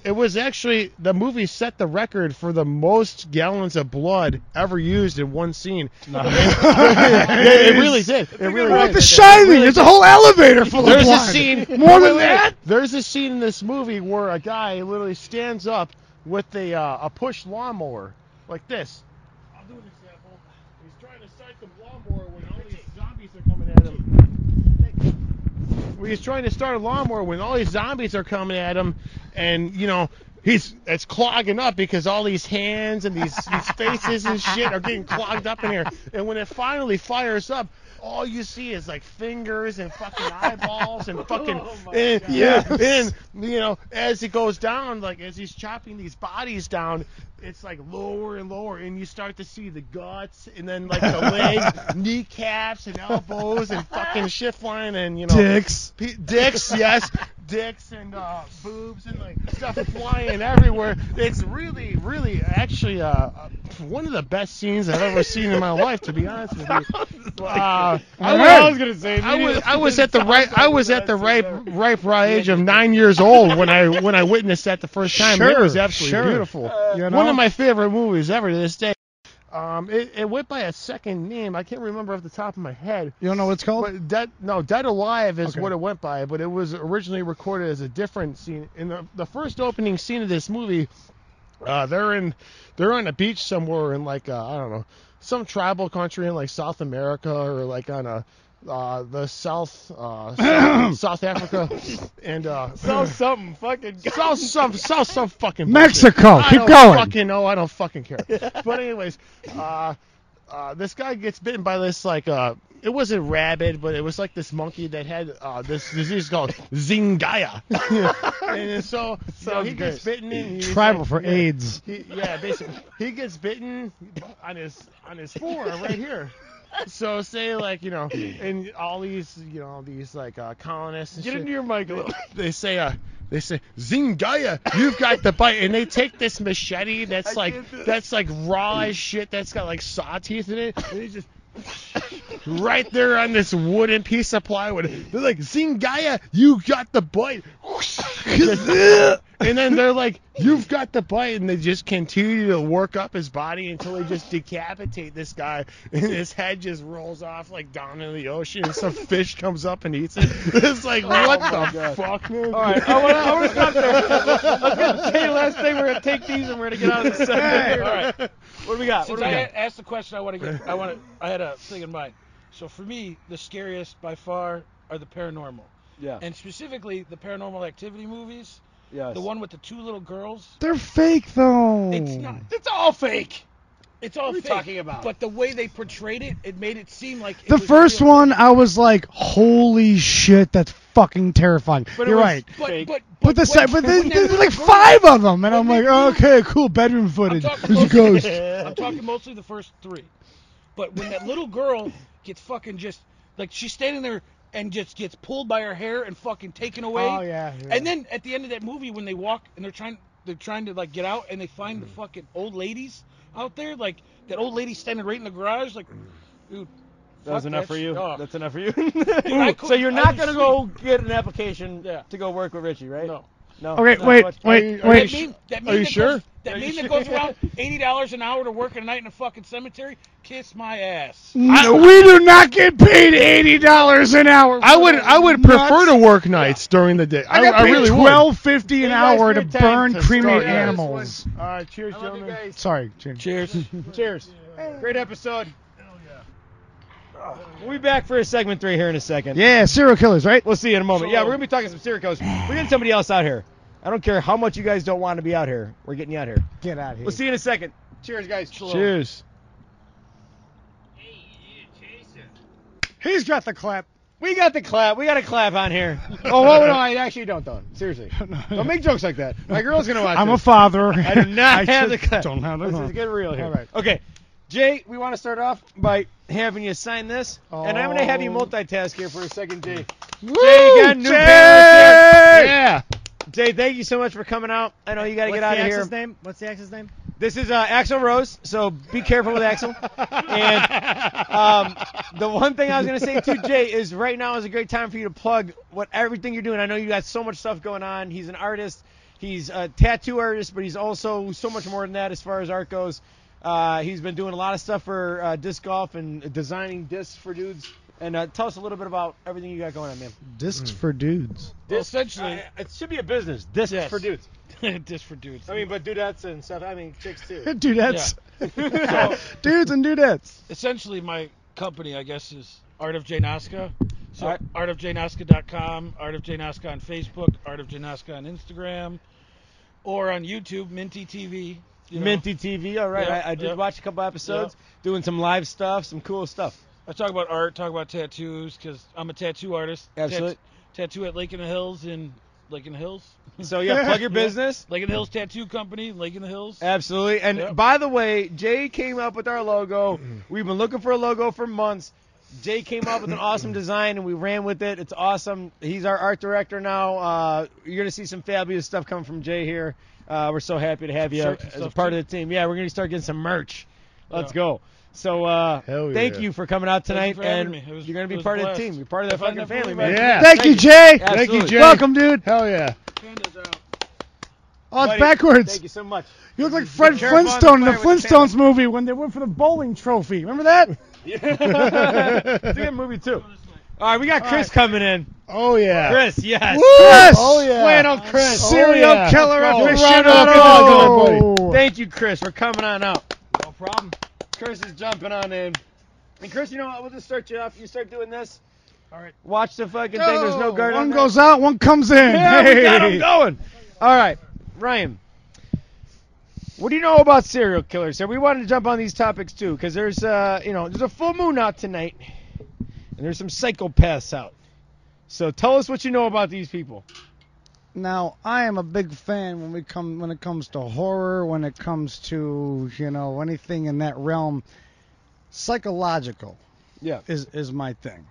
It was actually, the movie set the record for the most gallons of blood ever used in one scene. It really did. It really Like did. The Shining. There's a whole elevator full of There's a blood. scene. More wait, than wait, that? There's a scene in this movie where a guy literally stands up with a push lawnmower like this. I'll do an example. He's trying to start the lawnmower when all these zombies are coming at him. He's trying to start a lawnmower when all these zombies are coming at him, and you know it's clogging up because all these hands and these faces and shit are getting clogged up in here. And when it finally fires up, all you see is like fingers and fucking eyeballs and fucking and you know, as it goes down, like as he's chopping these bodies down, it's like lower and lower, and you start to see the guts and then like the legs, kneecaps and elbows and fucking shit flying and you know Dicks. dicks, yes, dicks and boobs and like stuff flying everywhere. It's really, really, actually, one of the best scenes I've ever seen in my life. To be honest with you, I was gonna say. I was at the ripe age of 9 years old when I witnessed that the first time. It was absolutely beautiful. One of my favorite movies ever to this day. It went by a second name. I can't remember off the top of my head. You don't know what it's called? But Dead Alive is what it went by, but it was originally recorded as a different scene. In the first opening scene of this movie, they're on a beach somewhere in like I don't know, some tribal country in like South America or like on the South Africa and South something fucking South some fucking Mexico. bullshit. Keep going. Fucking no, I don't fucking care. But anyways, this guy gets bitten by this like it wasn't rabid, but it was like this monkey that had this disease called Zingaya. And so he gets bitten. And Tribal for AIDS. Basically he gets bitten on his forearm right here. So say like and all these these like colonists and Get shit, into your mic a little. They say Zingaya, you've got the bite, and they take this machete that's like raw as shit, that's got like saw teeth in it, and they just right there on this wooden piece of plywood. They're like, Zingaya, you got the bite. And then they're like, you've got the bite, and they just continue to work up his body until they just decapitate this guy, and his head just rolls off like down into the ocean, and some fish comes up and eats it. It's like, what the fuck, man? All right, I want to stop there. Let's get Jay last thing. We're gonna take these and we're gonna get out of this segment. All right, what do we got? Since I asked the question, I had a thing in mind. So for me, the scariest by far are the paranormal. Yeah. And specifically the Paranormal Activity movies. Yes. The one with the two little girls. They're fake, though. It's not. It's all fake. It's all What are you fake. talking about? But the way they portrayed it, it made it seem like it The was first real. one, I was like, holy shit, that's fucking terrifying. But it You're was right. fake. But there's like 5 of them, and I'm like, okay, cool, bedroom footage. There's a ghost. I'm talking mostly the first 3. But when that little girl gets fucking just like she's standing there and just gets pulled by her hair and fucking taken away. Oh, yeah. And then at the end of that movie, when they walk and they're trying to like get out, and they find the fucking old ladies out there, like that old lady standing right in the garage, like, dude. That was enough for you. Oh. That's enough for you. Dude, So you're not gonna go get an application Yeah. to go work with Richy, right? No. No. Okay, Not wait, much. wait. That meme Are you that sure? Goes, that meme that goes around $80 an hour to work at night in a fucking cemetery. Kiss my ass. No, we do not get paid $80 an hour. I would prefer to work nights during the day. I got paid really would. $12.50 an hour to Thanks for your time burn to cremate start. animals. All right, cheers, I love you gentlemen. guys. Sorry, Jim. Cheers. Cheers. Great episode. We'll be back for segment 3 here in a second. Yeah, serial killers, right? We'll see you in a moment. Yeah, we're gonna be talking some serial killers. We're getting somebody else out here. I don't care how much you guys don't want to be out here. We're getting you out here. Get out of here. We'll see you in a second. Cheers, guys. Cheers. He's got the clap. We got the clap. We got a clap on here. Oh, well, no, I actually don't. Seriously. Don't make jokes like that. My girl's going to watch I'm this. a father. I do not have the clap. Don't have the Let's clap. just get real here. All right. Okay. Jay, we want to start off by having you sign this. And I'm going to have you multitask here for a second, Jay. Woo! Jay, again, new Jay! parents here. Yeah. Jay, thank you so much for coming out. I know you got to get out of here. What's the ex's name? This is Axl Rose, so be careful with Axl. And the one thing I was going to say too, Jay, is right now is a great time for you to plug everything you're doing. I know you got so much stuff going on. He's an artist. He's a tattoo artist, but he's also so much more than that as far as art goes. He's been doing a lot of stuff for disc golf and designing discs for dudes. And tell us a little bit about everything you got going on, man. Discs for dudes. Well, essentially, It should be a business. Discs Yes. for dudes. just for dudes. I mean, but dudettes and stuff. I mean, chicks too. Dudettes. So, Dudes and dudettes. essentially, my company, I guess, is Art of J Noska. So, Alright. artofjnoska.com, Art of J Noska on Facebook, Art of J Noska on Instagram, or on YouTube, Minty TV. you know. Minty TV, all right. Yeah, I did yeah. watch a couple episodes, doing some live stuff, some cool stuff. I talk about art, talk about tattoos, because I'm a tattoo artist. Absolutely. Tattoo at Lake in the Hills in Lake in the Hills. So yeah, plug your business. Lake in the Hills Tattoo Company, Lake in the Hills. Absolutely. And Yep. by the way, Jay came up with our logo. We've been looking for a logo for months. Jay came up with an awesome design, and we ran with it. It's awesome. He's our art director now. You're going to see some fabulous stuff coming from Jay here. We're so happy to have you as a part of the team. Yeah, we're going to start getting some merch. Let's go. So thank you for coming out tonight, and you're going to be part of the team. You're part of that fucking family, man. Yeah. Thank you, Jay. Absolutely. Thank you, Jay. Welcome, dude. Hell yeah. Oh, it's Buddy, backwards. Thank you so much. You look like Fred careful on the Flintstone in the fire with the Flintstones movie when they went for the bowling trophy. Remember that? It's a good movie, too. All right, we got Chris coming in. Oh, yeah. Chris, yes. Chris! Oh, yeah. Bueno, Chris. Oh, Serial yeah. killer Oh, aficionado. Thank you, Chris, for coming on out. No problem. Chris is jumping on in. And Chris, you know what? We'll just start you off. You start doing this. All right. Watch the fucking thing. There's no guard on One that. goes out, one comes in. Yeah, we got Hey. him going. All right, Ryan. What do you know about serial killers? So we wanted to jump on these topics too, because there's there's a full moon out tonight, and there's some psychopaths out. So tell us what you know about these people. Now, I am a big fan when it comes to horror, when it comes to, anything in that realm. Psychological Yeah. is my thing.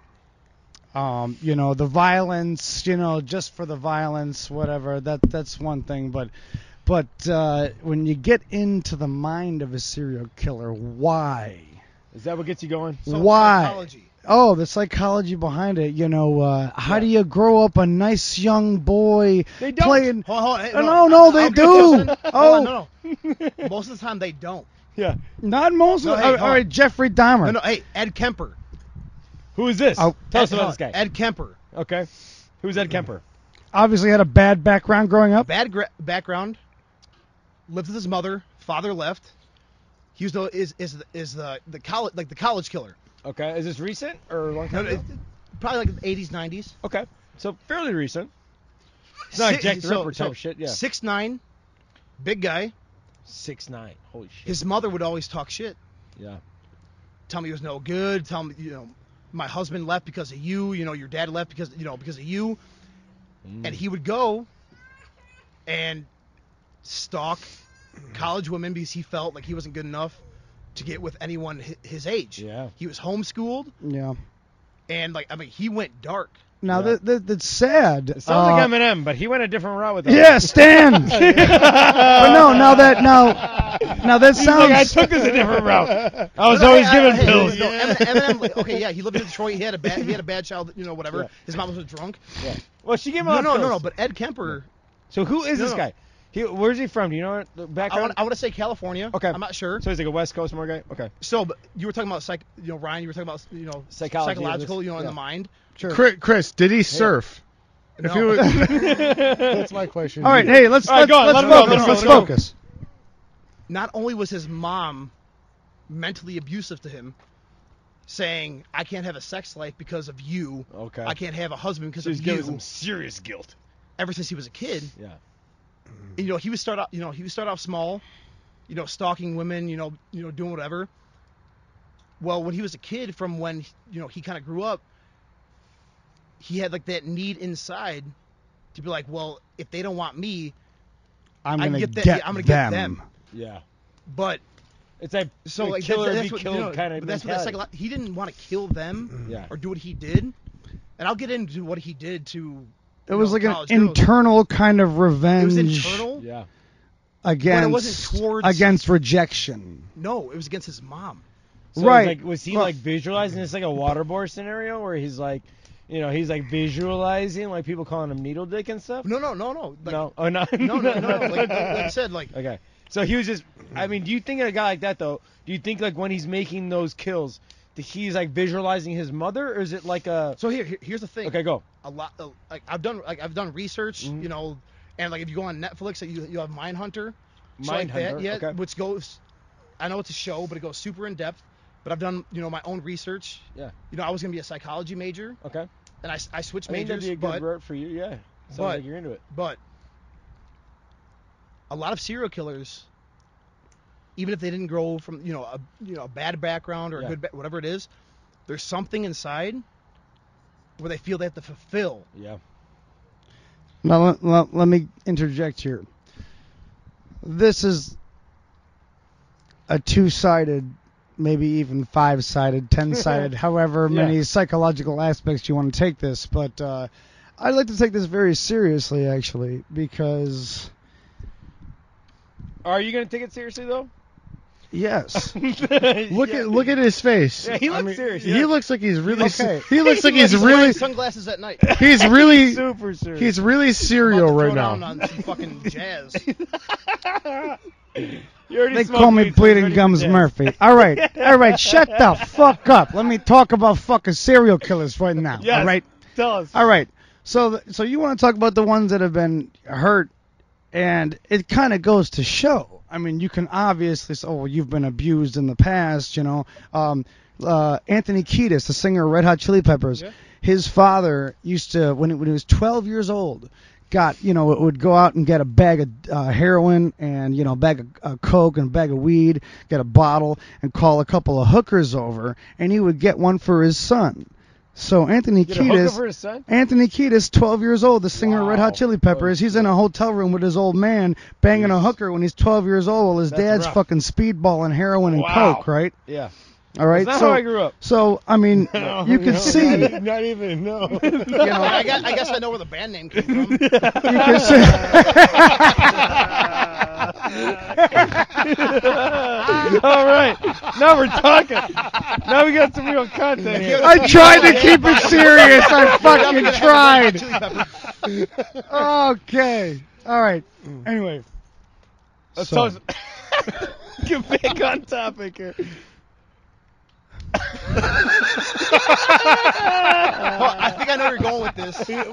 The violence, just for the violence, whatever, that's one thing, but when you get into the mind of a serial killer, why? Is that what gets you going? Why? Psychology. Oh, the psychology behind it. How do you grow up a nice young boy They don't. playing? Hold on. Hey, No, they do. Hold on, no. Most of the time they don't. Yeah. Not most No, of hey, all hold on. right, Jeffrey Dahmer. No. Hey, Ed Kemper. Who is this? Oh, Tell us about this guy. Ed Kemper. Okay. Who's Ed Kemper? Obviously had a bad background growing up. Bad background. Lived with his mother. Father left. He was the college killer. Okay. Is this recent or a long No, time ago? probably like the 80s, 90s. Okay. So fairly recent. It's not like Jack the Ripper type shit. Yeah. 6'9", big guy. 6'9". Holy shit. His mother would always talk shit. Yeah. Tell me he was no good. Tell me, my husband left because of you. Your dad left because of you. And he would go and stalk college women because he felt like he wasn't good enough to get with anyone his age. Yeah. He was homeschooled, Yeah. and he went dark. Now Yeah. that's sad. It sounds like Eminem, but he went a different route with that. Yeah, Stan. But no, now that He's sounds. like, I took this a different route. I was always given pills. No, Eminem, okay, yeah, he lived in Detroit. He had a bad child, whatever. Yeah. His mom was a drunk. Yeah. Well, she gave him No, all no, pills. but Ed Kemper. So who is No, this no. guy? Where's he from? Do you know the background? I want to say California. Okay. I'm not sure. So he's like a West Coast more guy. Okay. So, but you were talking about Ryan. You were talking about Psychology of psychological, this. in Yeah. the mind. Chris, did he surf? No. If he was, that's my question. All right, hey, let's All right, go on, let him go, focus. let him Let's go, let him go. focus. Not only was his mom mentally abusive to him, saying, "I can't have a sex life because of you. Okay. I can't have a husband because So he's of giving you." some serious guilt. Ever since he was a kid, Yeah. and, he would start off small, stalking women, doing whatever. Well, when he was a kid, from when he kind of grew up, he had like that need inside to be like, well, if they don't want me, I'm I gonna get that- get yeah, I'm gonna them. get them. Yeah. But It's like so like killer that's be what, killed kind of but that's what that mentality. he didn't want to kill them Yeah. or do what he did, and I'll get into what he did to. It was like an college girls. internal kind of It revenge was internal. Yeah. against wasn't towards- against rejection. No, it was against his mom. So Right. Like, was he Well- like visualizing this like a waterboard scenario where he's like, he's like visualizing like people calling him needle dick and stuff? No. Like, No. Oh no. no. Like I said, like Okay. So he was just. I mean, do you think a guy like that though? Do you think like when he's making those kills, that he's like visualizing his mother, or is it like a? so. Here's the thing. Okay, go. A lot. I've done research. Mhm. And like if you go on Netflix, you have Mindhunter. So Mindhunter, like that, yeah, okay. which goes. I know it's a show, but it goes super in depth. But I've done my own research. Yeah. I was gonna be a psychology major, Okay. and I switched I think that'd majors. be a good but route for you. Yeah. Sounds but- like you're into it. But a lot of serial killers, even if they didn't grow from a bad background or Yeah. a good whatever it is, there's something inside where they feel they have to fulfill. Yeah. Now let me interject here. This is a two-sided maybe even 5-sided, 10-sided, however many psychological aspects you want to take this. But I'd like to take this very seriously, actually, because... Are you going to take it seriously, though? Yes. Look at his face. Yeah, he looks serious. He looks like he's really. Okay. He looks like he's wearing really. sunglasses at night. He's really. Super serious. He's really serial About to right throw now. down on some fucking jazz. They call me Bleeding Gums Murphy. All right, shut the fuck up. Let me talk about fucking serial killers right now. Yes, all right, tell us. All right, so you want to talk about the ones that have been hurt, and it kind of goes to show. I mean, you can obviously say, oh, well, you've been abused in the past, you know. Anthony Kiedis, the singer of Red Hot Chili Peppers, his father used to, when he was 12 years old, would go out and get a bag of heroin and, a bag of coke and a bag of weed, get a bottle, and call a couple of hookers over, and he would get one for his son. So Anthony Kiedis, 12 years old, the singer of Red Hot Chili Peppers, he's in a hotel room with his old man banging a hooker when he's 12 years old while his dad's fucking speedballing heroin and coke, right? Yeah. All right. That's not how I grew up. So I mean, you can see. Not even no. I guess I know where the band name came from. You can see. All right. Now we're talking. Now we got some real content here. I tried to keep it serious. I fucking tried. Okay. All right. Anyway. Let's talk. Get back on topic here. I think I know where you're going with this. Let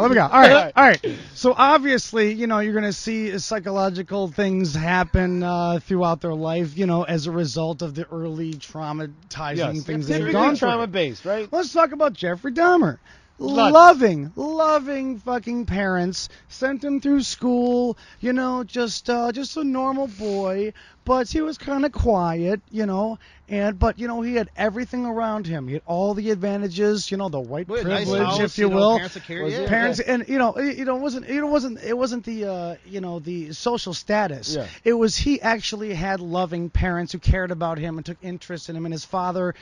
me go. All right. So obviously, you're going to see psychological things happen throughout their life, as a result of the early traumatizing things they've gone through. Trauma-based, right? Let's talk about Jeffrey Dahmer. Loving fucking parents, sent him through school, just a normal boy, but he was kind of quiet, but he had everything around him. He had all the advantages, the white privilege, nice house, if you will. Parents that carried you. Parents, and it wasn't the the social status. Yeah. It was he actually had loving parents who cared about him and took interest in him, and his father,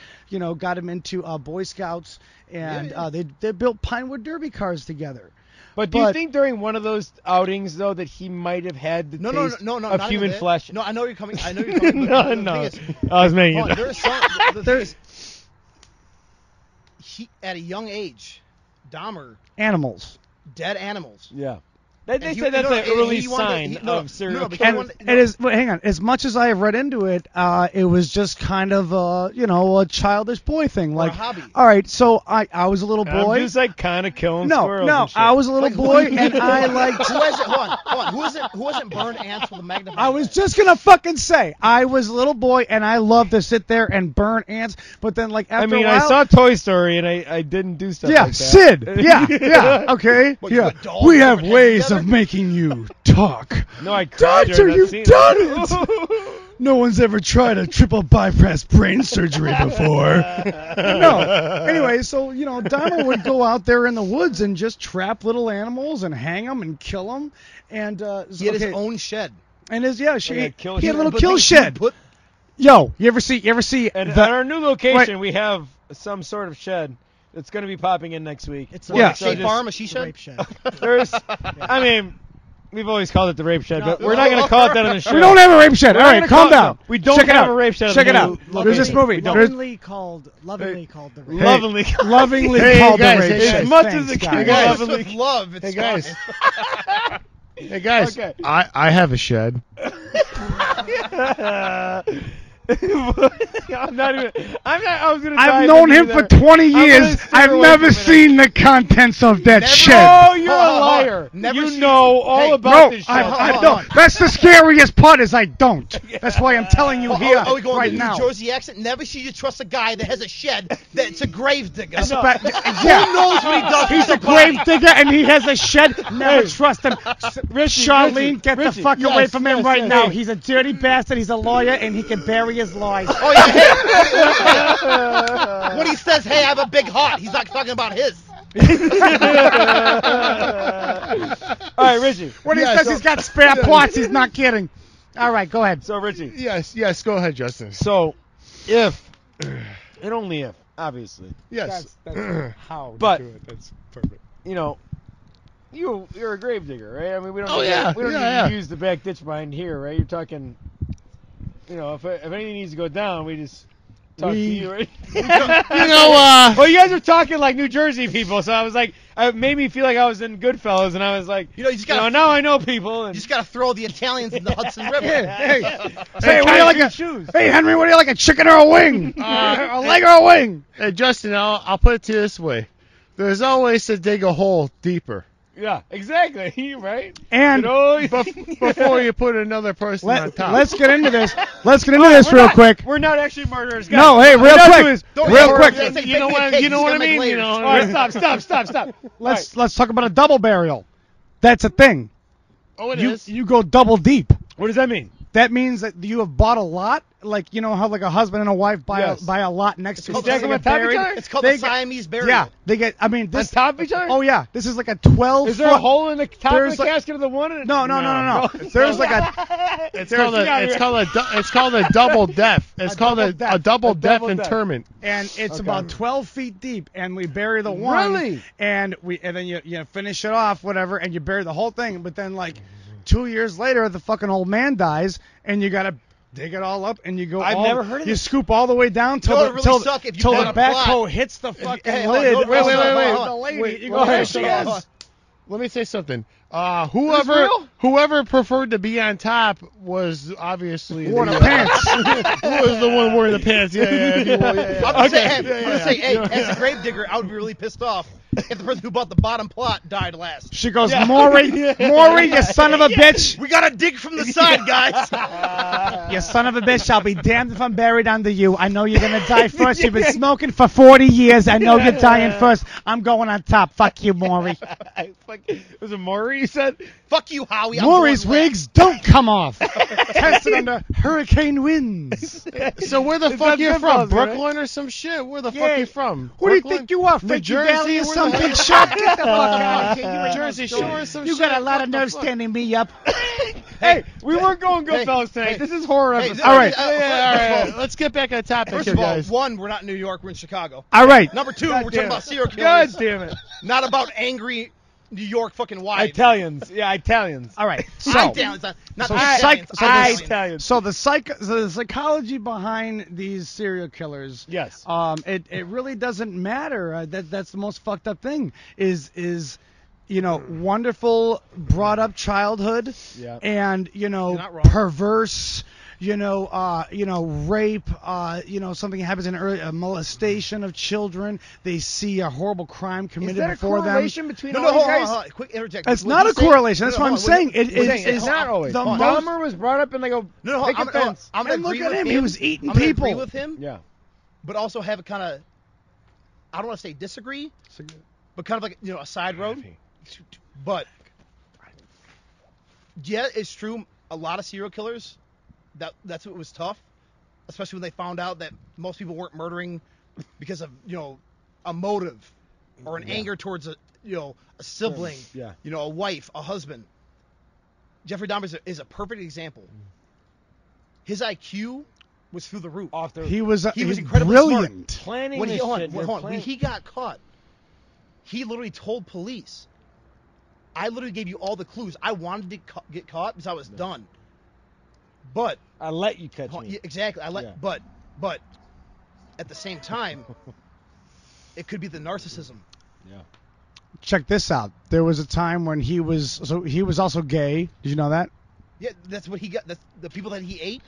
got him into Boy Scouts, and they built Pinewood Derby cars together. But do you think during one of those outings, though, that he might have had the taste of human flesh? No, I know you're coming. No. I was making it. There's at a young age, Dahmer. Animals. Dead animals. Yeah. They say that's an early sign of serial killer. But hang on. As much as I have read into it, it was just kind of a childish boy thing. Like, a hobby. All right, so I was a little boy. I'm just like kind of killing squirrels. No, and shit. I was a little boy, and I liked. Hold on. Who hasn't burned ants with a magnifying glass? I was just gonna fucking say I was a little boy, and I loved to sit there and burn ants. But then, like after a while, I saw Toy Story, and I didn't do stuff like that. Sid. Yeah. Okay. What, We have ways of making you talk. No, I cried. Doctor, during that you've scene. done it. No one's ever tried a triple bypass brain surgery before. No. Anyway, so, Dahmer would go out there in the woods and just trap little animals and hang them and kill them. And he had his own shed. And he had a kill little But kill they shed. put- Yo, you ever see? And at our new location, we have some sort of shed that's going to be popping in next week. It's Yeah. a State Farm, a she shed? rape shed. There's, I mean, we've always called it the rape shed, but we're not going to call it that on the show. We don't have a rape shed. We're All not right, gonna calm call it- down. no, we don't Check it have out. a rape shed. Check it on out. the There's this location. movie. There's- Lovingly called the rape. Lovingly. Lovingly Hey, called guys, the rape hey, shed. as much Thanks, as it guys. can guys. lovingly. With love, it's Hey guys. fine. Hey guys. Okay. I have a shed. I'm not even. I was gonna. I've known him for 20 years. I've never seen the contents of that shed. Oh, you're Hold a on. liar. Never You seen- know all Hey, about No, this I shit. don't. That's the scariest part is I don't. That's why I'm telling you here Are we going right to now. New Jersey accent? Never should you trust a guy that has a shed that's a grave digger. Yeah. Who knows what he does? He's to a grave digger and he has a shed. Never trust him. Charlene, get the Richy. fuck away from him right yes. now. He's a dirty bastard. He's a lawyer and he can bury his lies. Oh yeah. Hey. When he says, "Hey, I have a big heart," he's not talking about his. All right, Richie. When he Yeah, says so- he's got spare parts, he's not kidding. All right, go ahead. So, Richie. Yes. Go ahead, Justin. So, if and only if, obviously, Yes. That's how But- to do it. That's perfect. you know, you're a grave digger, right? I mean, we don't. Oh, need yeah. To, we don't Yeah, need yeah. to use the back ditch behind here, right? You're talking. You know, if anything needs to go down, we just talk to you, right? you know, Well, you guys are talking like New Jersey people, so I was like, it made me feel like I was in Goodfellas, and I was like, You know, you just gotta- now I know people. And You just gotta throw the Italians in the Hudson River. Hey, Hey, what do you like a shoes? Hey, Henry, what do you like, a chicken or a wing? A leg or a wing? hey, Justin, I'll put it to you this way. There's always to dig a hole deeper Yeah, exactly. You're right. And You know, before you put another person on top. let's get into this. Let's get into this real quick. We're not actually murderers, guys. No, hey, What real we're not quick. doing is- Real quick. You know what? You know what I mean? You know. All right, stop. Let's talk about a double burial. That's a thing. Oh, it is. You go double deep. What does that mean? That means that you have bought a lot, like you know how like a husband and a wife buy Yes. a lot next to each Stack other. them They on top of get each buried. other? It's called They the get- Siamese burial. Yeah, they get. I mean, On this. top of each other? Oh yeah, this is like a 12. Is there a hole in the top of There's the like- casket of the one? And No. There's like a. It's called a double death. It's called a double death interment. And it's Okay. about 12 feet deep, and we bury the one, Really? and then you finish it off, whatever, and you bury the whole thing. But then like 2 years later, the fucking old man dies, and you gotta dig it all up, and you go. I've never heard of You this. squick all the way down till You know the what would really till, suck if you till bought the a plot. backhoe hits the fucking hey, hold on, lid. hold on, Wait, hold on, wait. hold on. The lady, Wait, you go go, ahead, there she go is. on. Let me say something. real? Whoever preferred to be on top was obviously Wore the the pants. Who was the one wearing the pants? Yeah. If you will, yeah. I'm gonna say, hey, as a grave digger, I would be really pissed off if the person who bought the bottom plot died last. She goes, Maury, you son of a bitch. We gotta dig from the side, guys. You son of a bitch, I'll be damned if I'm buried under you. I know you're going to die first. You've been smoking for 40 years. I know you're dying first. I'm going on top. Fuck you, Maury. Was it Maury you said? Fuck you, Howie. I'm Maury's going last. wigs don't come off. Tested under hurricane winds. So where the It's fuck not you Goodfellas, from? right? Brooklyn or some shit? Where the fuck you from? Who do you Brooklyn? think you are? New Frankie Jersey? Valley or Where some the big hell- shot? Get the fuck out of here. You ain't Jersey no story. Shore or some You shit? got a lot What of the nerve fuck? standing me up. Hey, we weren't going Hey, Goodfellas tonight. hey, This is horror hey, episode. All right. All right. Let's get back on topic First here, of all, guys. one, we're not in New York, we're in Chicago. All right. Number two, God we're damn talking it. about serial God killers, damn it. not about angry New York fucking white. Italians. Yeah, Italians. All right. So, Italians, not so the psych- Italians. so Italians. Italians. so the psychology behind these serial killers. Yes. It really doesn't matter. That's the most fucked up thing. Is wonderful brought up childhood. Yeah. And not wrong. perverse. Rape. Something happens in early molestation of children. They see a horrible crime Is committed there a before them. correlation between No, all hold you guys? on. Quick interject. It's What not you a saying- correlation. That's no, what I'm hold on, saying. It's not always. the most- Dahmer was brought up in like a No, picket I'm fence. gonna And look agree at with him. him. He was eating I'm gonna people. agree with him, Yeah. but also have a kind of, I don't want to say disagree, but kind of like a side road. But yeah, it's true. A lot of serial killers, that's what was tough, especially when they found out that most people weren't murdering because of a motive or an anger towards a sibling, Yeah. a wife, a husband. Jeffrey Dahmer is a perfect example. His IQ was through the roof. He was He was he's incredibly brilliant. Planning When this shit. They're when planning- he got caught, he literally told police, "I literally gave you all the clues. I wanted to get caught because I was done." But I let you catch me. yeah, exactly, Yeah. but at the same time, it could be the narcissism. Yeah. Check this out. There was a time when he was also gay. Did you know that? Yeah, that's what he got. That's the people that he ate.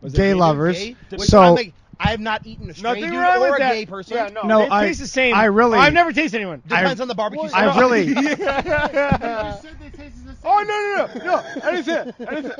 Was it Gay gay? lovers. Gay. So I have not eaten a straight Nothing dude wrong or with a that. gay person. Yeah, no, No, they I- taste the same. I really- I've never tasted anyone. Depends on the barbecue I sauce. really, You said they tasted the same. Oh no! I didn't say it. I didn't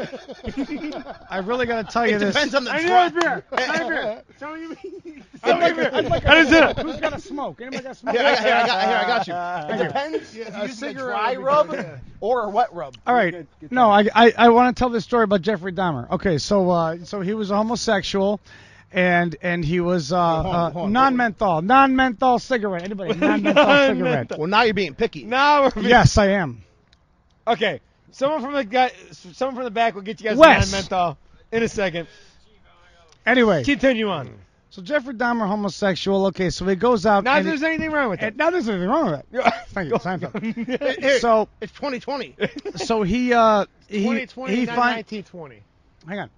say it. I really gotta tell you It this. depends on the I need dry- another beer. Another beer. So you mean? Another beer. I didn't say it. Who's got a smoke? Anybody got a smoke? Here, I got you. It depends if a you use a cigarette dry would be rub good, yeah. or a wet rub. All right. No, I want to tell this story about Jeffrey Dahmer. Okay, so he was a homosexual, and he was hold on. non-menthol cigarette. Anybody non-menthol cigarette? Well, now you're being picky. Now we're being- Yes, I am. Okay. Someone from the back will get you guys Wes. non-menthol in a second. Anyway, Continue on. so Jeffrey Dahmer, homosexual. Okay, so he goes out. Not and that there's anything wrong with it. and now there's anything wrong with that. Thank you, Seinfeld. Here, So it's 2020. so he 2020, he not finds. 1920. Hang on.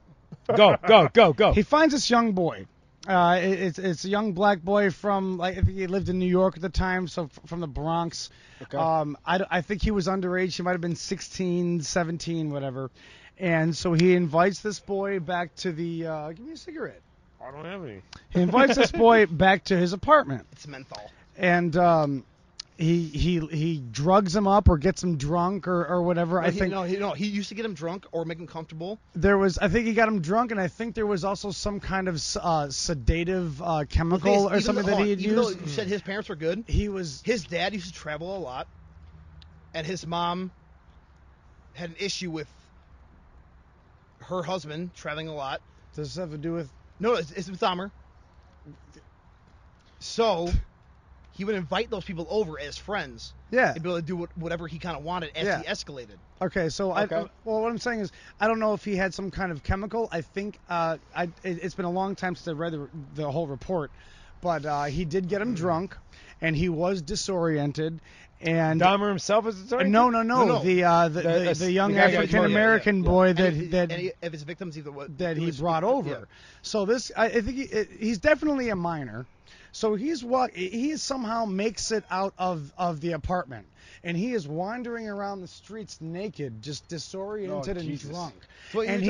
Go. He finds this young boy. It's a young black boy from, like, I think he lived in New York at the time, so from the Bronx. Okay. I think he was underage. He might have been 16, 17, whatever. And so he invites this boy back to the. Give me a cigarette. I don't have any. He invites this boy back to his apartment, It's menthol. and he drugs him up or gets him drunk or whatever. I think He used to get him drunk or make him comfortable. there was. I think he got him drunk, and I think there was also some kind of sedative chemical Even or something that he had even though used. you said his parents were good, He was. his dad used to travel a lot, and his mom had an issue with her husband traveling a lot. Does this have to do with? No, it's with Dahmer. So he would invite those people over as friends. Yeah. And be able to do whatever he kind of wanted as Yeah. he escalated. Okay, so Okay. well, what I'm saying is, I don't know if he had some kind of chemical. I think it's been a long time since I read the whole report, but he did get him drunk, and he was disoriented, and Dahmer himself is the no, No. the young the guy got African American boy that Any of his victims either that he was- brought over. yeah. So this, I think he's definitely a minor. So he somehow makes it out of the apartment, and he is wandering around the streets naked, just disoriented and Jesus. drunk. So And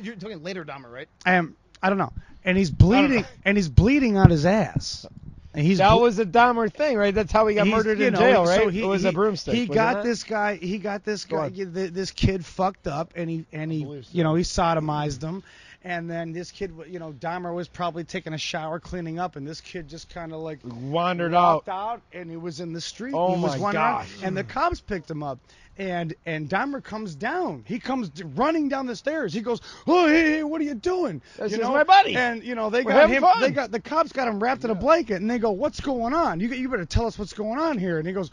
you're talking later Dahmer, right? I don't know. And he's bleeding, and he's bleeding out his ass. And he's That was a Dahmer thing, right? That's how he got he's- murdered you in know, jail, right? so It was a broomstick. He wasn't got it? this guy. He got this Go guy. on. This kid fucked up, and he believe so. he sodomized him. And then this kid, Dahmer was probably taking a shower, cleaning up, and this kid just kind of like Wandered out. walked out, and he was in the street. Oh he was my wandering out, gosh. and the cops picked him up. And Dahmer comes down. He comes running down the stairs. He goes, "Oh, hey, what are you doing?" That's just my buddy. And they We're got having him. fun. The cops got him wrapped in a blanket, and they go, "What's going on? You better tell us what's going on here." And he goes,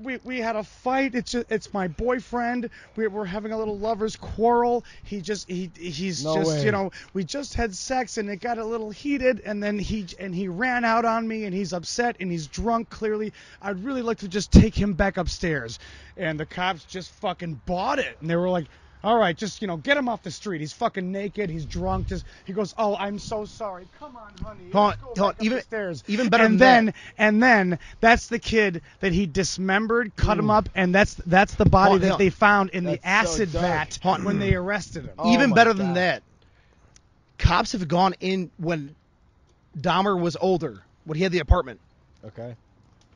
we had a fight. It's my boyfriend. We're having a little lovers quarrel. He's No way. we just had sex and it got a little heated, and then he ran out on me, and he's upset and he's drunk clearly. I'd really like to just take him back upstairs. And the cops just fucking bought it, and they were like, all right, just get him off the street. He's fucking naked. He's drunk. He goes, "Oh, I'm so sorry. Come on, honey. Let's go back up the stairs." Even better and than then and then that's the kid that he dismembered, cut him up, and that's the body Hold that on. they found in the That's so acid dark. vat when they arrested him. Oh Even my better than God. that, cops have gone in when Dahmer was older, when he had the apartment. Okay.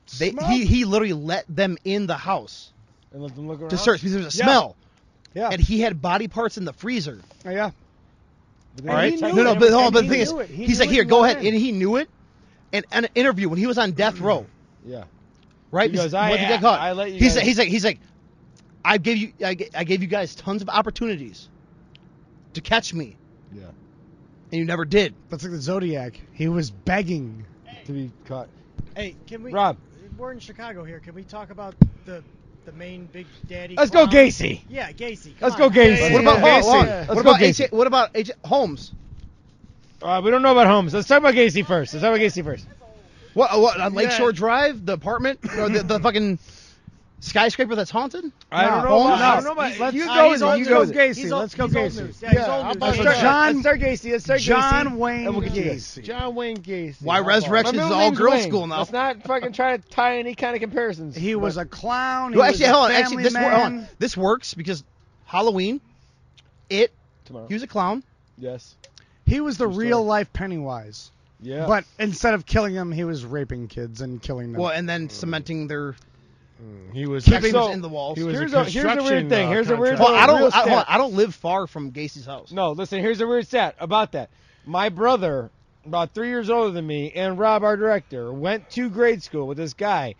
He literally let them in the house And let them look around. to search because there was a Yeah. smell, Yeah, and he had body parts in the freezer. yeah. But All right, he knew no, it. but hold on, And but he the thing is, knew it. He he's knew like, it "Here, and go let ahead," in. and he knew it. And an interview when he was on death row, Yeah. right? He goes, When he I got caught, let you he's guys- like, he's like, I gave you guys tons of opportunities to catch me, Yeah. and you never did. That's like the Zodiac. He was begging. To be caught. Hey, can we? Rob. We're in Chicago here. Can we talk about the main big daddy? Let's go, clown? Gacy. Yeah, Gacy. Let's come go, on. Gacy. What about Gacy. hold on. Let's What go, about Gacy. What about AJ Holmes? We don't know about Holmes. Let's talk about Gacy first. What on Lakeshore Drive, the apartment or the fucking skyscraper that's haunted? I don't know. Holmes? About, I don't know about. Let's- You he's go. old- You he's go. old Gacy. He's old- Let's go he's old Gacy. news. Yeah, he's Yeah, old how news. about Let's Yeah. start. John- Let's start Gacy. Let's start John Gacy. Wayne And we'll get you guys. Gacy. John Wayne Gacy. Why How about- Resurrection My is middle all name's girls Wayne. school now? Let's not fucking try to tie any kind of comparisons. He was a clown. He Well, was actually, a hold on. family Actually, hold man. on. This works because Halloween, tomorrow. he was a clown. Yes. He was the True story. real life Pennywise. Yeah. But instead of killing them, he was raping kids and killing them. Well, and then cementing their He was keeping So- them in the walls. he was Here's a a weird construction, thing. Here's a weird. Well, real I stat. don't live far from Gacy's house. No, listen, here's a weird stat about that. My brother, about 3 years older than me, and Rob, our director, went to grade school with this guy.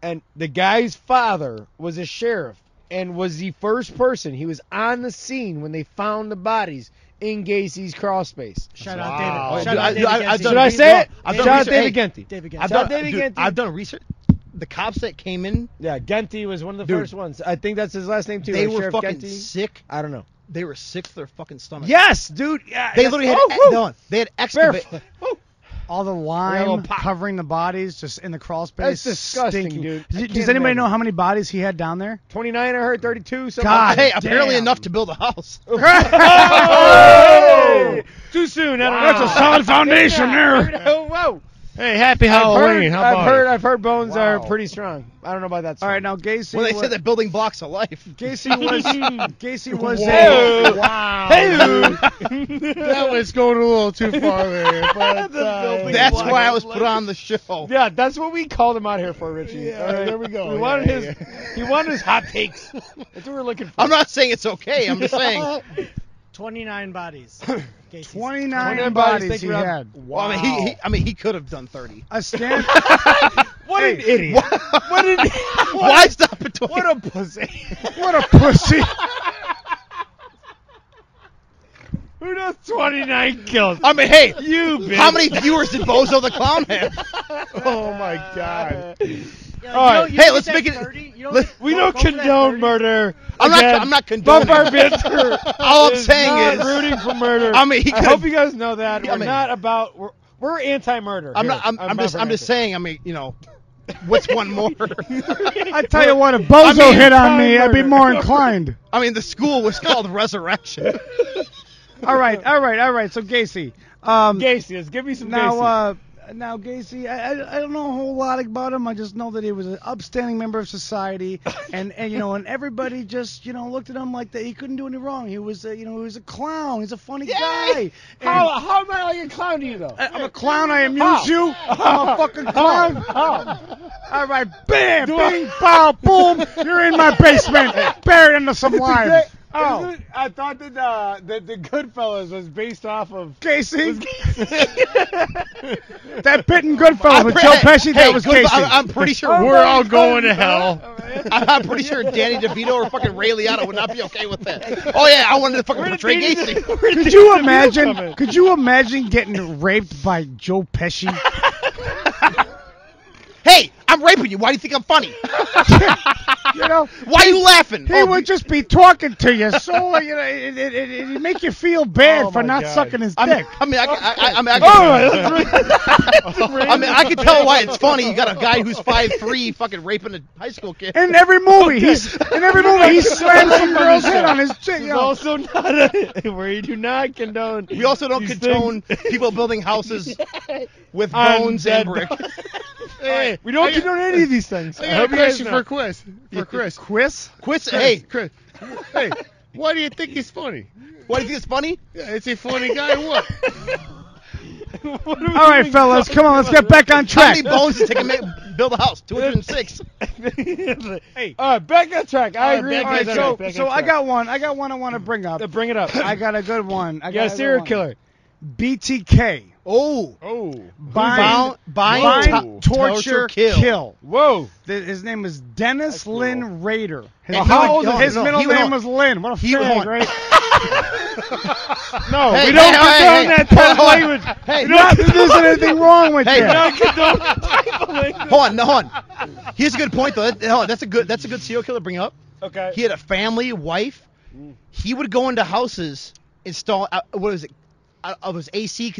And the guy's father was a sheriff and was the first person. He was on the scene when they found the bodies in Gacy's crawl space. Shout out Wow. David. Shout out David I've Genty. done Should I say it? I've Shout done out research. David Hey, Genty. David I've Genty. done, David dude, Genty. I've done research. The cops that came in, Yeah, Genty was one of the Dude. first ones. I think that's his last name too. they like were Sheriff fucking Genty. sick. I don't know. They were sick to their fucking stomach. Yes, dude. Yeah, They that's- literally had oh, woo. they had Fair- excavate. All the little lime pop. covering the bodies just in the crawl space. That's disgusting, stinking. dude. I Does can't anybody imagine. know how many bodies he had down there? 29, I heard 32. Something God. Hey, apparently damn. enough to build a house. Oh! Too soon. I don't know. That's a solid foundation there. Whoa. Hey, happy Halloween. How about it? I've heard bones are Wow. pretty strong. I don't know about that. All Strong. right, now Gacy. Well, they wa- said they're building blocks of life. Gacy was Whoa. Wow. That was going a little too far there. But building That's block why I of was put life. on the show. Yeah, that's what we called him out here for, Richie. Yeah, All right? there we go. We Yeah, wanted yeah, he wanted his hot takes. That's what we're looking for. I'm not saying it's okay. I'm just saying. 29 bodies. Gacy's. 29 29 bodies bodies, he thank you, had. Well, I mean, he could have done 30. A stand. What an idiot. What an Why stop at 20? What a pussy. What a pussy. Who does 29 kills? I mean, hey, You bitch. how many viewers did Bozo the Clown have? Oh my God. You All right. you Hey, don't let's get make that it- 30? You don't let's- get- We vote don't for that condone 30? murder. I'm Again, not condoning Buff our it. banter. All I'm is saying not is- rooting for murder. I mean, he I could've- hope you guys know that. I We're mean- not about. We're anti-murder. I'm here. not. I'm Buff just. our I'm just banter. saying. I mean, you know, what's one more? I tell you what, if Bozo I mean, hit on me, I'd be murder. more inclined. I mean, the school was called Resurrection. All right. So Gacy. Gacy, let's give me some Gacy. Now Gacy, I don't know a whole lot about him. I just know that he was an upstanding member of society, and you know, and everybody just looked at him like that. He couldn't do any wrong. He was he was a clown. He's a funny guy. And How am I like a clown to you though? I'm a clown. I amuse How? you. I'm a fucking clown. How? All right, bam, bing, bow, boom. You're in my basement, buried under some lime. Oh, I thought that the Goodfellas was based off of. Casey. That bit in Goodfellas with Joe Pesci, that was good, Casey. I'm pretty sure We're all going to hell. I'm pretty sure Danny DeVito or fucking Ray Liotta would not be okay with that. Oh yeah, I wanted to fucking portray Gacy. Could you imagine? Could you imagine getting raped by Joe Pesci? Hey, I'm raping you. Why do you think I'm funny? You know, Why are you laughing? he would just be talking to you, so it'd make you feel bad Oh, for my not God. sucking his I dick. mean, Oh, I can tell why it's funny. You got a guy who's 5'3", fucking raping a high school kid. In every movie, he slams some girl's head on his chick. It's also not we do not condone. We also don't these condone things. people building houses with On bones dead and brick. Hey, We don't condone any of these things. I I got hope a you guys question know. for Chris. Quiz? Quits. Hey, Chris. Hey, why do you think he's funny? why do you think it's funny? Yeah, is he a funny guy or what? What are we All right, doing? fellas, come on, let's get back on How track. many bones does it take to build a house? 206. Hey, all right, back on track. I agree. All right, with so that. so I got one I want to bring up. Bring it up. I got a good one. I You got a good serial one. killer. BTK. Oh. Oh. Bind, torture, kill. Whoa. His name is Dennis Lynn Rader. His, And how old is his he? middle He name was- was Lynn. What a he was fag, on- right? No, Hey, we don't hey, condone hey, that hey, type of hold on. language. Hey, Not that there's anything wrong with Hey, you. We don't condone that type of language. hold on. Here's a good point though. That's a good serial killer to bring up. Okay. He had a family, wife. He would go into houses, install what was it? Of his AC,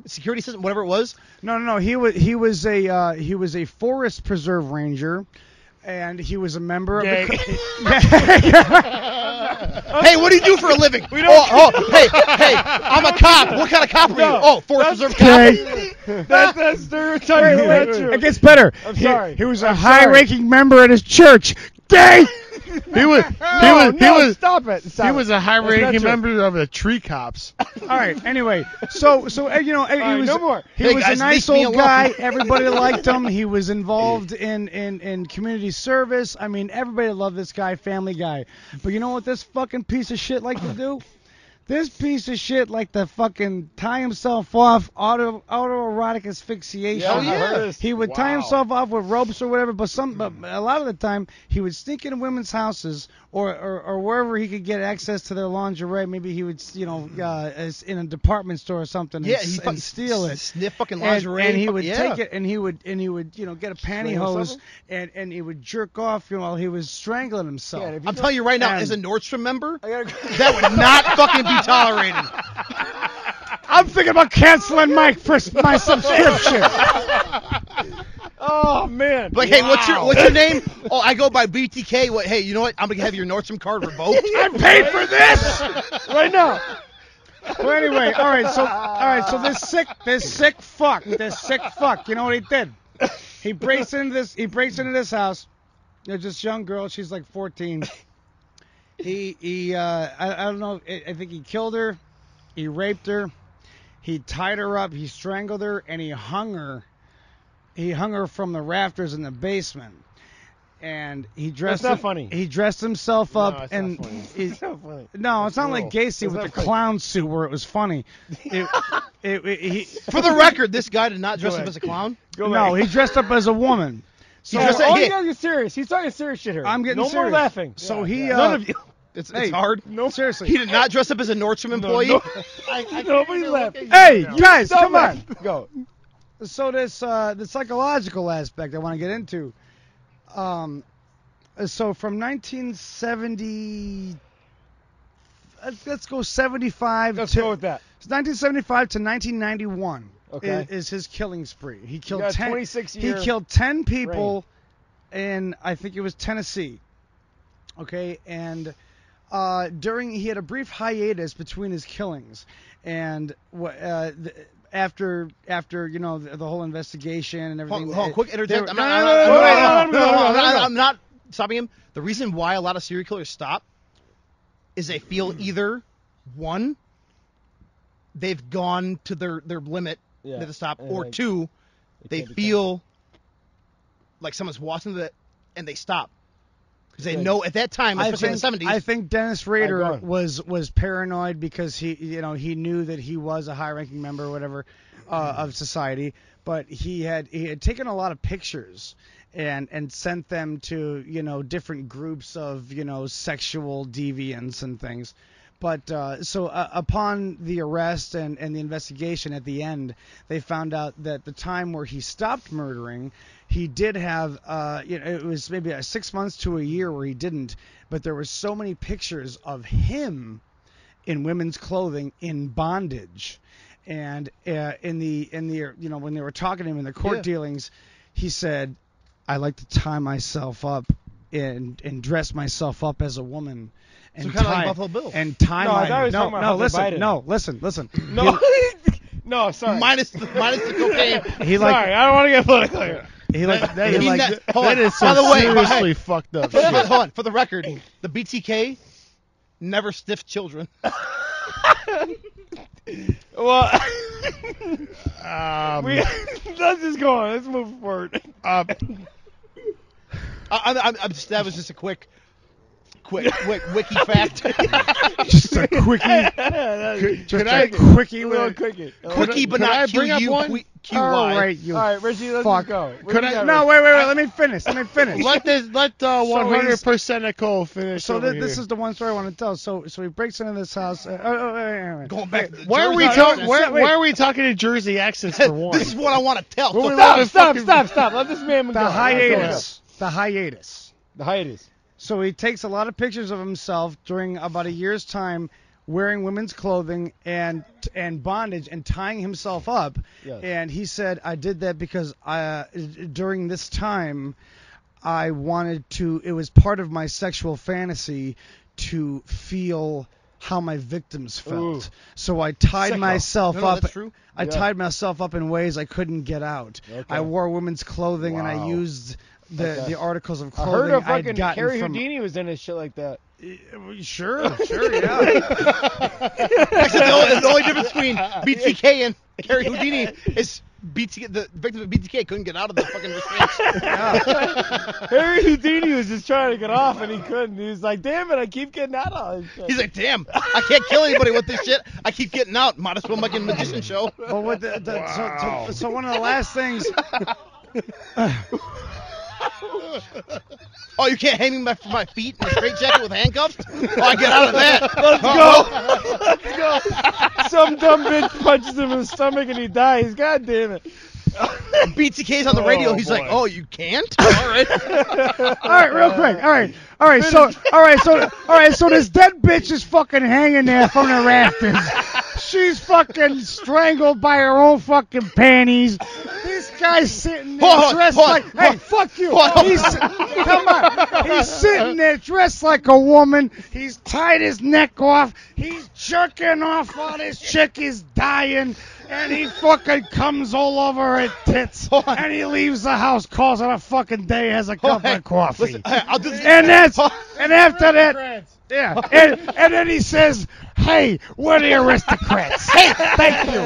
security system, whatever it was. No. He was a forest preserve ranger, and he was a member of Gay. Hey, what do you do for a living? Hey, I'm a cop. What kind of cop are you? Oh, forest preserve cop. That's stereotype. That's true. It gets better. I'm sorry. He was a I'm sorry. high-ranking member at his church. Gay. He was. Stop it. Stop He was a high-ranking That's not member of the tree cops. All right. Anyway, so he right, was no more. he Hey, was guys, a nice leave me old alone. guy. Everybody liked him. He was involved in community service. I mean, everybody loved this guy, family guy. But you know what this fucking piece of shit liked to do? This piece of shit like the fucking tie himself off, autoerotic asphyxiation. Yeah, I heard this. He would tie himself off with ropes or whatever, but a lot of the time he would sneak into women's houses or wherever he could get access to their lingerie. Maybe he would, in a department store or something, and steal it. Sniff fucking lingerie. And he would take it, and he would, get a pantyhose, and he would jerk off while he was strangling himself. Yeah, I'm telling you right now, as a Nordstrom member, that would not fucking be tolerated. I'm thinking about canceling my subscription. Oh man! Like, hey, what's your name? Oh, I go by BTK. What? Hey, you know what? I'm gonna have your Nordstrom card revoked. I paid for this right now. Well, anyway, all right. So this sick fuck. You know what he did? He breaks into this house. There's this young girl. She's like 14. I don't know. I think he killed her. He raped her. He tied her up. He strangled her, and he hung her. He hung her from the rafters in the basement. And he dressed. That's not funny. He dressed himself up, it's and not funny. It's not funny. no, it's not like Gacy with the clown suit where it was funny. For the record, this guy did not dress up as a clown. No, he dressed up as a woman. So You dressed up- you gotta get serious. He's talking serious shit here. I'm getting no serious. more laughing. So None of you. It's Hey, hard. No, seriously. He did not dress up as a Nordstrom employee. Nobody left. Hey, guys, Stop come on. that. Go. So this the psychological aspect I want to get into. So from 1970, let's go 75. Let's go with that. 1975 to 1991 Okay. is his killing spree. He You killed got 10. 26 He year killed 10 people in, I think it was Tennessee. Okay, and he had a brief hiatus between his killings, and after the whole investigation and everything. Hold on, quick interject. No, I'm not stopping him. The reason why a lot of serial killers stop is they feel either one, they've gone to their limit to stop, and or like, two, they can't be feel like someone's watching it and they stop. Because they know at that time, especially in the 70s. I think Dennis Go Rader on. was paranoid because he knew that he was a high-ranking member or whatever of society, but he had taken a lot of pictures and sent them to different groups of sexual deviants and things. But upon the arrest and the investigation at the end, they found out that the time where he stopped murdering, he did have, it was maybe 6 months to a year where he didn't, but there were so many pictures of him in women's clothing in bondage. And when they were talking to him in the court dealings, he said, I like to tie myself up and dress myself up as a woman. And So kind of like Buffalo Bill. And tie No, I thought he was talking about Hunter listen. No. No, sorry. minus the cocaine. Sorry, I don't want to get political here. That is By some the way, seriously fucked up shit. Hold on, for the record, the BTK never sniffed children. Well, let's just go on. Let's move forward. That was just a quick wiki fact. Just a quickie. Could I quickie Little with quickie. Quickie, but could I not bring up one? QUY. All right, you. All right, Richie, let's fuck. just go. What Could do you I- got, No, Richie? wait. Let me finish. let 100% finish? So over this here. is the one story I want to tell. So he breaks into this house. Going back. To Why are we Jersey talking? accents. Why are we talking in Jersey accents for one? This is what I want to tell. Well, So- Stop. Let this man go. The hiatus. The hiatus. The hiatus. So he takes a lot of pictures of himself during about a year's time wearing women's clothing and bondage and tying himself up. Yes. And he said, I did that because during this time I wanted to, it was part of my sexual fantasy to feel how my victims felt. Ooh. So I tied Sicko. myself No, up. that's true. I tied myself up in ways I couldn't get out. Okay. I wore women's clothing and I Wow. used the articles of I clothing heard of I'd fucking gotten Harry from. Houdini was in his shit like that. Sure, yeah. Actually, the only difference between BTK and Harry Houdini is the victims of BTK couldn't get out of the fucking restraints. Harry Houdini was just trying to get off, and he couldn't. He was like, damn it, I keep getting out of this shit. He's like, damn, I can't kill anybody with this shit. I keep getting out. Might as well make a magician show. But with so one of the last things. Oh, you can't hang me from my feet in a straitjacket with handcuffs? Oh, I get out of that. Let's go. Some dumb bitch punches him in the stomach and he dies. God damn it. BTK's on the radio. He's like, oh, you can't? All right. All right, real quick. All right. So this dead bitch is fucking hanging there from the rafters. She's fucking strangled by her own fucking panties. This guy's sitting there dressed like, hey, fuck you. Come on. He's sitting there dressed like a woman. He's tied his neck off. He's jerking off while this chick is dying. And he fucking comes all over her tits. And he leaves the house, calls it a fucking day, has a cup of coffee. Listen, I'll do this. And after that, yeah. And then he says, hey, we're the aristocrats. Hey, thank you.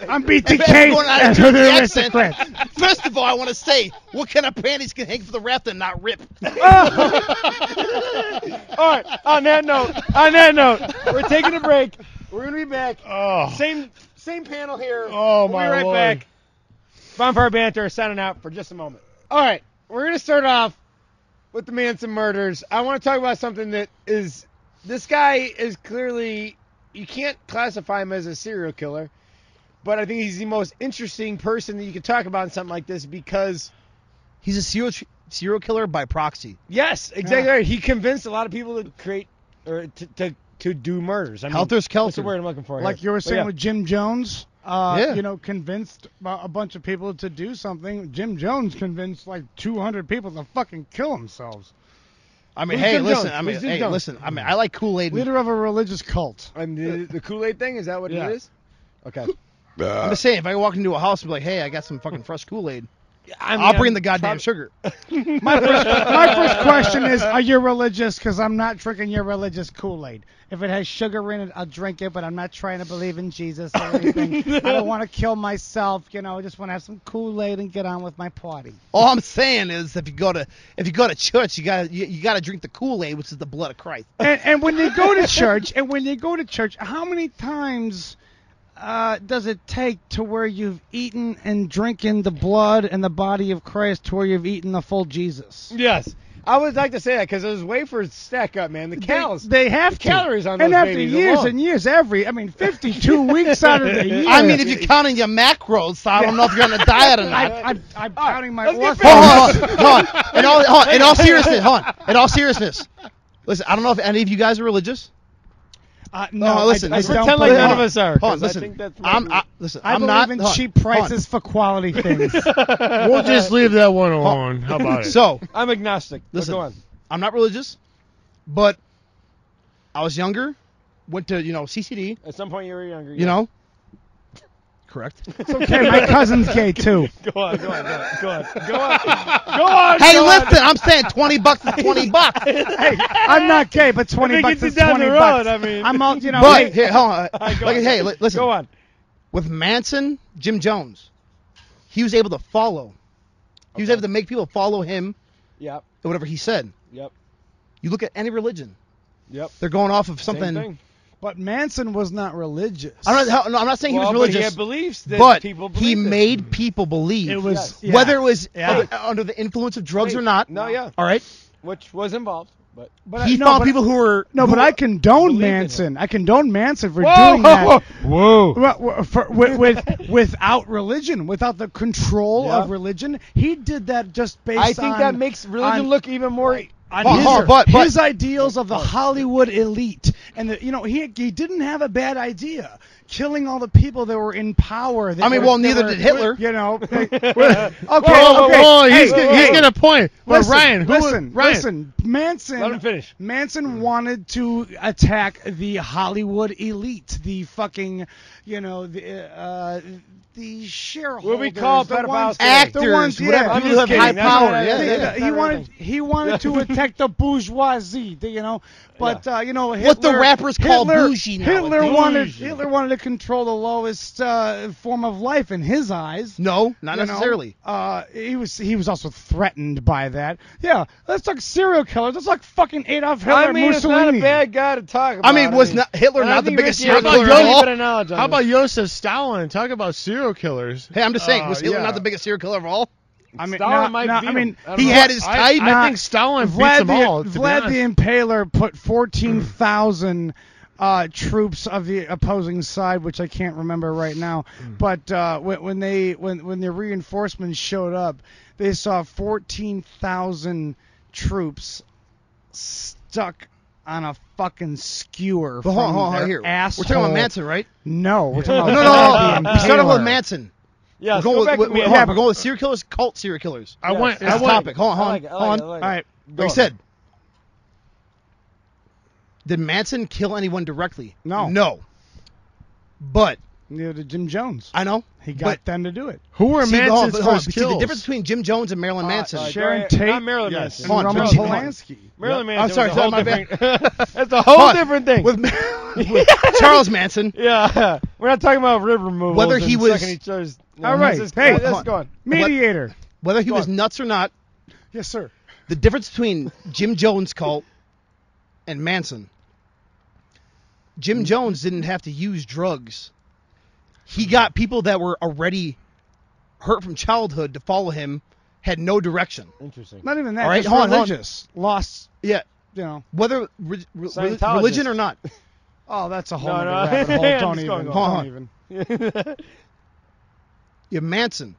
I'm BTK and we're the aristocrats. First of all, I want to say, what kind of panties can hang from the rafter and not rip? All right, on that note, we're taking a break. We're going to be back. Same panel here. Oh, we'll be right back. Bonfire Banter signing out for just a moment. All right, we're going to start off with the Manson murders. I want to talk about something that is, this guy is clearly, you can't classify him as a serial killer, but I think he's the most interesting person that you could talk about in something like this because he's a serial killer by proxy. Yes, exactly right. He convinced a lot of people to create, or to do murders. I mean, Helter Skelter. What's the word I'm looking for? Like here? you were saying with Jim Jones, Yeah. Convinced a bunch of people to do something. Jim Jones convinced like 200 people to fucking kill themselves. I mean, Who's hey, Jim listen. Jones? I mean, Who's Jim hey, Jones? listen. I mean, I like Kool-Aid. Leader of a religious cult. And the Kool-Aid thing, is that what Yeah. it is? Okay. I'm just saying, if I walk into a house and be like, hey, I got some fucking fresh Kool-Aid, I mean, I'll bring the goddamn sugar. My first question is, are you religious? Because I'm not drinking your religious Kool-Aid. If it has sugar in it, I'll drink it, but I'm not trying to believe in Jesus or anything. I don't want to kill myself, I just want to have some Kool-Aid and get on with my party. All I'm saying is, if you go to church, you gotta drink the Kool-Aid, which is the blood of Christ. And when you go to church, how many times does it take to where you've eaten and drinking the blood and the body of Christ to where you've eaten the full Jesus? Yes. I would like to say that because those wafers stack up, man. The calories. They have the to. calories on those and after babies years alone. and years, 52 weeks out of the year. I mean, if you're counting your macros, so I don't know if you're on a diet or not. I'm counting my let's get orphans. Hold on. In all seriousness. Listen, I don't know if any of you guys are religious. No, listen, I listen. don't Pretend like believe none it. of us are. Hold on, 'cause I listen. think that's I I'm believe not. in cheap prices for quality things. We'll just leave that one alone. How about it? So, I'm agnostic. But listen, go on. I'm not religious, but I was younger, went to, CCD, At some point you were younger. you know. Correct. It's okay, my cousin's gay too. Go on. Hey, listen. I'm saying $20 is $20. Hey, I'm not gay, but 20 If it bucks gets is you down the 20 road, bucks. I mean. I'm all, But hey, here, hold on. Go on. Hey, listen. Go on. With Manson, Jim Jones, he was able to follow. He was able to make people follow him Yep. and whatever he said. Yep. You look at any religion, Yep. they're going off of Same something. thing. but Manson was not religious. I'm not saying he was Well, but religious, he had beliefs that but people he believed in. made people believe. It was Yes. Whether it was Yeah. under the influence of drugs or not. No, yeah. All right. Which was involved. But He no, found but- people who were. No, but who- I condone believed in him. Manson. I condone Manson for Whoa, doing that. Whoa. Without religion, without the control Yeah. of religion, he did that just based on. I think that makes religion look even more. on But- his ideals of the Hollywood elite, and he didn't have a bad idea, killing all the people that were in power. neither did Hitler. Okay, Whoa, Hey, he's got a point. But Listen, Ryan, listen. Let him Manson finish. wanted to attack the Hollywood elite, the fucking, the shareholders. What we call the pedophiles ones, today. Actors, the ones, whatever. yeah. I'm People just who have high kidding. That's power. not- Yeah, that's yeah. not he a wanted thing. he wanted to attack the bourgeoisie, but Hitler, What the rappers call Hitler, bougie Hitler nowadays. wanted to control the lowest form of life in his eyes. No, not You know, necessarily. He was also threatened by that. Yeah, let's talk serial killers. Let's talk fucking Adolf Hitler, I mean, it's Mussolini. not a bad guy to talk about. I mean, was not Hitler and I not the think biggest Richy serial has killer a of really all? good knowledge on How this. about Joseph Stalin? Talk about serial killers. Hey, I'm just saying, was Hitler yeah. not the biggest serial killer of all? I mean, Stalin might beat I mean, him. I don't He know. had his type. I think Stalin beats Vlad them all. Vlad the Impaler put 14,000 troops of the opposing side, which I can't remember right now. But when the reinforcements showed up, they saw 14,000 troops stuck on a fucking skewer But from hold on, their here. asshole. We're talking about Manson, right? No, we're talking No, about Vlad the we started Impaler. with Manson. Yeah, we're so going go back with, to we're Manson. going with serial killers, cult serial killers. I went. That's I the went. topic. Hold on, hold on, hold on. All right. Like I said, did Manson kill anyone directly? No. No. But Jim Jones. I know He got but, them to do it. Who were see, hold on, Manson's hold on, first see, the kills? difference between Jim Jones and Marilyn Manson. Sharon Not Tate, Marilyn Yes. Manson. and Hold on, Roman Charles, hold on. Polanski. Marilyn I'm Manson. sorry, was a whole my bad. different. That's a whole Hold on. different thing. with Charles Manson. Yeah, we're not talking about rib removals. Whether he and was- sucking each other's. All right, hey, let's go on. Mediator. Whether he Go was on. nuts or not, Yes, sir. the difference between Jim Jones' cult and Manson. Jim Jones didn't have to use drugs. He got people that were already hurt from childhood to follow him, had no direction. Interesting. Not even that. All right, just hold on, hold on. religious. Lost, Yeah, you know. whether Scientologist. religion or not. Oh, that's a whole No, other no. rabbit hole. I'm Don't just even. going on. Don't even. Yeah, Manson.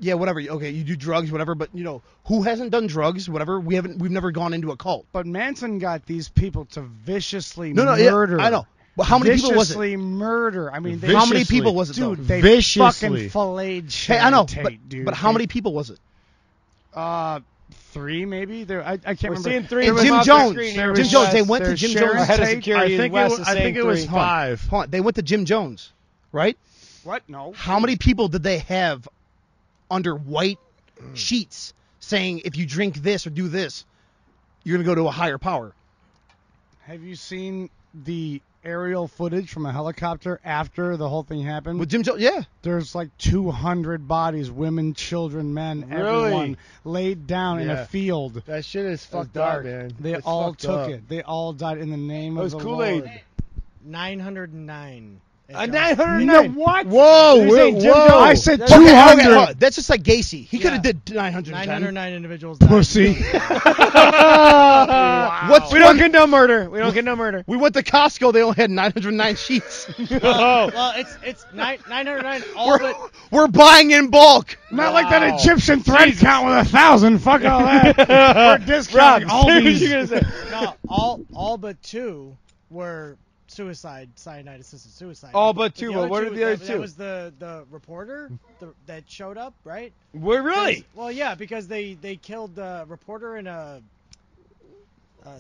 Yeah, whatever. Okay, you do drugs, whatever. But who hasn't done drugs? Whatever. We've never gone into a cult. But Manson got these people to viciously No, yeah, murder. I know. But how many people was it? Viciously murder. I mean, they, How many Viciously. people was it, though? dude, they Viciously. fucking filleted Hey, I know, Sharon but, Tate, dude. but how many people was it? 3 maybe. There, I can't We're remember. seeing three. Hey, There was Jim off the Jones. screen Jim here. Jones. They went to There's Jim Sharon Jones. Head of Tate. security. I think West it, is I saying think it was three. 5. Hold on, they went to Jim Jones, right? What? No. How many people did they have under white sheets saying if you drink this or do this, you're gonna go to a higher power? Have you seen the aerial footage from a helicopter after the whole thing happened? With Jim Jones, yeah. There's like 200 bodies, women, children, men, Really? everyone laid down in Yeah. a field. That shit is fucked dark. up, man. They It's all fucked took up. it. They all died in the name It of was the Kool-Aid. Lord. 909. A 909. You know what? Whoa, You're saying Jim whoa. Jones? I said That's- 200. Okay, hold on. That's just like Gacy. He could have Yeah. did 910. 909 individuals died. Pussy. What's We don't condone murder. We don't condone murder. We went to Costco. They only had 909 sheets. Well, it's 909 all but We're buying in bulk. Not like that Egyptian thread count with 1,000. Fuck all that. We're discounting all Rob, say what these. you're gonna say. no, all but 2 were cyanide assisted suicide. All but 2, other but what are the other that 2? That was the reporter that showed up, right? We're really. Well, yeah, because they killed a reporter and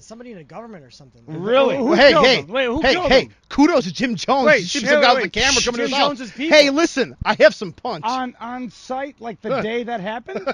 somebody in a government or something. Really? Who hey, killed hey, him? Wait, who hey, killed hey! him? Kudos to Jim Jones. Wait, He shoots wait, some guy wait. with the camera coming to Jim his house. Jones's people. Hey, listen, I have some punch. On site, like the day that happened?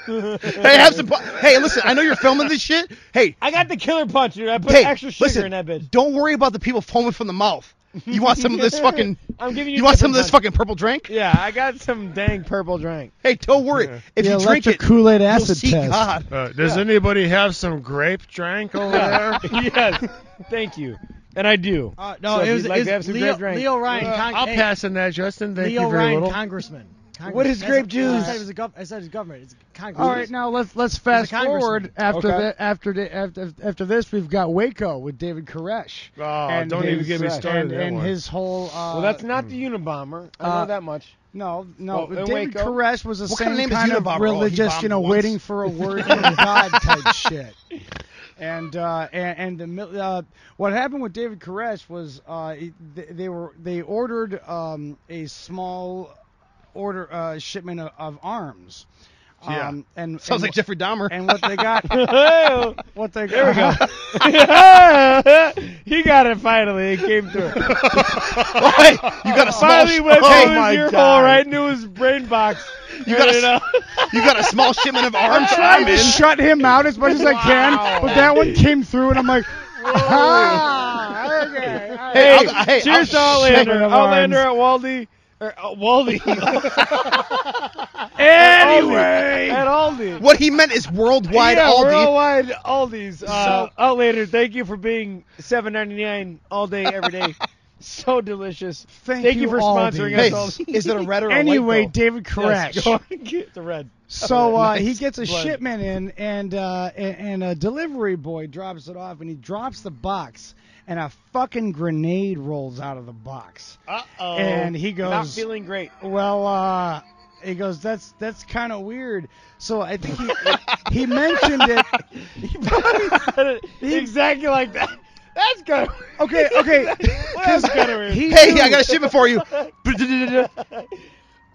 Hey, have some punch. Hey, listen, I know you're filming this shit. Hey, I got the killer punch, dude. I put hey, extra sugar listen, in that bitch. don't worry about the people foaming from the mouth. You want some of this fucking? I'm giving you. You want some of different this punch. fucking purple drink? Yeah, I got some dang purple drink. Hey, don't worry. If The you drink electric it, Kool-Aid you'll acid see test. God. Does anybody have some grape drink over there? Yes, thank you. And I do. No, So if it was, you'd like it to have was some Leo, grape drink. Leo Ryan. I'll pass on that, Justin. Thank Leo you very Ryan, little. congressman. What is grape juice? I said it was I said it's government. It's Congress. All right, now let's fast congressman. forward after Okay. after this. We've got Waco with David Koresh. Oh, And don't even his- get me started. And his whole. Well, that's not the Unabomber. I know that much. No. Well, in David Waco? Koresh was the What same kind of name is kind of Unabomber? Oh, he religious, bombed once. waiting for a word from God type shit. And what happened with David Koresh was they ordered a small shipment of arms. Yeah. Sounds like Jeffrey Dahmer. And what they got? What they There we got? go. He got it finally. It came through. Hey, you got a small. Finally went oh through my his ear God. hole right into his brain box. You got a- You know? You got a small shipment of arms. Trying I'm to in. shut him out as much as I can, but that one came through, and I'm like, ah, there you Okay. All right. Hey, cheers to Outlander. Outlander at Waldy. Waldy. Anyway. At Aldi. what he meant is worldwide Yeah, Aldi. worldwide Aldi's. Outlander, thank you for being $7.99 all day, every day. So delicious. Thank you for Aldi. sponsoring Hey, us. Aldi. is it a red or a Anyway, white? David Yes, Koresh. go on and get the red. So he Nice. gets a Blood. shipment in, and a delivery boy drops it off, and he drops the box, and a fucking grenade rolls out of the box. Uh-oh. And he goes, Not feeling great. well, he goes, that's kind of weird. So I think he mentioned it. He probably said it exactly like that. That's kind of Okay. That's kind of weird. Hey, I got a shipment for you.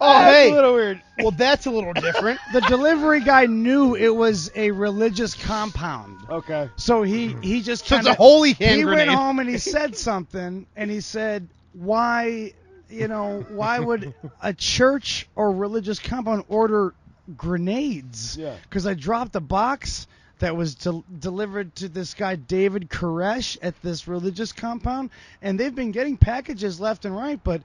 Oh, That's hey. a little weird. Well, that's a little different. The delivery guy knew it was a religious compound. Okay. So he just So it's kinda, a holy hand he grenade. went home and he said something, and he said, why would a church or religious compound order grenades? Yeah. Because I dropped a box that was delivered to this guy David Koresh at this religious compound, and they've been getting packages left and right, but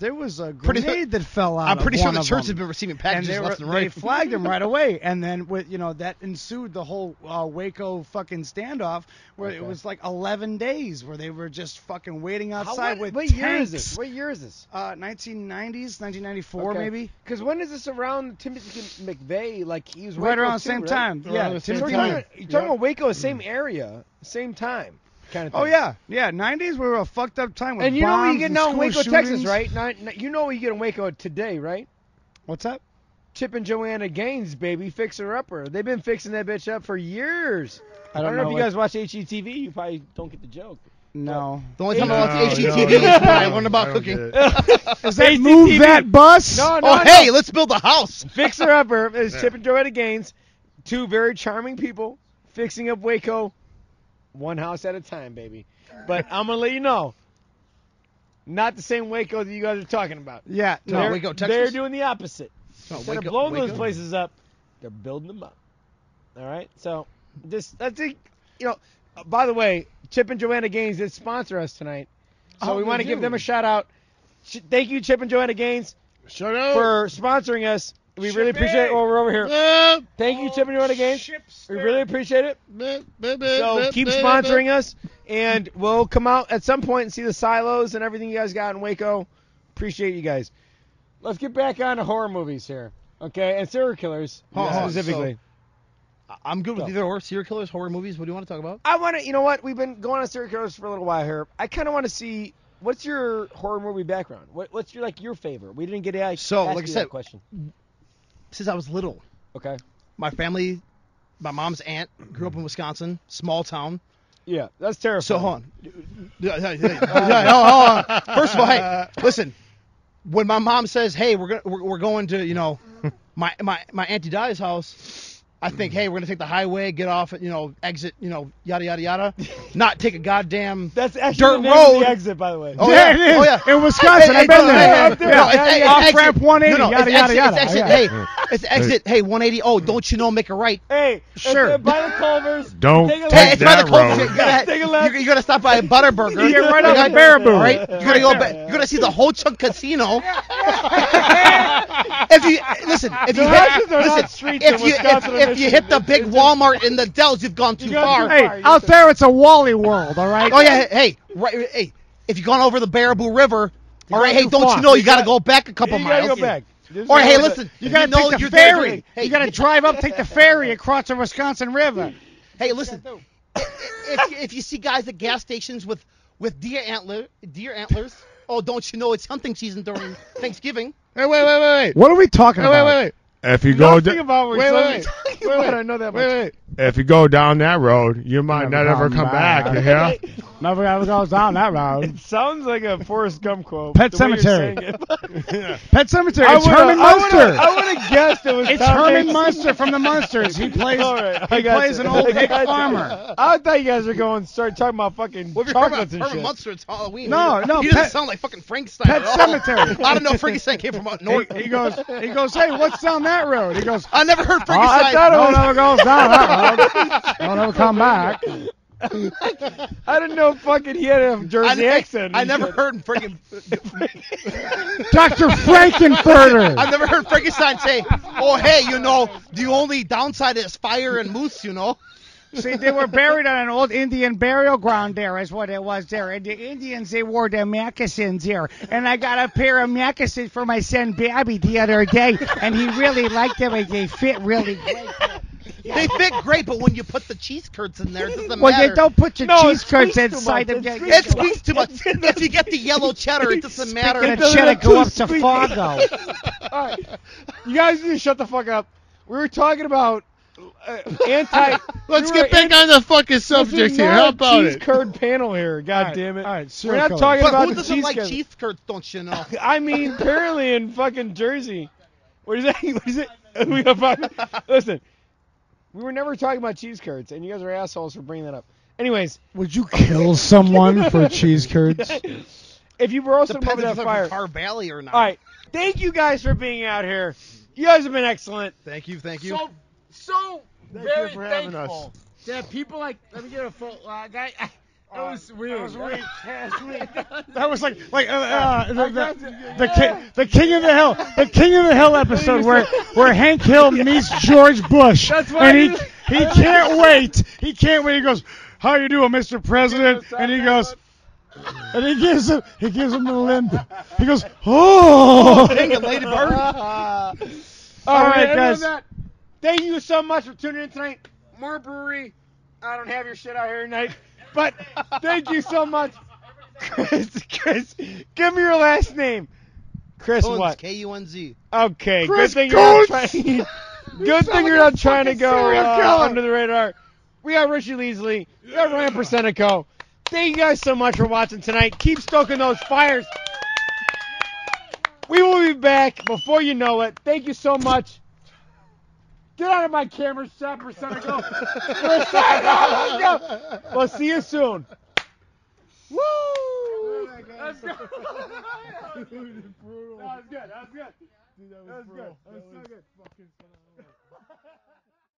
there was a Pretty- grenade that fell out. I'm pretty of sure one the of church them. has been receiving And packages they, left and they right. flagged him right away, and then with that ensued the whole Waco fucking standoff, where it was like 11 days where they were just fucking waiting outside with what tanks. year is this? What year is this? 1990s, 1994 maybe. Because when is this around Timothy McVeigh? Like he was Right Waco around the too, same right? time. Around Yeah, the same So Timothy you're time. Leary. talking about Waco, same area, same time, kind of thing. Oh yeah, 90s were a fucked up time with And you know what you bombs get and now in school Waco, Texas, shootings. right? You know what you get in Waco today, right? What's up? Chip and Joanna Gaines, baby, fixer upper. They've been fixing that bitch up for years. I don't know if you what- guys watch HGTV. You probably don't get the joke. No. The only time No, I watch HGTV no, is when I no, learn I about don't cooking. get it. Is that HGTV. move that bus? No, Oh, hey, let's build a house. Fixer upper is Chip and Joanna Gaines, two very charming people fixing up Waco, one house at a time, baby. But I'm gonna let you know, not the same Waco that you guys are talking about. Yeah. No, No. Waco, They're Texas. doing the opposite. No, Instead of Waco- blowing those Waco. places up, they're building them up. All right. So that's it. You know. By the way, Chip and Joanna Gaines did sponsor us tonight, so Oh, we want to they give do. them a shout out. Thank you, Chip and Joanna Gaines, Shut up. for sponsoring us. We really appreciate it while we're over here. Thank you, Chip and Joanna Gaines. We really appreciate it. So keep sponsoring us, and we'll come out at some point and see the silos and everything you guys got in Waco. Appreciate you guys. Let's get back on to horror movies here, okay? And serial killers Hold on, specifically. I'm good with Go. either or. Serial killers, horror movies. What do you want to talk about? I want to, you know what? We've been going on serial killers for a little while here. I kind of want to see, what's your horror movie background? What's your favorite? We didn't get to So, ask like I you said- that question. Since I was little, Okay. my family, my mom's aunt grew up in Wisconsin, small town. Yeah, that's terrifying. So hold on. Hold on. First of all, hey, listen. When my mom says, "Hey, we're going to my auntie Di's house," I think, "Hey, we're gonna take the highway, get off at exit, yada yada yada, not take a goddamn That's actually dirt the name of road." the exit, by the way. Oh Yeah, yeah, it is. oh yeah. In Wisconsin, I've been there. up there. No, it's Off exit- ramp 180, no, yada, it's yada, exit, yada. It's exit. Yeah. Hey, it's exit. Hey, 180. Oh, don't you know? Make a right. Hey, Sure. it's by the Culvers. Don't Take a take Hey, left. it's by the that Culvers. road. You gotta, Take a left. you gotta stop by Butterburger. You get right You off gotta- the Baraboo. All right, you gotta go back. You're gonna see the Ho Chunk Casino. If you listen, if you houses are not listen, streets in Wisconsin and if you hit the big Walmart in the Dells, you've gone too gone far. too Hey, out there it's a Wally world, all right? Oh yeah, hey, right, hey, if you've gone over the Baraboo River, all right, gone hey, too don't far. you know you You gotta got- go back a couple You miles? gotta go back. Or hey, listen, You gotta know take the you're there, ferry. hey, You gotta drive up, take the ferry across the Wisconsin River. Hey, listen. If you see guys at gas stations with deer antlers, oh, don't you know it's hunting season during Thanksgiving? Hey, wait. What are we talking about? Wait. If you go Nothing about what wait, we're wait, talking about. I know that much. wait. If you go down that road, you might not ever come back. You hear? Never ever goes down that road. It sounds like a Forrest Gump quote. Pet the way you're Cemetery. saying it. Pet Cemetery. I It's would've- Herman I would've- Munster. I would have guessed it was It's Tom Herman Hanks. Munster from the Munsters. He plays. All right, I He got plays you. an old I hick got you. farmer. I thought you guys were going to start talking about fucking Well, if you're talking about chocolates and Herman shit. Munster, it's Halloween. No, he Pet- doesn't sound like fucking Frankenstein Pet at all. Cemetery. I don't know if Frankenstein came from up north. He goes, hey, what's down that road? He goes, I never heard I Frankenstein. thought it don't was ever goes down that road. Don't ever come back. I didn't know fucking he had a Jersey accent. I never heard freaking Dr. Frankenfurter. I've never heard Frankenstein say, "Oh, hey, the only downside is fire and moose, See, they were buried on an old Indian burial ground there, is what it was there. And the Indians, they wore their moccasins here. And I got a pair of moccasins for my son Bobby the other day, and he really liked them, and they fit really great. They fit great, but when you put the cheese curds in there, it doesn't Well, matter. you don't put your cheese curds inside them. It squeaks too much. If you get the yellow cheddar, it doesn't matter. The cheddar go up to Fargo. All right, you guys need to shut the fuck up. We were talking about anti. Let's get back on the fucking subject here. How about cheese it? curd panel here. God damn it. All right, We're not talking But about who the doesn't cheese like curds. cheese curds, don't you know? I mean, apparently in fucking Jersey. What is that? What is it? We got listen, we were never talking about cheese curds, and you guys are assholes for bringing that up. Anyways, Would you kill someone for cheese curds? if you were also Depends moving if that it's fire. from Car Valley or not. All right, thank you guys for being out here. You guys have been excellent. Thank you. So Thank very you for having thankful us. that people like. Let me get a full guy. That was weird. That was weird. That's weird. That was like the King of the Hill, the King of the Hill episode where Hank Hill meets George Bush, That's why and he can't wait. He can't wait. He goes, "How you doing, Mr. President?" And he goes, and he gives him the limp. He goes, "Oh." Dang it, Lady Bird. All right, and guys. on that, thank you so much for tuning in tonight. More brewery. I don't have your shit out here tonight, but thank you so much, Chris. Give me your last name, Chris. Kunz, What? K-U-N-Z. Okay. Chris good thing you're not Coates! trying. Good thing you're not trying to go serial killer. under the radar. We got Richy Leesley. We got Ryan Persenico. Thank you guys so much for watching tonight. Keep stoking those fires. We will be back before you know it. Thank you so much. Get out of my camera, Sam Persenico. Let's go. We'll see you soon. Woo! Let's go. That was good. That was good. Dude, that was That was brutal. good. That was so good. Fucking phenomenal.